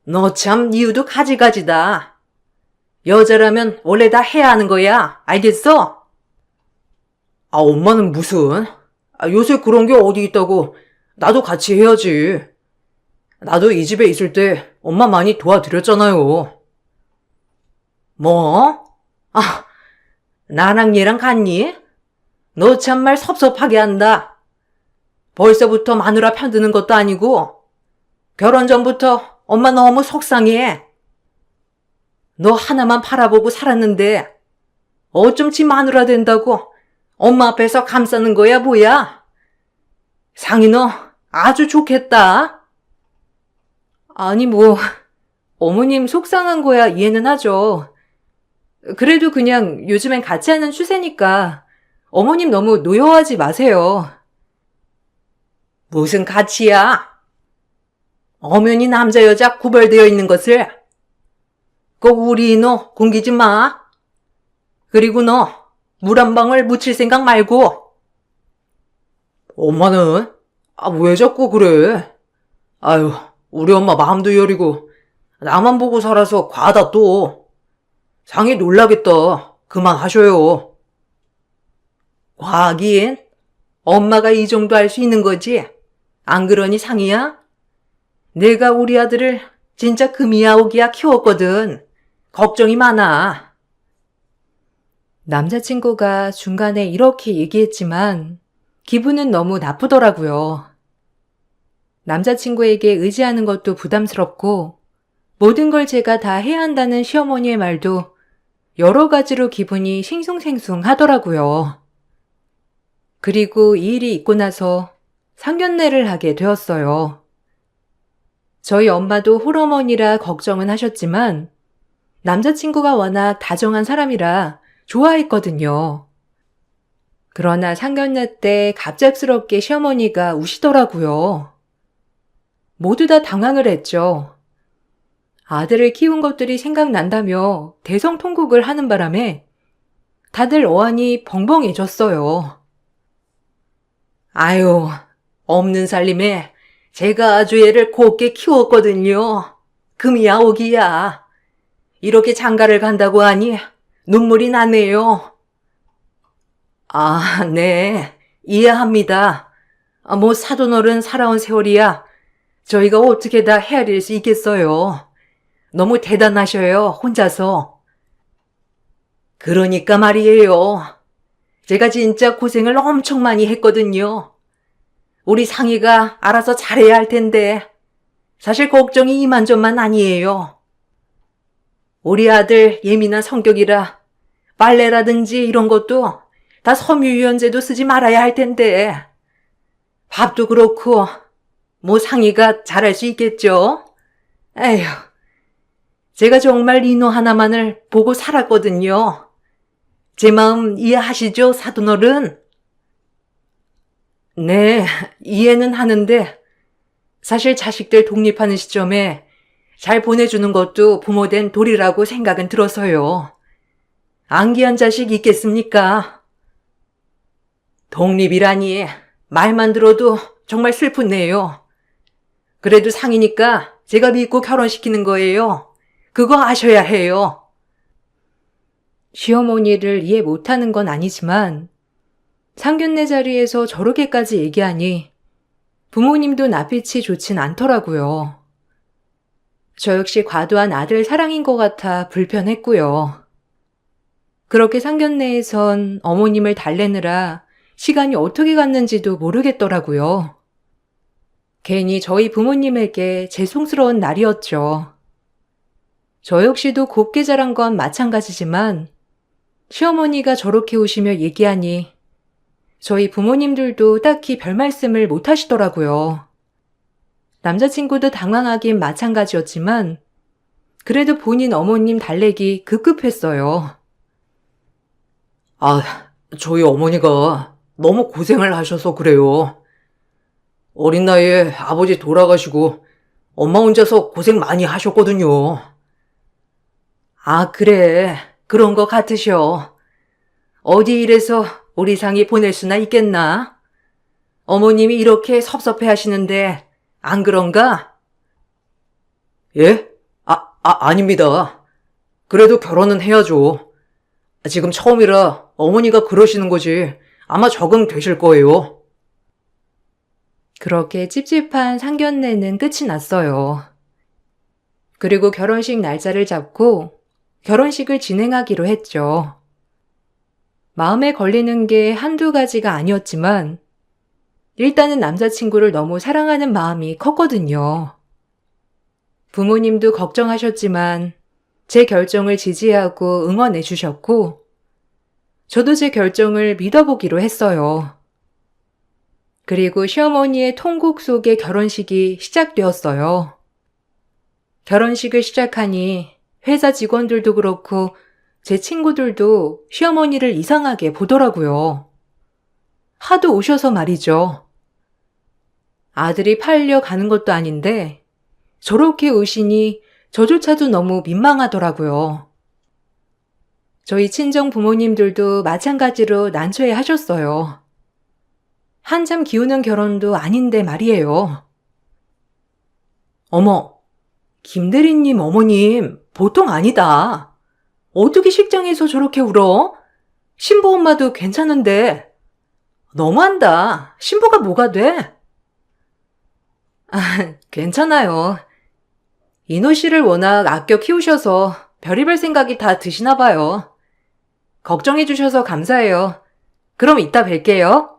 너 참 이유도 가지가지다. 여자라면 원래 다 해야 하는 거야. 알겠어? 아, 엄마는 무슨? 요새 그런 게 어디 있다고. 나도 같이 해야지. 나도 이 집에 있을 때 엄마 많이 도와드렸잖아요. 뭐? 아, 나랑 얘랑 같니? 너 참말 섭섭하게 한다. 벌써부터 마누라 편드는 것도 아니고 결혼 전부터 엄마 너무 속상해. 너 하나만 바라보고 살았는데 어쩜 지 마누라 된다고 엄마 앞에서 감싸는 거야 뭐야? 상이 너 아주 좋겠다. 아니, 뭐, 어머님 속상한 거야 이해는 하죠. 그래도 그냥 요즘엔 같이 하는 추세니까 어머님 너무 노여워하지 마세요. 무슨 가치야? 엄연히 남자 여자 구별되어 있는 것을 꼭 우리 너 굶기지 마. 그리고 너 물 한 방울 묻힐 생각 말고. 엄마는? 왜 자꾸 그래? 아유, 우리 엄마 마음도 여리고 나만 보고 살아서 과하다 또. 상이 놀라겠다. 그만하셔요. 과하긴? 엄마가 이 정도 할 수 있는 거지? 안 그러니 상이야? 내가 우리 아들을 진짜 금이야 오기야 키웠거든. 걱정이 많아. 남자친구가 중간에 이렇게 얘기했지만 기분은 너무 나쁘더라고요. 남자친구에게 의지하는 것도 부담스럽고 모든 걸 제가 다 해야 한다는 시어머니의 말도 여러 가지로 기분이 싱숭생숭 하더라고요. 그리고 이 일이 있고 나서 상견례를 하게 되었어요. 저희 엄마도 홀어머니라 걱정은 하셨지만 남자친구가 워낙 다정한 사람이라 좋아했거든요. 그러나 상견례 때 갑작스럽게 시어머니가 우시더라고요. 모두 다 당황을 했죠. 아들을 키운 것들이 생각난다며 대성통곡을 하는 바람에 다들 어안이 벙벙해졌어요. 아유, 없는 살림에 제가 아주 얘를 곱게 키웠거든요. 금이야 오기야. 이렇게 장가를 간다고 하니 눈물이 나네요. 아, 네. 이해합니다. 뭐 사돈어른 살아온 세월이야. 저희가 어떻게 다 헤아릴 수 있겠어요. 너무 대단하셔요, 혼자서. 그러니까 말이에요. 제가 진짜 고생을 엄청 많이 했거든요. 우리 상희가 알아서 잘해야 할 텐데 사실 걱정이 이만저만 아니에요. 우리 아들 예민한 성격이라 빨래라든지 이런 것도 다 섬유유연제도 쓰지 말아야 할 텐데 밥도 그렇고 뭐 상희가 잘할 수 있겠죠? 에휴, 제가 정말 인호 하나만을 보고 살았거든요. 제 마음 이해하시죠, 사돈어른? 네, 이해는 하는데 사실 자식들 독립하는 시점에 잘 보내주는 것도 부모 된 도리라고 생각은 들어서요. 안기한 자식 있겠습니까? 독립이라니 말만 들어도 정말 슬프네요. 그래도 상이니까 제가 믿고 결혼시키는 거예요. 그거 아셔야 해요. 시어머니를 이해 못하는 건 아니지만 상견례 자리에서 저렇게까지 얘기하니 부모님도 낯빛이 좋진 않더라고요. 저 역시 과도한 아들 사랑인 것 같아 불편했고요. 그렇게 상견례에선 어머님을 달래느라 시간이 어떻게 갔는지도 모르겠더라고요. 괜히 저희 부모님에게 죄송스러운 날이었죠. 저 역시도 곱게 자란 건 마찬가지지만 시어머니가 저렇게 우시며 얘기하니 저희 부모님들도 딱히 별 말씀을 못 하시더라고요. 남자친구도 당황하긴 마찬가지였지만 그래도 본인 어머님 달래기 급급했어요. 저희 어머니가 너무 고생을 하셔서 그래요. 어린 나이에 아버지 돌아가시고 엄마 혼자서 고생 많이 하셨거든요. 아, 그래. 그런 거 같으셔. 어디 이래서 우리 상이 보낼 수나 있겠나? 어머님이 이렇게 섭섭해 하시는데, 안 그런가? 예? 아닙니다. 그래도 결혼은 해야죠. 지금 처음이라 어머니가 그러시는 거지. 아마 적응되실 거예요. 그렇게 찝찝한 상견례는 끝이 났어요. 그리고 결혼식 날짜를 잡고 결혼식을 진행하기로 했죠. 마음에 걸리는 게 한두 가지가 아니었지만 일단은 남자친구를 너무 사랑하는 마음이 컸거든요. 부모님도 걱정하셨지만 제 결정을 지지하고 응원해 주셨고 저도 제 결정을 믿어보기로 했어요. 그리고 시어머니의 통곡 속에 결혼식이 시작되었어요. 결혼식을 시작하니 회사 직원들도 그렇고 제 친구들도 시어머니를 이상하게 보더라고요. 하도 오셔서 말이죠. 아들이 팔려 가는 것도 아닌데 저렇게 오시니 저조차도 너무 민망하더라고요. 저희 친정 부모님들도 마찬가지로 난처해 하셨어요. 한참 기우는 결혼도 아닌데 말이에요. 어머, 김대리님 어머님 보통 아니다. 어떻게 식장에서 저렇게 울어? 신부 엄마도 괜찮은데. 너무한다. 신부가 뭐가 돼? 괜찮아요. 인호 씨를 워낙 아껴 키우셔서 별의별 생각이 다 드시나 봐요. 걱정해 주셔서 감사해요. 그럼 이따 뵐게요.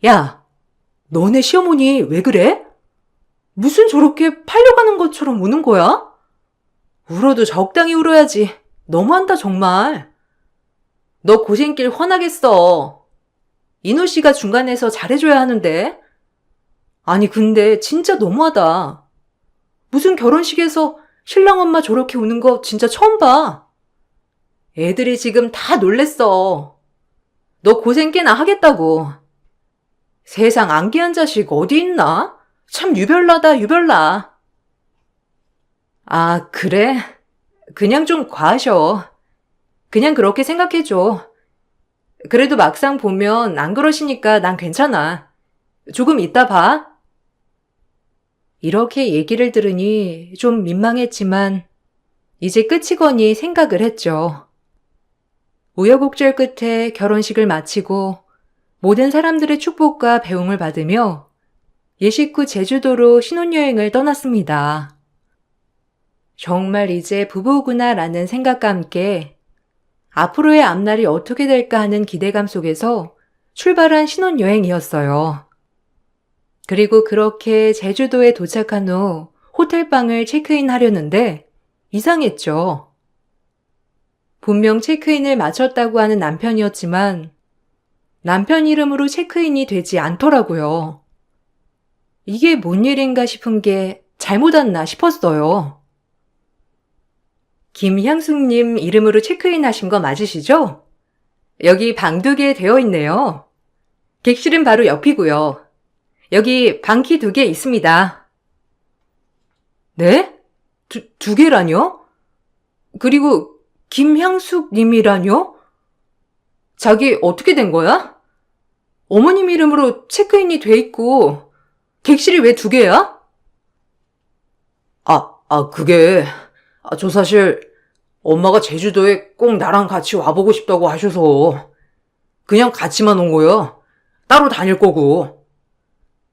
야, 너네 시어머니 왜 그래? 무슨 저렇게 팔려가는 것처럼 우는 거야? 울어도 적당히 울어야지. 너무한다 정말. 너 고생길 훤하겠어. 인호 씨가 중간에서 잘해줘야 하는데. 아니 근데 진짜 너무하다. 무슨 결혼식에서 신랑 엄마 저렇게 우는 거 진짜 처음 봐. 애들이 지금 다 놀랬어. 너 고생 꽤나 하겠다고. 세상 안기한 자식 어디 있나? 참 유별나다 유별나. 아, 그래? 그냥 좀 과하셔. 그냥 그렇게 생각해줘. 그래도 막상 보면 안 그러시니까 난 괜찮아. 조금 이따 봐. 이렇게 얘기를 들으니 좀 민망했지만 이제 끝이거니 생각을 했죠. 우여곡절 끝에 결혼식을 마치고 모든 사람들의 축복과 배웅을 받으며 예식 후 제주도로 신혼여행을 떠났습니다. 정말 이제 부부구나라는 생각과 함께 앞으로의 앞날이 어떻게 될까 하는 기대감 속에서 출발한 신혼여행이었어요. 그리고 그렇게 제주도에 도착한 후 호텔방을 체크인 하려는데 이상했죠. 분명 체크인을 마쳤다고 하는 남편이었지만 남편 이름으로 체크인이 되지 않더라고요. 이게 뭔 일인가 싶은 게 잘못 왔나 싶었어요. 김향숙님 이름으로 체크인 하신 거 맞으시죠? 여기 방 2개 되어 있네요. 객실은 바로 옆이고요. 여기 방키 2개 있습니다. 네? 2개라뇨? 그리고 김향숙님이라뇨? 자기 어떻게 된 거야? 어머님 이름으로 체크인이 돼 있고 객실이 왜 2개야? 그게 저 사실 엄마가 제주도에 꼭 나랑 같이 와보고 싶다고 하셔서 그냥 같이만 온 거야. 따로 다닐 거고.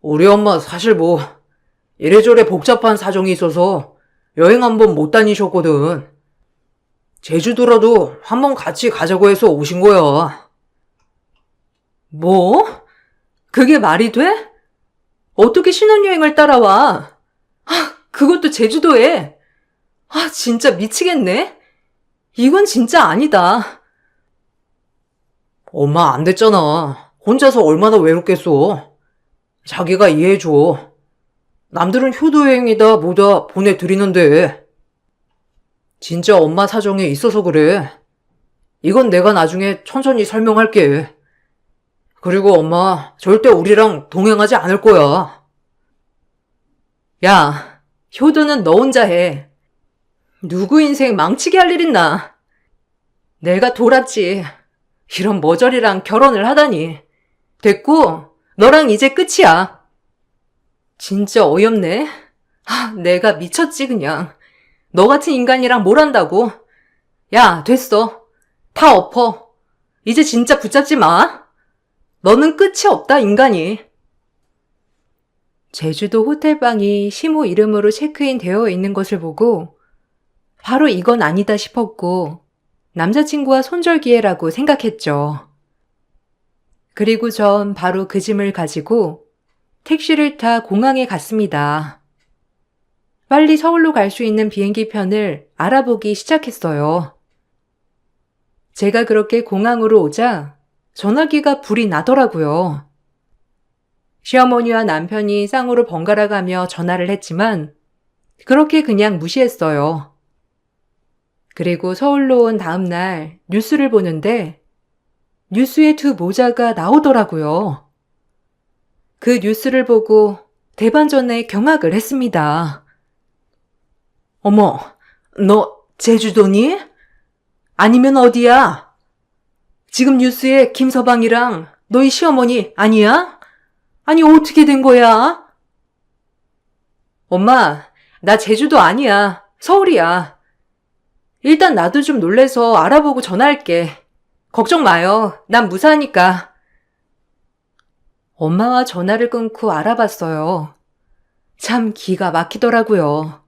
우리 엄마 사실 뭐 이래저래 복잡한 사정이 있어서 여행 한번 못 다니셨거든. 제주도라도 한번 같이 가자고 해서 오신 거야. 뭐? 그게 말이 돼? 어떻게 신혼여행을 따라와? 그것도 제주도에. 진짜 미치겠네. 이건 진짜 아니다. 엄마 안 됐잖아. 혼자서 얼마나 외롭겠어. 자기가 이해해줘. 남들은 효도여행이다 뭐다 보내드리는데 진짜 엄마 사정에 있어서 그래. 이건 내가 나중에 천천히 설명할게. 그리고 엄마 절대 우리랑 동행하지 않을 거야. 야, 효도는 너 혼자 해. 누구 인생 망치게 할 일 있나? 내가 돌았지. 이런 머저리랑 결혼을 하다니. 됐고, 너랑 이제 끝이야. 진짜 어이없네. 내가 미쳤지 그냥. 너 같은 인간이랑 뭘 한다고. 야, 됐어. 다 엎어. 이제 진짜 붙잡지 마. 너는 끝이 없다, 인간이. 제주도 호텔방이 시모 이름으로 체크인 되어 있는 것을 보고 바로 이건 아니다 싶었고 남자친구와 손절 기회라고 생각했죠. 그리고 전 바로 그 짐을 가지고 택시를 타 공항에 갔습니다. 빨리 서울로 갈 수 있는 비행기 편을 알아보기 시작했어요. 제가 그렇게 공항으로 오자 전화기가 불이 나더라고요. 시어머니와 남편이 쌍으로 번갈아 가며 전화를 했지만 그렇게 그냥 무시했어요. 그리고 서울로 온 다음 날 뉴스를 보는데 뉴스에 두 모자가 나오더라고요. 그 뉴스를 보고 대반전에 경악을 했습니다. 어머, 너 제주도니? 아니면 어디야? 지금 뉴스에 김서방이랑 너희 시어머니 아니야? 아니 어떻게 된 거야? 엄마, 나 제주도 아니야. 서울이야. 일단 나도 좀 놀래서 알아보고 전화할게. 걱정 마요. 난 무사하니까. 엄마와 전화를 끊고 알아봤어요. 참 기가 막히더라고요.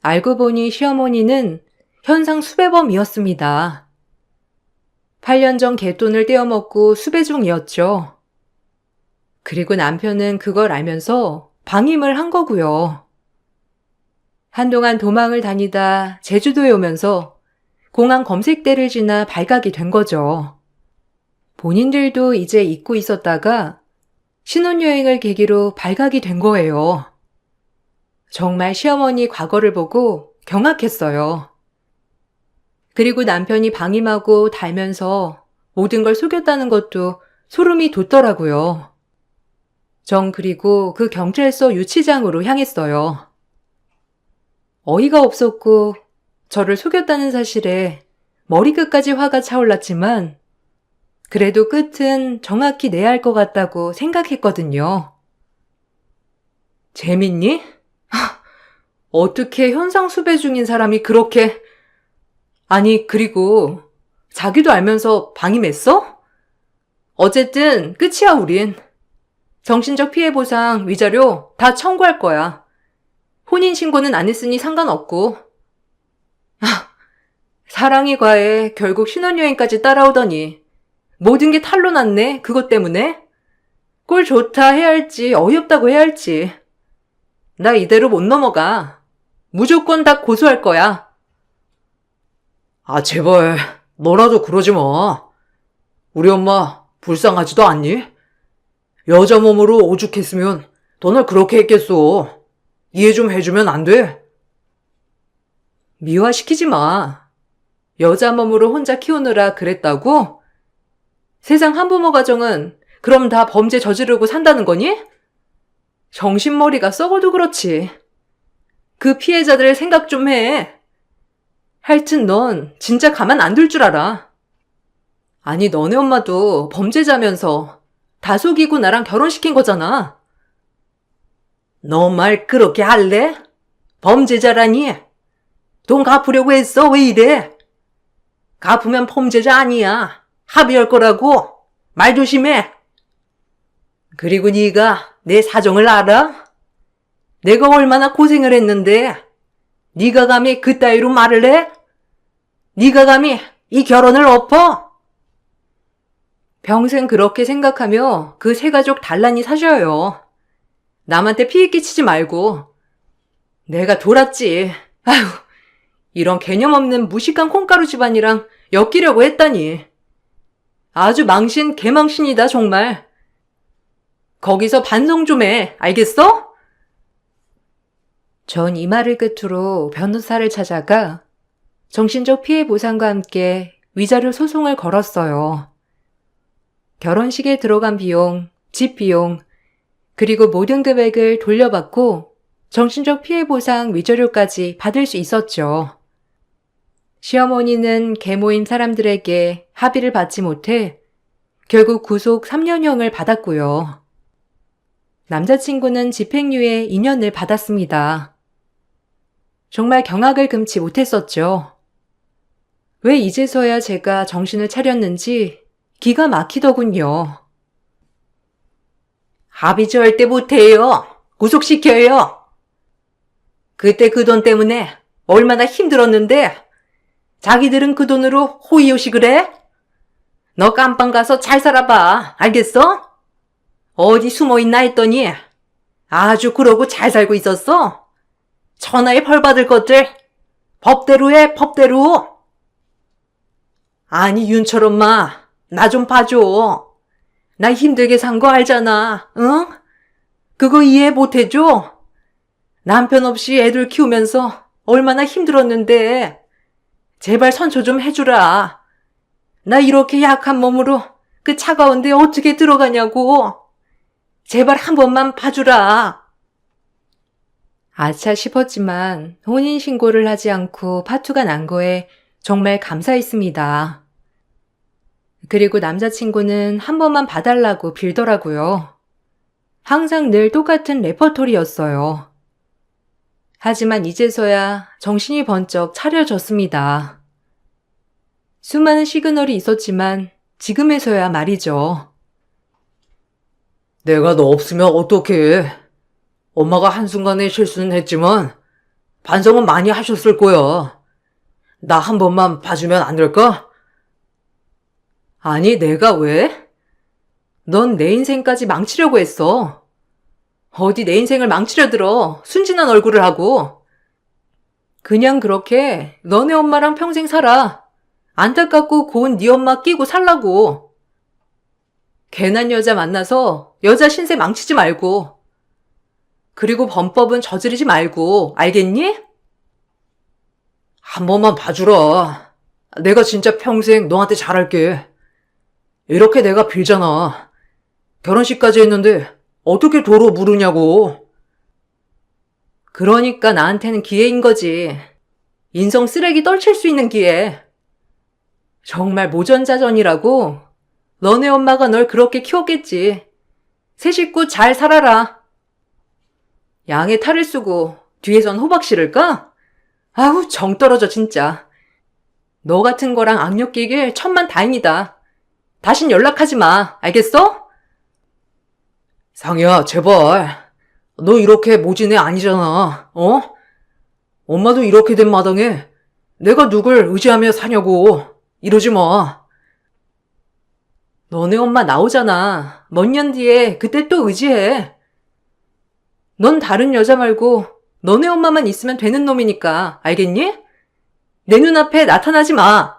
알고 보니 시어머니는 현상 수배범이었습니다. 8년 전 갯돈을 떼어먹고 수배 중이었죠. 그리고 남편은 그걸 알면서 방임을 한 거고요. 한동안 도망을 다니다 제주도에 오면서 공항 검색대를 지나 발각이 된 거죠. 본인들도 이제 잊고 있었다가 신혼여행을 계기로 발각이 된 거예요. 정말 시어머니 과거를 보고 경악했어요. 그리고 남편이 방임하고 달면서 모든 걸 속였다는 것도 소름이 돋더라고요. 전 그리고 그 경찰서 유치장으로 향했어요. 어이가 없었고 저를 속였다는 사실에 머리끝까지 화가 차올랐지만 그래도 끝은 정확히 내야 할 것 같다고 생각했거든요. 재밌니? 어떻게 현상 수배 중인 사람이 그렇게... 아니, 그리고 자기도 알면서 방임했어? 어쨌든 끝이야, 우린. 정신적 피해 보상, 위자료 다 청구할 거야. 혼인신고는 안 했으니 상관없고. 사랑이 과해 결국 신혼여행까지 따라오더니 모든 게 탈로 났네, 그것 때문에. 꼴 좋다 해야 할지 어이없다고 해야 할지. 나 이대로 못 넘어가. 무조건 다 고소할 거야. 제발 너라도 그러지 마. 우리 엄마 불쌍하지도 않니? 여자 몸으로 오죽했으면 넌 그렇게 했겠어. 이해 좀 해주면 안 돼? 미화시키지 마. 여자 몸으로 혼자 키우느라 그랬다고? 세상 한부모 가정은 그럼 다 범죄 저지르고 산다는 거니? 정신머리가 썩어도 그렇지. 그 피해자들 생각 좀 해. 하여튼 넌 진짜 가만 안 둘 줄 알아. 아니 너네 엄마도 범죄자면서 다 속이고 나랑 결혼시킨 거잖아. 너 말 그렇게 할래? 범죄자라니? 돈 갚으려고 했어? 왜 이래? 갚으면 범죄자 아니야. 합의할 거라고. 말 조심해. 그리고 네가 내 사정을 알아? 내가 얼마나 고생을 했는데 네가 감히 그따위로 말을 해? 네가 감히 이 결혼을 엎어? 평생 그렇게 생각하며 그 세 가족 단란히 사셔요. 남한테 피해 끼치지 말고. 내가 돌았지. 아휴, 이런 개념 없는 무식한 콩가루 집안이랑 엮이려고 했다니. 아주 망신 개망신이다 정말. 거기서 반성 좀 해. 알겠어? 전 이 말을 끝으로 변호사를 찾아가 정신적 피해 보상과 함께 위자료 소송을 걸었어요. 결혼식에 들어간 비용, 집 비용, 그리고 모든 금액을 돌려받고 정신적 피해 보상 위조료까지 받을 수 있었죠. 시어머니는 계모인 사람들에게 합의를 받지 못해 결국 구속 3년형을 받았고요. 남자친구는 집행유예 2년을 받았습니다. 정말 경악을 금치 못했었죠. 왜 이제서야 제가 정신을 차렸는지 기가 막히더군요. 합의 절대 못해요. 구속시켜요. 그때 그 돈 때문에 얼마나 힘들었는데 자기들은 그 돈으로 호의호식을 해? 너 깜빵 가서 잘 살아봐. 알겠어? 어디 숨어있나 했더니 아주 그러고 잘 살고 있었어? 천하에 벌 받을 것들 법대로 해, 법대로. 아니 윤철 엄마, 나 좀 봐줘. 나 힘들게 산 거 알잖아, 응? 그거 이해 못 해줘? 남편 없이 애들 키우면서 얼마나 힘들었는데 제발 선처 좀 해주라. 나 이렇게 약한 몸으로 그 차가운데 어떻게 들어가냐고. 제발 한 번만 봐주라. 아차 싶었지만 혼인신고를 하지 않고 파투가 난 거에 정말 감사했습니다. 그리고 남자친구는 한 번만 봐달라고 빌더라고요. 항상 늘 똑같은 레퍼토리였어요. 하지만 이제서야 정신이 번쩍 차려졌습니다. 수많은 시그널이 있었지만 지금에서야 말이죠. 내가 너 없으면 어떡해. 엄마가 한순간에 실수는 했지만 반성은 많이 하셨을 거야. 나 한 번만 봐주면 안 될까? 아니, 내가 왜? 넌 내 인생까지 망치려고 했어. 어디 내 인생을 망치려 들어. 순진한 얼굴을 하고. 그냥 그렇게 너네 엄마랑 평생 살아. 안타깝고 고운 네 엄마 끼고 살라고. 괜한 여자 만나서 여자 신세 망치지 말고. 그리고 범법은 저지르지 말고. 알겠니? 한 번만 봐주라. 내가 진짜 평생 너한테 잘할게. 이렇게 내가 빌잖아. 결혼식까지 했는데 어떻게 도로 물으냐고. 그러니까 나한테는 기회인 거지. 인성 쓰레기 떨칠 수 있는 기회. 정말 모전자전이라고. 너네 엄마가 널 그렇게 키웠겠지. 새 식구 잘 살아라. 양의 탈을 쓰고 뒤에선 호박 실을까? 아우 정 떨어져 진짜. 너 같은 거랑 악력 끼길 천만 다행이다. 다신 연락하지 마. 알겠어? 상희야 제발. 너 이렇게 모진 애 아니잖아. 어? 엄마도 이렇게 된 마당에 내가 누굴 의지하며 사냐고. 이러지 마. 너네 엄마 나오잖아. 몇 년 뒤에 그때 또 의지해. 넌 다른 여자 말고 너네 엄마만 있으면 되는 놈이니까. 알겠니? 내 눈앞에 나타나지 마.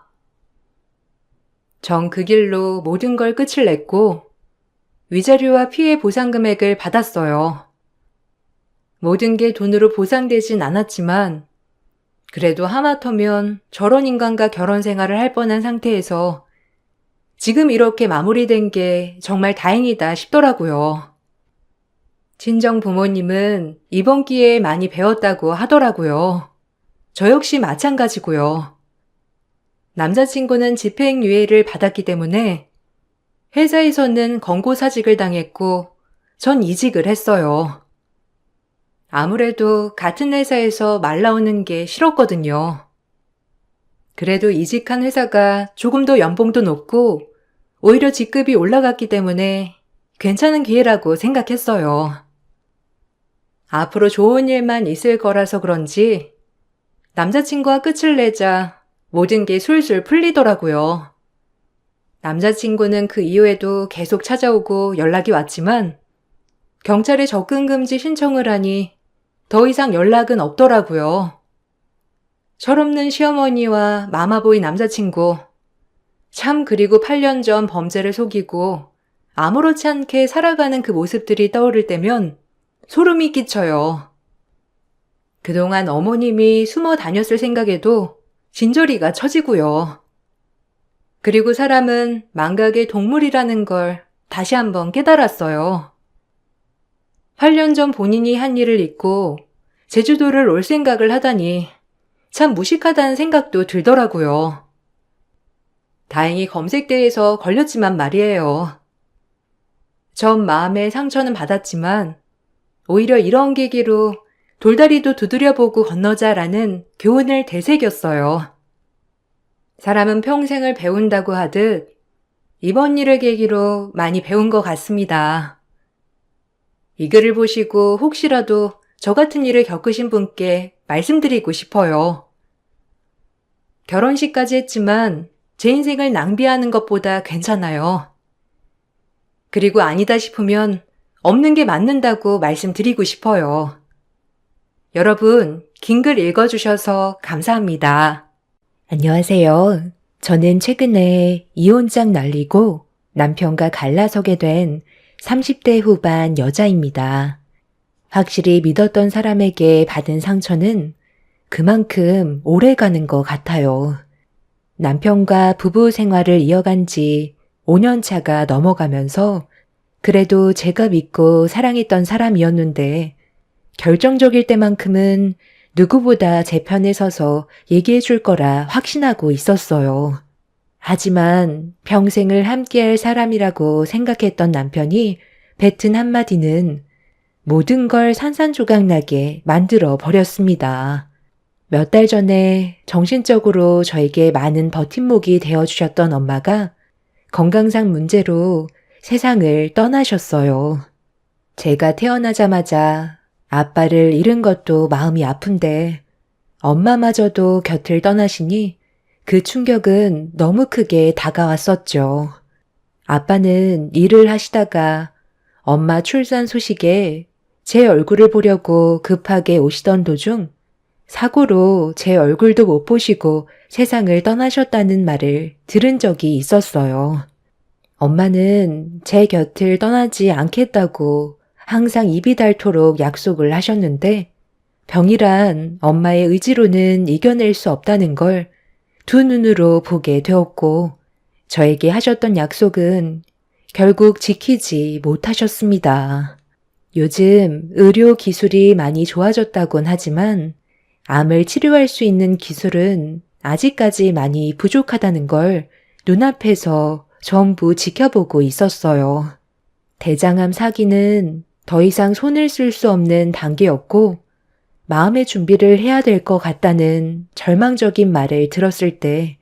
전 그 길로 모든 걸 끝을 냈고 위자료와 피해 보상 금액을 받았어요. 모든 게 돈으로 보상되진 않았지만 그래도 하마터면 저런 인간과 결혼 생활을 할 뻔한 상태에서 지금 이렇게 마무리된 게 정말 다행이다 싶더라고요. 친정 부모님은 이번 기회에 많이 배웠다고 하더라고요. 저 역시 마찬가지고요. 남자친구는 집행유예를 받았기 때문에 회사에서는 권고사직을 당했고 전 이직을 했어요. 아무래도 같은 회사에서 말 나오는 게 싫었거든요. 그래도 이직한 회사가 조금 더 연봉도 높고 오히려 직급이 올라갔기 때문에 괜찮은 기회라고 생각했어요. 앞으로 좋은 일만 있을 거라서 그런지 남자친구와 끝을 내자 모든 게 술술 풀리더라고요. 남자친구는 그 이후에도 계속 찾아오고 연락이 왔지만 경찰에 접근금지 신청을 하니 더 이상 연락은 없더라고요. 철없는 시어머니와 마마보이 남자친구. 참 그리고 8년 전 범죄를 속이고 아무렇지 않게 살아가는 그 모습들이 떠오를 때면 소름이 끼쳐요. 그동안 어머님이 숨어 다녔을 생각에도 진저리가 처지고요. 그리고 사람은 망각의 동물이라는 걸 다시 한번 깨달았어요. 8년 전 본인이 한 일을 잊고 제주도를 올 생각을 하다니 참 무식하다는 생각도 들더라고요. 다행히 검색대에서 걸렸지만 말이에요. 전 마음의 상처는 받았지만 오히려 이런 계기로 돌다리도 두드려보고 건너자라는 교훈을 되새겼어요. 사람은 평생을 배운다고 하듯 이번 일을 계기로 많이 배운 것 같습니다. 이 글을 보시고 혹시라도 저 같은 일을 겪으신 분께 말씀드리고 싶어요. 결혼식까지 했지만 제 인생을 낭비하는 것보다 괜찮아요. 그리고 아니다 싶으면 없는 게 맞는다고 말씀드리고 싶어요. 여러분, 긴 글 읽어주셔서 감사합니다. 안녕하세요. 저는 최근에 이혼장 날리고 남편과 갈라서게 된 30대 후반 여자입니다. 확실히 믿었던 사람에게 받은 상처는 그만큼 오래 가는 것 같아요. 남편과 부부 생활을 이어간 지 5년 차가 넘어가면서 그래도 제가 믿고 사랑했던 사람이었는데 결정적일 때만큼은 누구보다 제 편에 서서 얘기해 줄 거라 확신하고 있었어요. 하지만 평생을 함께할 사람이라고 생각했던 남편이 뱉은 한마디는 모든 걸 산산조각나게 만들어 버렸습니다. 몇 달 전에 정신적으로 저에게 많은 버팀목이 되어주셨던 엄마가 건강상 문제로 세상을 떠나셨어요. 제가 태어나자마자 아빠를 잃은 것도 마음이 아픈데 엄마마저도 곁을 떠나시니 그 충격은 너무 크게 다가왔었죠. 아빠는 일을 하시다가 엄마 출산 소식에 제 얼굴을 보려고 급하게 오시던 도중 사고로 제 얼굴도 못 보시고 세상을 떠나셨다는 말을 들은 적이 있었어요. 엄마는 제 곁을 떠나지 않겠다고 항상 입이 닳도록 약속을 하셨는데 병이란 엄마의 의지로는 이겨낼 수 없다는 걸 두 눈으로 보게 되었고 저에게 하셨던 약속은 결국 지키지 못하셨습니다. 요즘 의료 기술이 많이 좋아졌다곤 하지만 암을 치료할 수 있는 기술은 아직까지 많이 부족하다는 걸 눈앞에서 전부 지켜보고 있었어요. 대장암 사기는 더 이상 손을 쓸 수 없는 단계였고 마음의 준비를 해야 될 것 같다는 절망적인 말을 들었을 때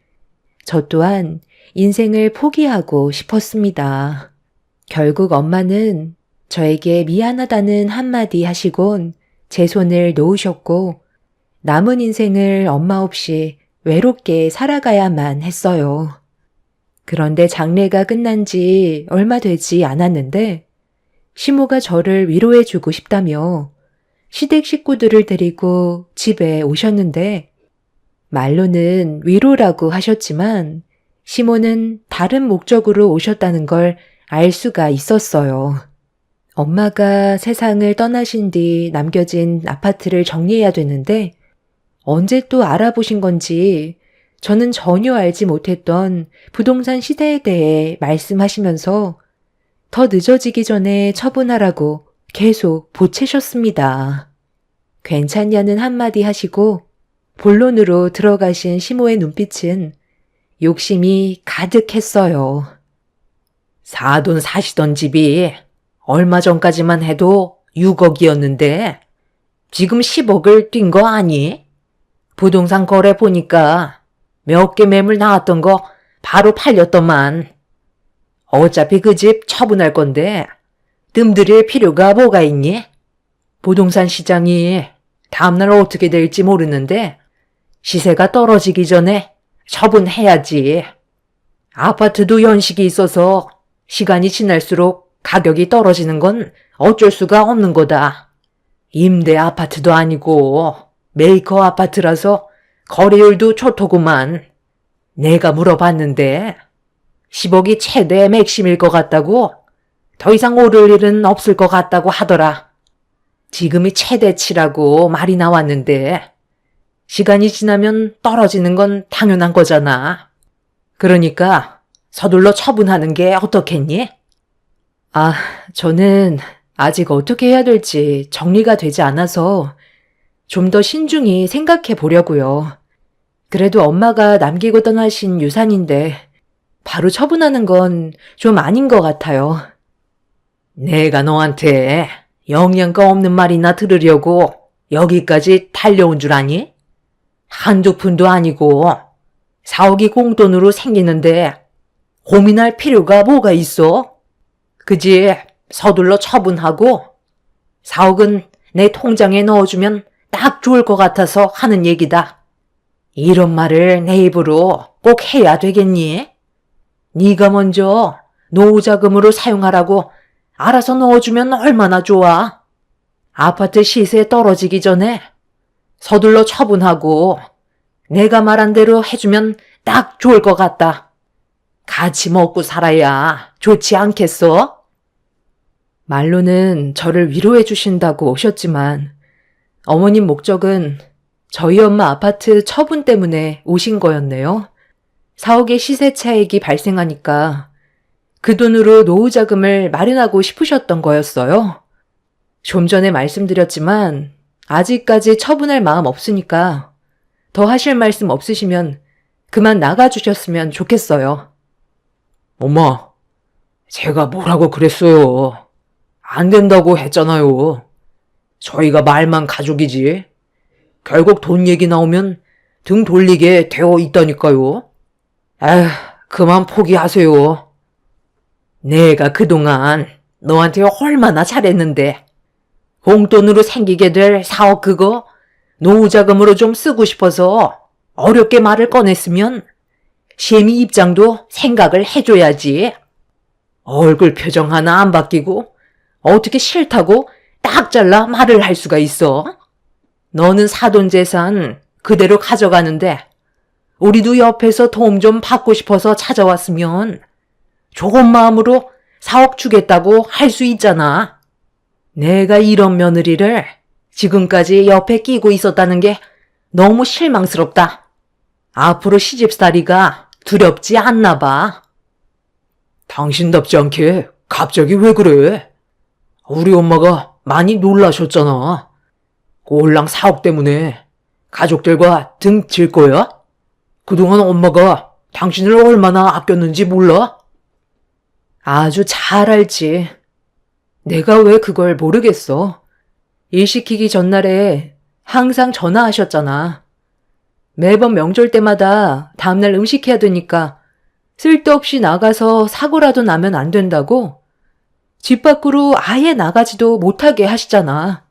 저 또한 인생을 포기하고 싶었습니다. 결국 엄마는 저에게 미안하다는 한마디 하시곤 제 손을 놓으셨고 남은 인생을 엄마 없이 외롭게 살아가야만 했어요. 그런데 장례가 끝난 지 얼마 되지 않았는데 시모가 저를 위로해주고 싶다며 시댁 식구들을 데리고 집에 오셨는데 말로는 위로라고 하셨지만 시모는 다른 목적으로 오셨다는 걸 알 수가 있었어요. 엄마가 세상을 떠나신 뒤 남겨진 아파트를 정리해야 되는데 언제 또 알아보신 건지 저는 전혀 알지 못했던 부동산 시세에 대해 말씀하시면서 더 늦어지기 전에 처분하라고 계속 보채셨습니다. 괜찮냐는 한마디 하시고 본론으로 들어가신 시모의 눈빛은 욕심이 가득했어요. 사돈 사시던 집이 얼마 전까지만 해도 6억이었는데 지금 10억을 뛴 거 아니? 부동산 거래 보니까 몇 개 매물 나왔던 거 바로 팔렸더만. 어차피 그 집 처분할 건데 뜸들일 필요가 뭐가 있니? 부동산 시장이 다음날 어떻게 될지 모르는데 시세가 떨어지기 전에 처분해야지. 아파트도 연식이 있어서 시간이 지날수록 가격이 떨어지는 건 어쩔 수가 없는 거다. 임대 아파트도 아니고 메이커 아파트라서 거래율도 좋더구만. 내가 물어봤는데 10억이 최대 맥심일 것 같다고, 더 이상 오를 일은 없을 것 같다고 하더라. 지금이 최대치라고 말이 나왔는데 시간이 지나면 떨어지는 건 당연한 거잖아. 그러니까 서둘러 처분하는 게 어떻겠니? 저는 아직 어떻게 해야 될지 정리가 되지 않아서 좀 더 신중히 생각해 보려고요. 그래도 엄마가 남기고 떠나신 유산인데 바로 처분하는 건 좀 아닌 것 같아요. 내가 너한테 영양가 없는 말이나 들으려고 여기까지 달려온 줄 아니? 한두 푼도 아니고 4억이 공돈으로 생기는데 고민할 필요가 뭐가 있어? 그지? 서둘러 처분하고 4억은 내 통장에 넣어주면 딱 좋을 것 같아서 하는 얘기다. 이런 말을 내 입으로 꼭 해야 되겠니? 네가 먼저 노후자금으로 사용하라고 알아서 넣어주면 얼마나 좋아. 아파트 시세 떨어지기 전에 서둘러 처분하고 내가 말한 대로 해주면 딱 좋을 것 같다. 같이 먹고 살아야 좋지 않겠어? 말로는 저를 위로해 주신다고 오셨지만 어머님 목적은 저희 엄마 아파트 처분 때문에 오신 거였네요. 4억의 시세 차익이 발생하니까 그 돈으로 노후 자금을 마련하고 싶으셨던 거였어요. 좀 전에 말씀드렸지만 아직까지 처분할 마음 없으니까 더 하실 말씀 없으시면 그만 나가주셨으면 좋겠어요. 엄마, 제가 뭐라고 그랬어요. 안 된다고 했잖아요. 저희가 말만 가족이지. 결국 돈 얘기 나오면 등 돌리게 되어 있다니까요. 에휴, 그만 포기하세요. 내가 그동안 너한테 얼마나 잘했는데 공돈으로 생기게 될 4억 그거 노후자금으로 좀 쓰고 싶어서 어렵게 말을 꺼냈으면 심의 입장도 생각을 해줘야지. 얼굴 표정 하나 안 바뀌고 어떻게 싫다고 딱 잘라 말을 할 수가 있어? 너는 사돈재산 그대로 가져가는데 우리도 옆에서 도움 좀 받고 싶어서 찾아왔으면 좋은 마음으로 4억 주겠다고 할 수 있잖아. 내가 이런 며느리를 지금까지 옆에 끼고 있었다는 게 너무 실망스럽다. 앞으로 시집살이가 두렵지 않나 봐. 당신답지 않게 갑자기 왜 그래? 우리 엄마가 많이 놀라셨잖아. 꼴랑 4억 때문에 가족들과 등 질 거야? 그동안 엄마가 당신을 얼마나 아꼈는지 몰라? 아주 잘 알지. 내가 왜 그걸 모르겠어. 일 시키기 전날에 항상 전화하셨잖아. 매번 명절 때마다 다음날 음식해야 되니까 쓸데없이 나가서 사고라도 나면 안 된다고 집 밖으로 아예 나가지도 못하게 하시잖아.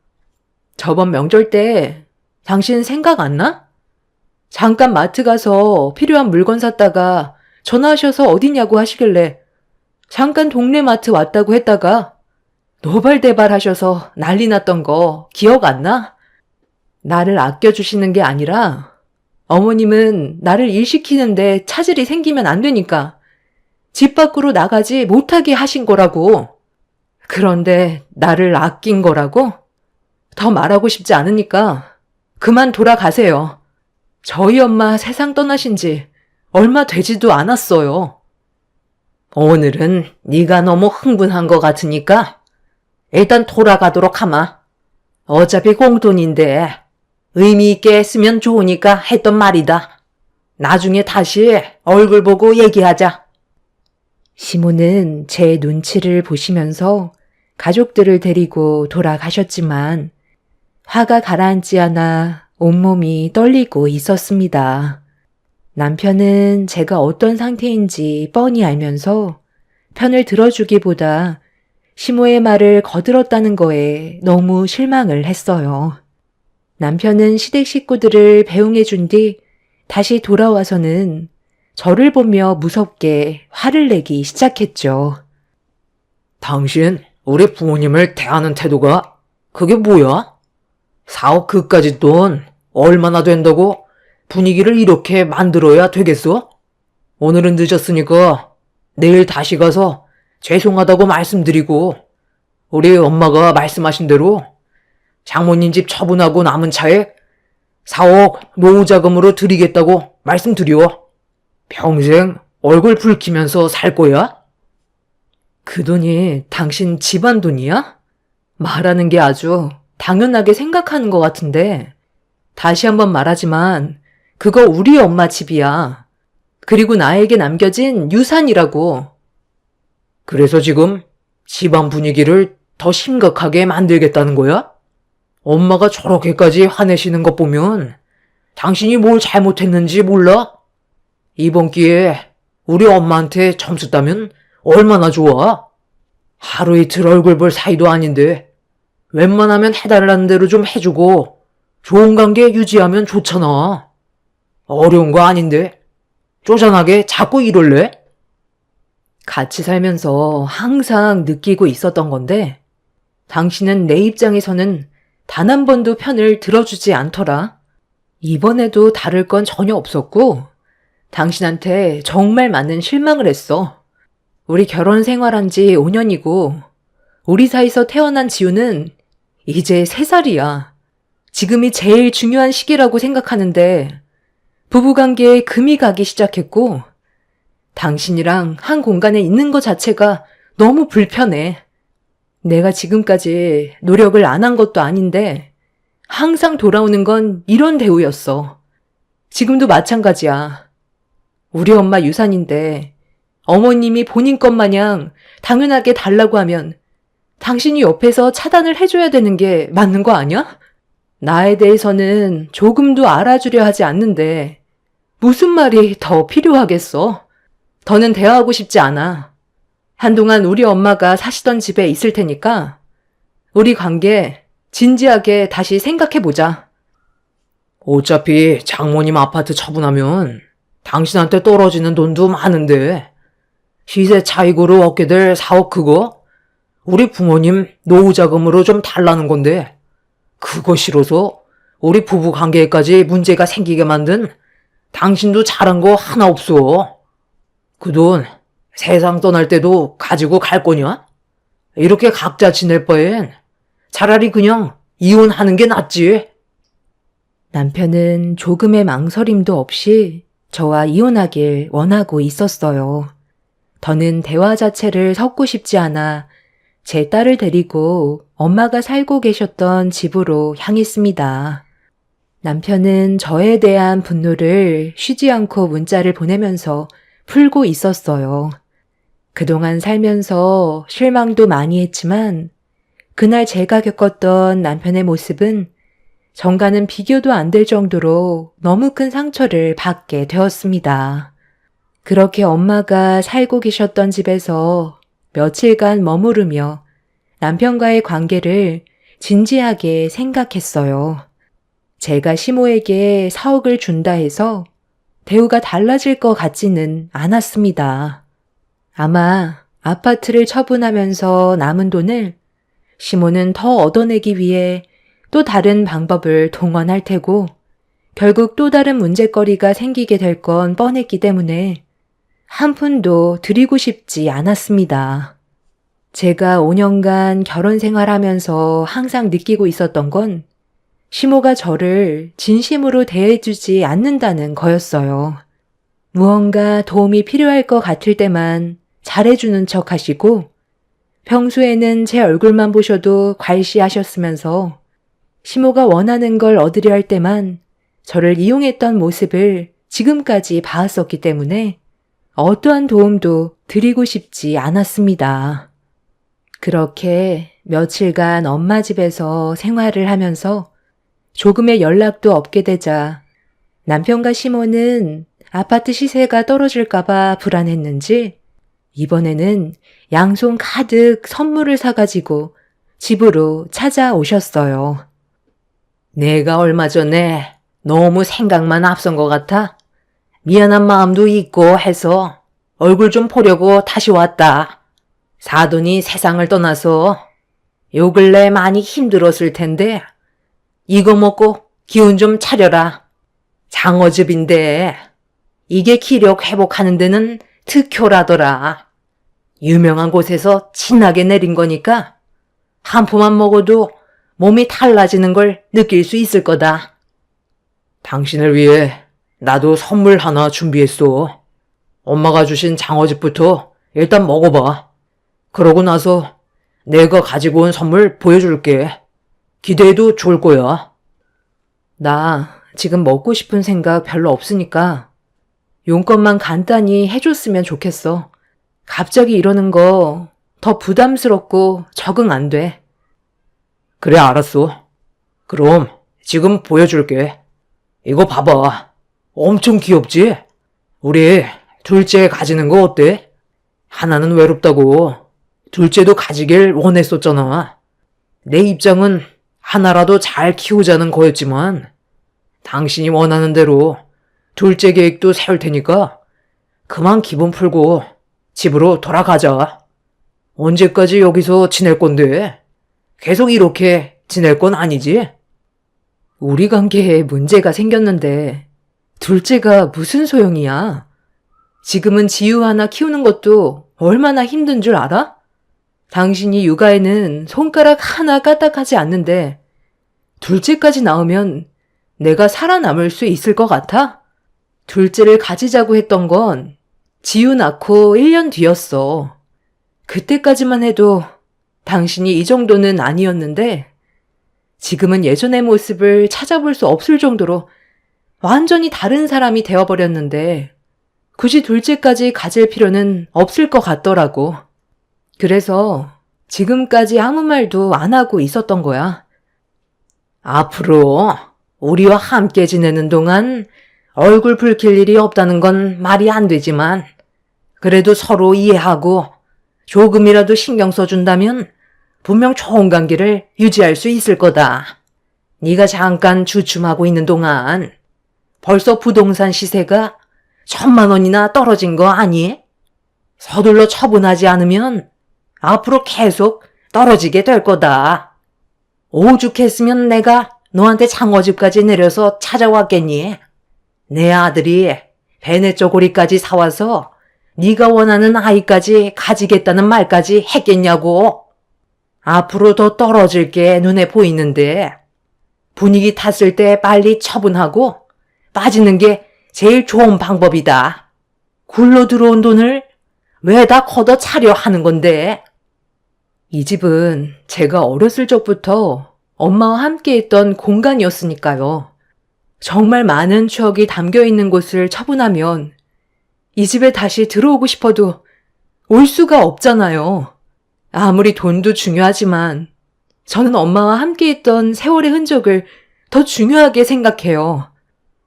저번 명절 때 당신 생각 안 나? 잠깐 마트 가서 필요한 물건 샀다가 전화하셔서 어디냐고 하시길래 잠깐 동네 마트 왔다고 했다가 노발대발 하셔서 난리 났던 거 기억 안 나? 나를 아껴주시는 게 아니라 어머님은 나를 일 시키는데 차질이 생기면 안 되니까 집 밖으로 나가지 못하게 하신 거라고. 그런데 나를 아낀 거라고? 더 말하고 싶지 않으니까 그만 돌아가세요. 저희 엄마 세상 떠나신 지 얼마 되지도 않았어요. 오늘은 네가 너무 흥분한 것 같으니까 일단 돌아가도록 하마. 어차피 공돈인데 의미 있게 했으면 좋으니까 했던 말이다. 나중에 다시 얼굴 보고 얘기하자. 시모는 제 눈치를 보시면서 가족들을 데리고 돌아가셨지만 화가 가라앉지 않아 온몸이 떨리고 있었습니다. 남편은 제가 어떤 상태인지 뻔히 알면서 편을 들어주기보다 시모의 말을 거들었다는 거에 너무 실망을 했어요. 남편은 시댁 식구들을 배웅해 준 뒤 다시 돌아와서는 저를 보며 무섭게 화를 내기 시작했죠. 당신 우리 부모님을 대하는 태도가 그게 뭐야? 4억 그까짓 돈 얼마나 된다고 분위기를 이렇게 만들어야 되겠어? 오늘은 늦었으니까 내일 다시 가서 죄송하다고 말씀드리고 우리 엄마가 말씀하신 대로 장모님 집 처분하고 남은 차액 4억 노후자금으로 드리겠다고 말씀드려. 평생 얼굴 붉히면서 살 거야? 그 돈이 당신 집안 돈이야? 말하는 게 아주 당연하게 생각하는 것 같은데 다시 한번 말하지만 그거 우리 엄마 집이야. 그리고 나에게 남겨진 유산이라고. 그래서 지금 집안 분위기를 더 심각하게 만들겠다는 거야? 엄마가 저렇게까지 화내시는 것 보면 당신이 뭘 잘못했는지 몰라? 이번 기회에 우리 엄마한테 점수 따면 얼마나 좋아? 하루 이틀 얼굴 볼 사이도 아닌데 웬만하면 해달라는 대로 좀 해주고 좋은 관계 유지하면 좋잖아. 어려운 거 아닌데 쪼잔하게 자꾸 이럴래? 같이 살면서 항상 느끼고 있었던 건데 당신은 내 입장에서는 단 한 번도 편을 들어주지 않더라. 이번에도 다를 건 전혀 없었고 당신한테 정말 많은 실망을 했어. 우리 결혼 생활한 지 5년이고 우리 사이에서 태어난 지우는 이제 3살이야. 지금이 제일 중요한 시기라고 생각하는데 부부관계에 금이 가기 시작했고 당신이랑 한 공간에 있는 것 자체가 너무 불편해. 내가 지금까지 노력을 안 한 것도 아닌데 항상 돌아오는 건 이런 대우였어. 지금도 마찬가지야. 우리 엄마 유산인데 어머님이 본인 것 마냥 당연하게 달라고 하면 당신이 옆에서 차단을 해줘야 되는 게 맞는 거 아니야? 나에 대해서는 조금도 알아주려 하지 않는데 무슨 말이 더 필요하겠어? 더는 대화하고 싶지 않아. 한동안 우리 엄마가 사시던 집에 있을 테니까 우리 관계 진지하게 다시 생각해보자. 어차피 장모님 아파트 처분하면 당신한테 떨어지는 돈도 많은데 시세 차익으로 얻게 될 사업 그거 우리 부모님 노후 자금으로 좀 달라는 건데 그거 싫어서 우리 부부 관계에까지 문제가 생기게 만든 당신도 잘한 거 하나 없어. 그 돈 세상 떠날 때도 가지고 갈 거냐? 이렇게 각자 지낼 바엔 차라리 그냥 이혼하는 게 낫지. 남편은 조금의 망설임도 없이 저와 이혼하길 원하고 있었어요. 더는 대화 자체를 섞고 싶지 않아 제 딸을 데리고 엄마가 살고 계셨던 집으로 향했습니다. 남편은 저에 대한 분노를 쉬지 않고 문자를 보내면서 풀고 있었어요. 그동안 살면서 실망도 많이 했지만 그날 제가 겪었던 남편의 모습은 정과는 비교도 안 될 정도로 너무 큰 상처를 받게 되었습니다. 그렇게 엄마가 살고 계셨던 집에서 며칠간 머무르며 남편과의 관계를 진지하게 생각했어요. 제가 시모에게 4억을 준다 해서 대우가 달라질 것 같지는 않았습니다. 아마 아파트를 처분하면서 남은 돈을 시모는 더 얻어내기 위해 또 다른 방법을 동원할 테고 결국 또 다른 문제거리가 생기게 될 건 뻔했기 때문에 한 푼도 드리고 싶지 않았습니다. 제가 5년간 결혼 생활하면서 항상 느끼고 있었던 건 시모가 저를 진심으로 대해주지 않는다는 거였어요. 무언가 도움이 필요할 것 같을 때만 잘해주는 척 하시고 평소에는 제 얼굴만 보셔도 괄시하셨으면서 시모가 원하는 걸 얻으려 할 때만 저를 이용했던 모습을 지금까지 봐왔었기 때문에 어떠한 도움도 드리고 싶지 않았습니다. 그렇게 며칠간 엄마 집에서 생활을 하면서 조금의 연락도 없게 되자 남편과 시모는 아파트 시세가 떨어질까봐 불안했는지 이번에는 양손 가득 선물을 사가지고 집으로 찾아오셨어요. 내가 얼마 전에 너무 생각만 앞선 것 같아 미안한 마음도 있고 해서 얼굴 좀 보려고 다시 왔다. 사돈이 세상을 떠나서 요 근래 많이 힘들었을 텐데 이거 먹고 기운 좀 차려라. 장어즙인데 이게 기력 회복하는 데는 특효라더라. 유명한 곳에서 진하게 내린 거니까 한 포만 먹어도 몸이 달라지는 걸 느낄 수 있을 거다. 당신을 위해 나도 선물 하나 준비했어. 엄마가 주신 장어즙부터 일단 먹어봐. 그러고 나서 내가 가지고 온 선물 보여줄게. 기대해도 좋을 거야. 나 지금 먹고 싶은 생각 별로 없으니까 용건만 간단히 해줬으면 좋겠어. 갑자기 이러는 거 더 부담스럽고 적응 안 돼. 그래, 알았어. 그럼 지금 보여줄게. 이거 봐봐. 엄청 귀엽지? 우리 둘째 가지는 거 어때? 하나는 외롭다고. 둘째도 가지길 원했었잖아. 내 입장은 하나라도 잘 키우자는 거였지만 당신이 원하는 대로 둘째 계획도 세울 테니까 그만 기분 풀고 집으로 돌아가자. 언제까지 여기서 지낼 건데? 계속 이렇게 지낼 건 아니지? 우리 관계에 문제가 생겼는데 둘째가 무슨 소용이야? 지금은 지유 하나 키우는 것도 얼마나 힘든 줄 알아? 당신이 육아에는 손가락 하나 까딱하지 않는데 둘째까지 나오면 내가 살아남을 수 있을 것 같아? 둘째를 가지자고 했던 건 지유 낳고 1년 뒤였어. 그때까지만 해도 당신이 이 정도는 아니었는데 지금은 예전의 모습을 찾아볼 수 없을 정도로 완전히 다른 사람이 되어버렸는데 굳이 둘째까지 가질 필요는 없을 것 같더라고. 그래서 지금까지 아무 말도 안 하고 있었던 거야. 앞으로 우리와 함께 지내는 동안 얼굴 붉힐 일이 없다는 건 말이 안 되지만 그래도 서로 이해하고 조금이라도 신경 써준다면 분명 좋은 관계를 유지할 수 있을 거다. 네가 잠깐 주춤하고 있는 동안 벌써 부동산 시세가 1,000만 원이나 떨어진 거 아니? 서둘러 처분하지 않으면 앞으로 계속 떨어지게 될 거다. 오죽했으면 내가 너한테 장어집까지 내려서 찾아왔겠니? 내 아들이 베네 쪼고리까지 사와서 네가 원하는 아이까지 가지겠다는 말까지 했겠냐고. 앞으로 더 떨어질 게 눈에 보이는데 분위기 탔을 때 빨리 처분하고 빠지는 게 제일 좋은 방법이다. 굴러 들어온 돈을 왜 다 걷어 차려 하는 건데? 이 집은 제가 어렸을 적부터 엄마와 함께 있던 공간이었으니까요. 정말 많은 추억이 담겨 있는 곳을 처분하면 이 집에 다시 들어오고 싶어도 올 수가 없잖아요. 아무리 돈도 중요하지만 저는 엄마와 함께 있던 세월의 흔적을 더 중요하게 생각해요.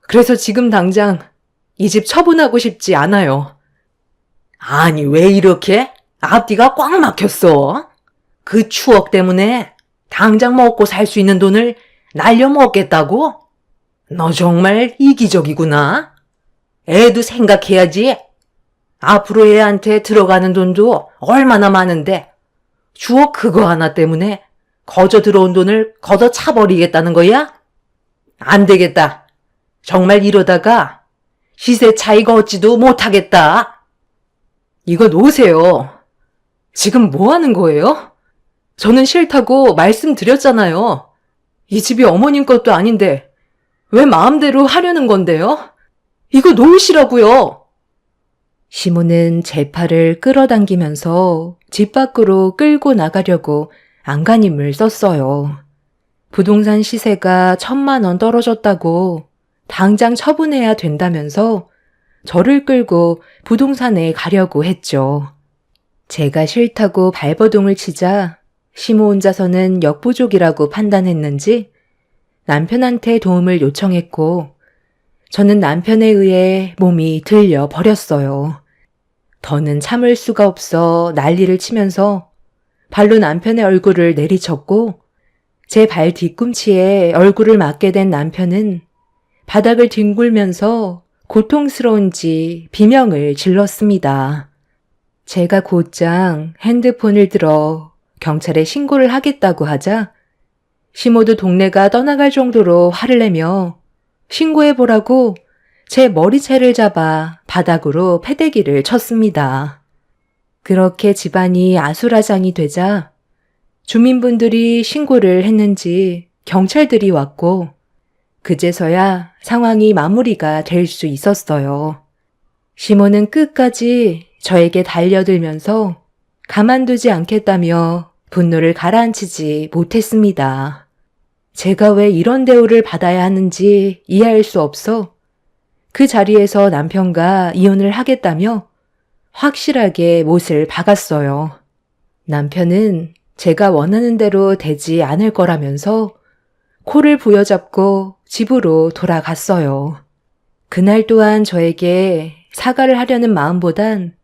그래서 지금 당장 이 집 처분하고 싶지 않아요. 아니, 왜 이렇게 앞뒤가 꽉 막혔어? 그 추억 때문에 당장 먹고 살 수 있는 돈을 날려먹겠다고? 너 정말 이기적이구나. 애도 생각해야지. 앞으로 애한테 들어가는 돈도 얼마나 많은데 추억 그거 하나 때문에 거저 들어온 돈을 걷어 차버리겠다는 거야? 안 되겠다. 정말 이러다가 시세 차이 걷지도 못하겠다. 이거 놓으세요. 지금 뭐 하는 거예요? 저는 싫다고 말씀드렸잖아요. 이 집이 어머님 것도 아닌데 왜 마음대로 하려는 건데요? 이거 놓으시라고요. 시모는 제 팔을 끌어당기면서 집 밖으로 끌고 나가려고 안간힘을 썼어요. 부동산 시세가 1,000만 원 떨어졌다고 당장 처분해야 된다면서 저를 끌고 부동산에 가려고 했죠. 제가 싫다고 발버둥을 치자 시모 혼자서는 역부족이라고 판단했는지 남편한테 도움을 요청했고 저는 남편에 의해 몸이 들려 버렸어요. 더는 참을 수가 없어 난리를 치면서 발로 남편의 얼굴을 내리쳤고 제 발 뒤꿈치에 얼굴을 맞게 된 남편은 바닥을 뒹굴면서 고통스러운지 비명을 질렀습니다. 제가 곧장 핸드폰을 들어 경찰에 신고를 하겠다고 하자 시모도 동네가 떠나갈 정도로 화를 내며 신고해보라고 제 머리채를 잡아 바닥으로 패대기를 쳤습니다. 그렇게 집안이 아수라장이 되자 주민분들이 신고를 했는지 경찰들이 왔고 그제서야 상황이 마무리가 될 수 있었어요. 시모는 끝까지 저에게 달려들면서 가만두지 않겠다며 분노를 가라앉히지 못했습니다. 제가 왜 이런 대우를 받아야 하는지 이해할 수 없어 그 자리에서 남편과 이혼을 하겠다며 확실하게 못을 박았어요. 남편은 제가 원하는 대로 되지 않을 거라면서 코를 부여잡고 집으로 돌아갔어요. 그날 또한 저에게 사과를 하려는 마음보단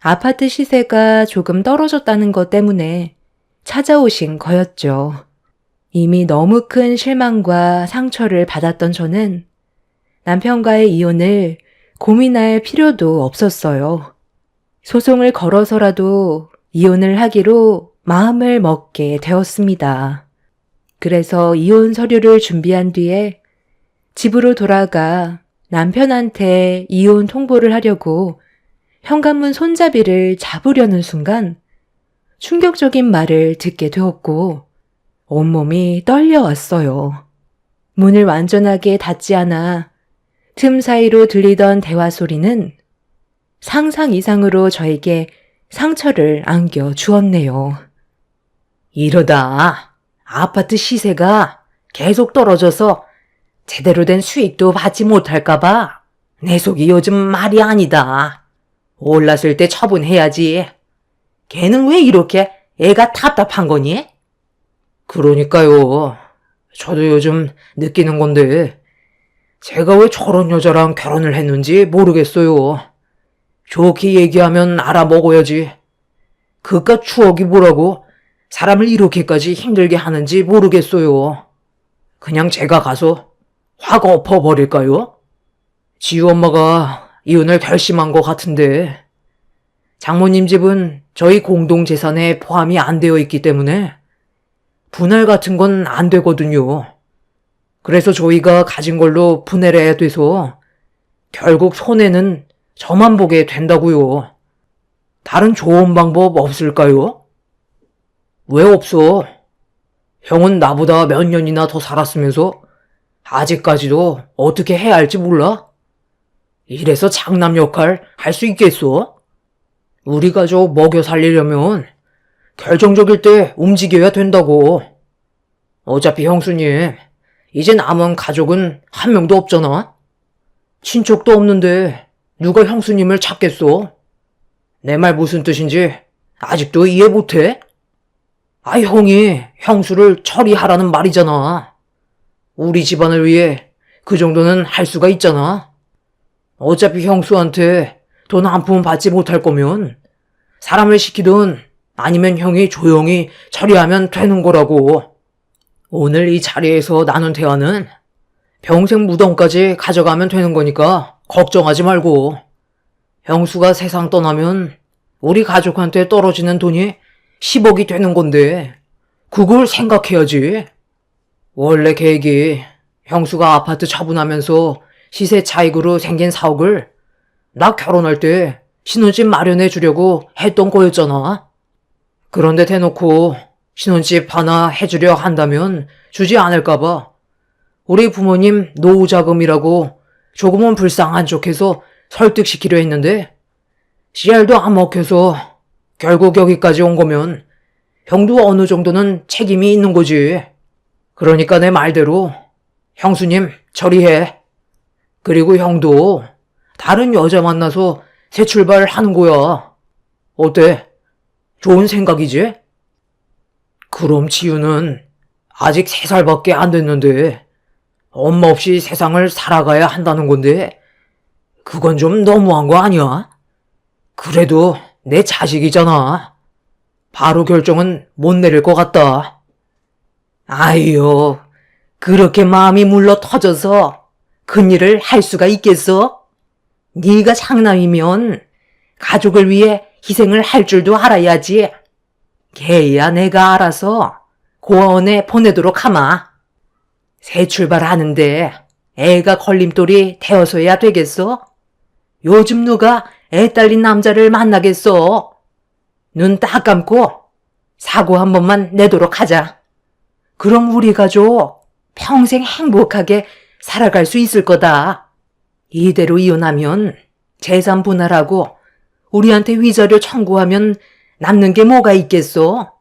아파트 시세가 조금 떨어졌다는 것 때문에 찾아오신 거였죠. 이미 너무 큰 실망과 상처를 받았던 저는 남편과의 이혼을 고민할 필요도 없었어요. 소송을 걸어서라도 이혼을 하기로 마음을 먹게 되었습니다. 그래서 이혼 서류를 준비한 뒤에 집으로 돌아가 남편한테 이혼 통보를 하려고 현관문 손잡이를 잡으려는 순간 충격적인 말을 듣게 되었고 온몸이 떨려왔어요. 문을 완전하게 닫지 않아 틈 사이로 들리던 대화 소리는 상상 이상으로 저에게 상처를 안겨 주었네요. 이러다 아파트 시세가 계속 떨어져서 제대로 된 수익도 받지 못할까봐 내 속이 요즘 말이 아니다. 올랐을 때 처분해야지. 걔는 왜 이렇게 애가 답답한 거니? 그러니까요. 저도 요즘 느끼는 건데 제가 왜 저런 여자랑 결혼을 했는지 모르겠어요. 좋게 얘기하면 알아먹어야지. 그깟 추억이 뭐라고 사람을 이렇게까지 힘들게 하는지 모르겠어요. 그냥 제가 가서 확 엎어버릴까요? 지우 엄마가 이혼을 결심한 것 같은데 장모님 집은 저희 공동재산에 포함이 안 되어 있기 때문에 분할 같은 건 안 되거든요. 그래서 저희가 가진 걸로 분해를 해야 돼서 결국 손해는 저만 보게 된다고요. 다른 좋은 방법 없을까요? 왜 없어? 형은 나보다 몇 년이나 더 살았으면서 아직까지도 어떻게 해야 할지 몰라? 이래서 장남 역할 할 수 있겠어? 우리 가족 먹여 살리려면 결정적일 때 움직여야 된다고. 어차피 형수님, 이제 남은 가족은 한 명도 없잖아? 친척도 없는데 누가 형수님을 찾겠어? 내 말 무슨 뜻인지 아직도 이해 못해? 형이 형수를 처리하라는 말이잖아. 우리 집안을 위해 그 정도는 할 수가 있잖아. 어차피 형수한테 돈 한 푼 받지 못할 거면 사람을 시키든 아니면 형이 조용히 처리하면 되는 거라고. 오늘 이 자리에서 나눈 대화는 평생 무덤까지 가져가면 되는 거니까 걱정하지 말고. 형수가 세상 떠나면 우리 가족한테 떨어지는 돈이 10억이 되는 건데 그걸 생각해야지. 원래 계획이 형수가 아파트 처분하면서 시세 차익으로 생긴 4억을 나 결혼할 때 신혼집 마련해 주려고 했던 거였잖아. 그런데 대놓고 신혼집 하나 해주려 한다면 주지 않을까봐 우리 부모님 노후자금이라고 조금은 불쌍한 척해서 설득시키려 했는데 씨알도 안 먹혀서 결국 여기까지 온 거면 형도 어느 정도는 책임이 있는 거지. 그러니까 내 말대로 형수님 처리해. 그리고 형도 다른 여자 만나서 새 출발하는 거야. 어때? 좋은 생각이지? 그럼 지우는 아직 3살밖에 안 됐는데 엄마 없이 세상을 살아가야 한다는 건데 그건 좀 너무한 거 아니야? 그래도 내 자식이잖아. 바로 결정은 못 내릴 것 같다. 아이요, 그렇게 마음이 물러 터져서 큰일을 할 수가 있겠어? 네가 장남이면 가족을 위해 희생을 할 줄도 알아야지. 걔야 내가 알아서 고아원에 보내도록 하마. 새 출발하는데 애가 걸림돌이 되어서야 되겠어? 요즘 누가 애 딸린 남자를 만나겠어? 눈 딱 감고 사고 한 번만 내도록 하자. 그럼 우리 가족 평생 행복하게 살아갈 수 있을 거다. 이대로 이혼하면 재산 분할하고 우리한테 위자료 청구하면 남는 게 뭐가 있겠어?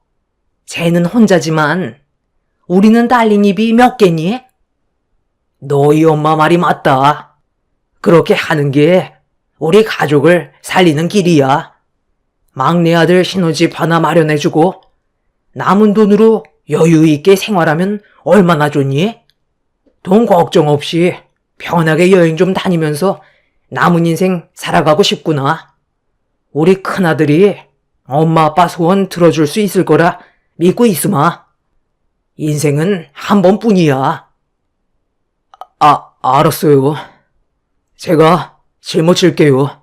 쟤는 혼자지만 우리는 딸린 입이 몇 개니? 너희 엄마 말이 맞다. 그렇게 하는 게 우리 가족을 살리는 길이야. 막내 아들 신혼집 하나 마련해주고 남은 돈으로 여유 있게 생활하면 얼마나 좋니? 돈 걱정 없이 편하게 여행 좀 다니면서 남은 인생 살아가고 싶구나. 우리 큰아들이 엄마 아빠 소원 들어줄 수 있을 거라 믿고 있으마. 인생은 한 번뿐이야. 알았어요. 제가 짊어질게요.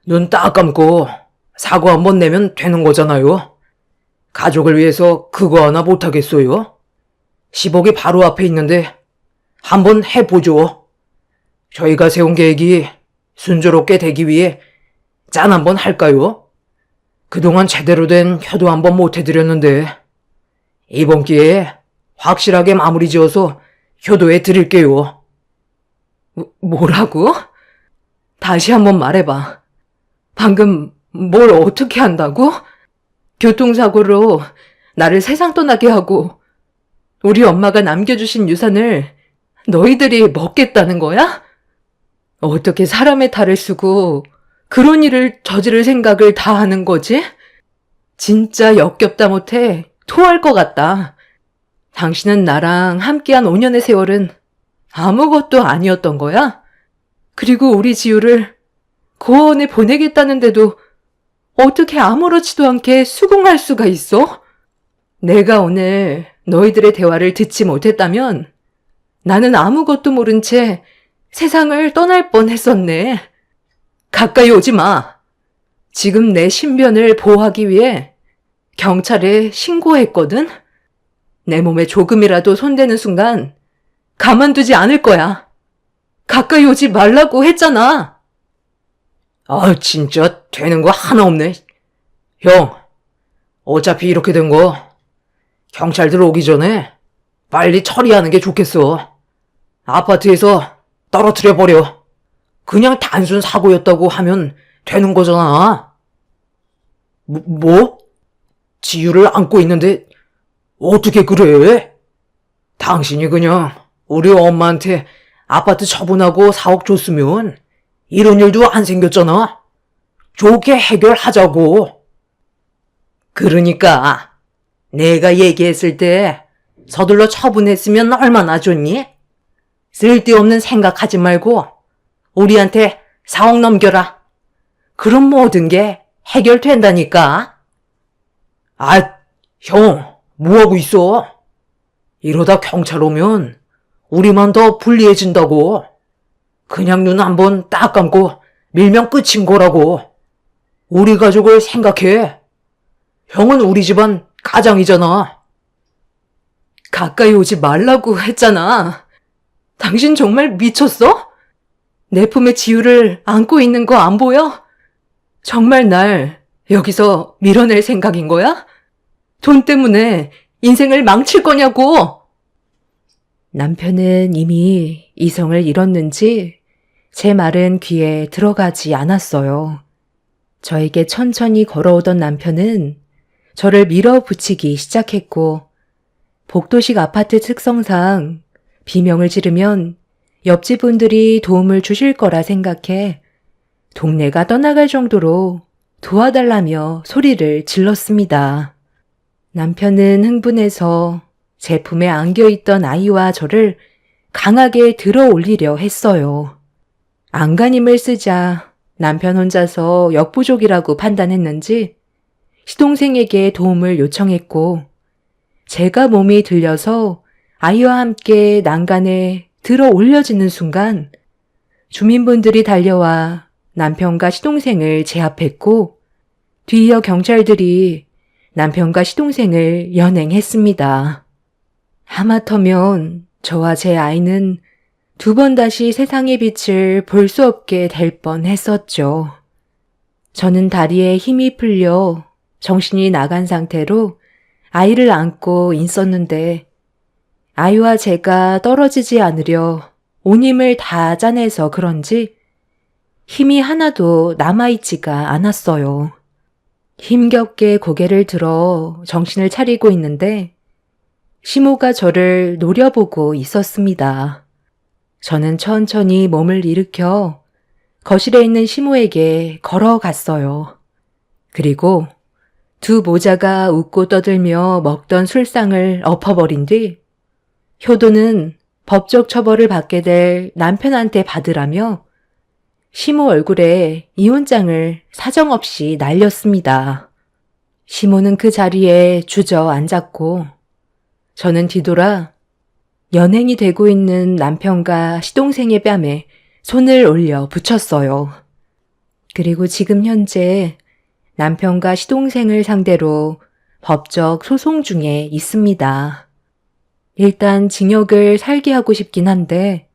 눈 딱 감고 사과 한번 내면 되는 거잖아요. 가족을 위해서 그거 하나 못하겠어요? 10억이 바로 앞에 있는데 한번 해보죠. 저희가 세운 계획이 순조롭게 되기 위해 짠 한번 할까요? 그동안 제대로 된 효도 한번 못해드렸는데 이번 기회에 확실하게 마무리 지어서 효도해 드릴게요. 뭐라고? 다시 한번 말해봐. 방금 뭘 어떻게 한다고? 교통사고로 나를 세상 떠나게 하고 우리 엄마가 남겨주신 유산을 너희들이 먹겠다는 거야? 어떻게 사람의 탈을 쓰고 그런 일을 저지를 생각을 다 하는 거지? 진짜 역겹다 못해 토할 것 같다. 당신은 나랑 함께한 5년의 세월은 아무것도 아니었던 거야? 그리고 우리 지우를 고아원에 보내겠다는데도 어떻게 아무렇지도 않게 수긍할 수가 있어? 내가 오늘 너희들의 대화를 듣지 못했다면 나는 아무것도 모른 채 세상을 떠날 뻔했었네. 가까이 오지 마. 지금 내 신변을 보호하기 위해 경찰에 신고했거든? 내 몸에 조금이라도 손대는 순간 가만두지 않을 거야. 가까이 오지 말라고 했잖아. 진짜 되는 거 하나 없네. 형, 어차피 이렇게 된 거 경찰들 오기 전에 빨리 처리하는 게 좋겠어. 아파트에서 떨어뜨려 버려. 그냥 단순 사고였다고 하면 되는 거잖아. 뭐? 지유를 안고 있는데 어떻게 그래? 당신이 그냥 우리 엄마한테 아파트 처분하고 4억 줬으면 이런 일도 안 생겼잖아. 좋게 해결하자고. 그러니까 내가 얘기했을 때 서둘러 처분했으면 얼마나 좋니? 쓸데없는 생각하지 말고 우리한테 4억 넘겨라. 그럼 모든 게 해결된다니까. 형, 뭐하고 있어? 이러다 경찰 오면 우리만 더 불리해진다고. 그냥 눈 한번 딱 감고 밀면 끝인 거라고. 우리 가족을 생각해. 형은 우리 집안 가장이잖아. 가까이 오지 말라고 했잖아. 당신 정말 미쳤어? 내 품에 지우를 안고 있는 거 안 보여? 정말 날 여기서 밀어낼 생각인 거야? 돈 때문에 인생을 망칠 거냐고! 남편은 이미 이성을 잃었는지 제 말은 귀에 들어가지 않았어요. 저에게 천천히 걸어오던 남편은 저를 밀어붙이기 시작했고, 복도식 아파트 특성상 비명을 지르면 옆집 분들이 도움을 주실 거라 생각해 동네가 떠나갈 정도로 도와달라며 소리를 질렀습니다. 남편은 흥분해서 제 품에 안겨있던 아이와 저를 강하게 들어 올리려 했어요. 안간힘을 쓰자 남편 혼자서 역부족이라고 판단했는지 시동생에게 도움을 요청했고, 제가 몸이 들려서 아이와 함께 난간에 들어 올려지는 순간 주민분들이 달려와 남편과 시동생을 제압했고, 뒤이어 경찰들이 남편과 시동생을 연행했습니다. 하마터면 저와 제 아이는 두 번 다시 세상의 빛을 볼 수 없게 될 뻔했었죠. 저는 다리에 힘이 풀려 정신이 나간 상태로 아이를 안고 있었는데, 아이와 제가 떨어지지 않으려 온 힘을 다 짜내서 그런지 힘이 하나도 남아있지가 않았어요. 힘겹게 고개를 들어 정신을 차리고 있는데 시모가 저를 노려보고 있었습니다. 저는 천천히 몸을 일으켜 거실에 있는 시모에게 걸어갔어요. 그리고 두 모자가 웃고 떠들며 먹던 술상을 엎어버린 뒤 효도는 법적 처벌을 받게 될 남편한테 받으라며 시모 얼굴에 이혼장을 사정없이 날렸습니다. 시모는 그 자리에 주저앉았고 저는 뒤돌아 연행이 되고 있는 남편과 시동생의 뺨에 손을 올려 붙였어요. 그리고 지금 현재 남편과 시동생을 상대로 법적 소송 중에 있습니다. 일단 징역을 살게 하고 싶긴 한데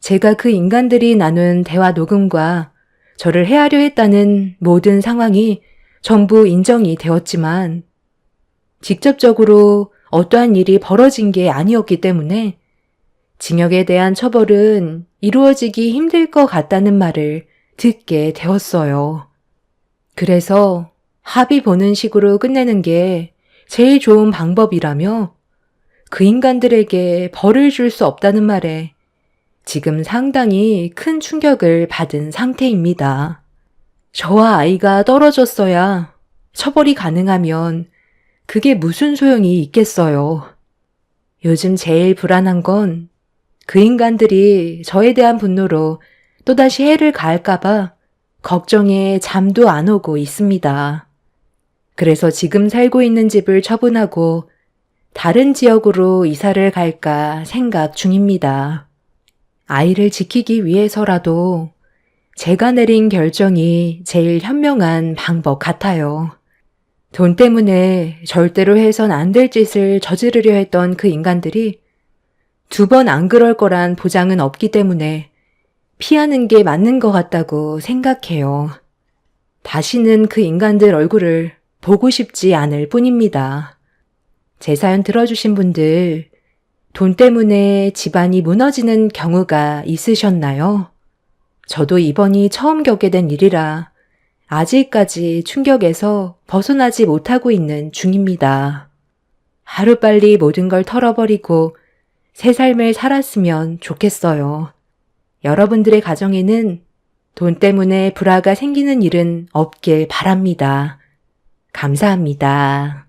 제가 그 인간들이 나눈 대화 녹음과 저를 해하려 했다는 모든 상황이 전부 인정이 되었지만 직접적으로 어떠한 일이 벌어진 게 아니었기 때문에 징역에 대한 처벌은 이루어지기 힘들 것 같다는 말을 듣게 되었어요. 그래서 합의 보는 식으로 끝내는 게 제일 좋은 방법이라며 그 인간들에게 벌을 줄 수 없다는 말에 지금 상당히 큰 충격을 받은 상태입니다. 저와 아이가 떨어졌어야 처벌이 가능하면 그게 무슨 소용이 있겠어요. 요즘 제일 불안한 건 그 인간들이 저에 대한 분노로 또다시 해를 가할까봐 걱정에 잠도 안 오고 있습니다. 그래서 지금 살고 있는 집을 처분하고 다른 지역으로 이사를 갈까 생각 중입니다. 아이를 지키기 위해서라도 제가 내린 결정이 제일 현명한 방법 같아요. 돈 때문에 절대로 해선 안 될 짓을 저지르려 했던 그 인간들이 두 번 안 그럴 거란 보장은 없기 때문에 피하는 게 맞는 것 같다고 생각해요. 다시는 그 인간들 얼굴을 보고 싶지 않을 뿐입니다. 제 사연 들어주신 분들, 돈 때문에 집안이 무너지는 경우가 있으셨나요? 저도 이번이 처음 겪게 된 일이라 아직까지 충격에서 벗어나지 못하고 있는 중입니다. 하루빨리 모든 걸 털어버리고 새 삶을 살았으면 좋겠어요. 여러분들의 가정에는 돈 때문에 불화가 생기는 일은 없길 바랍니다. 감사합니다.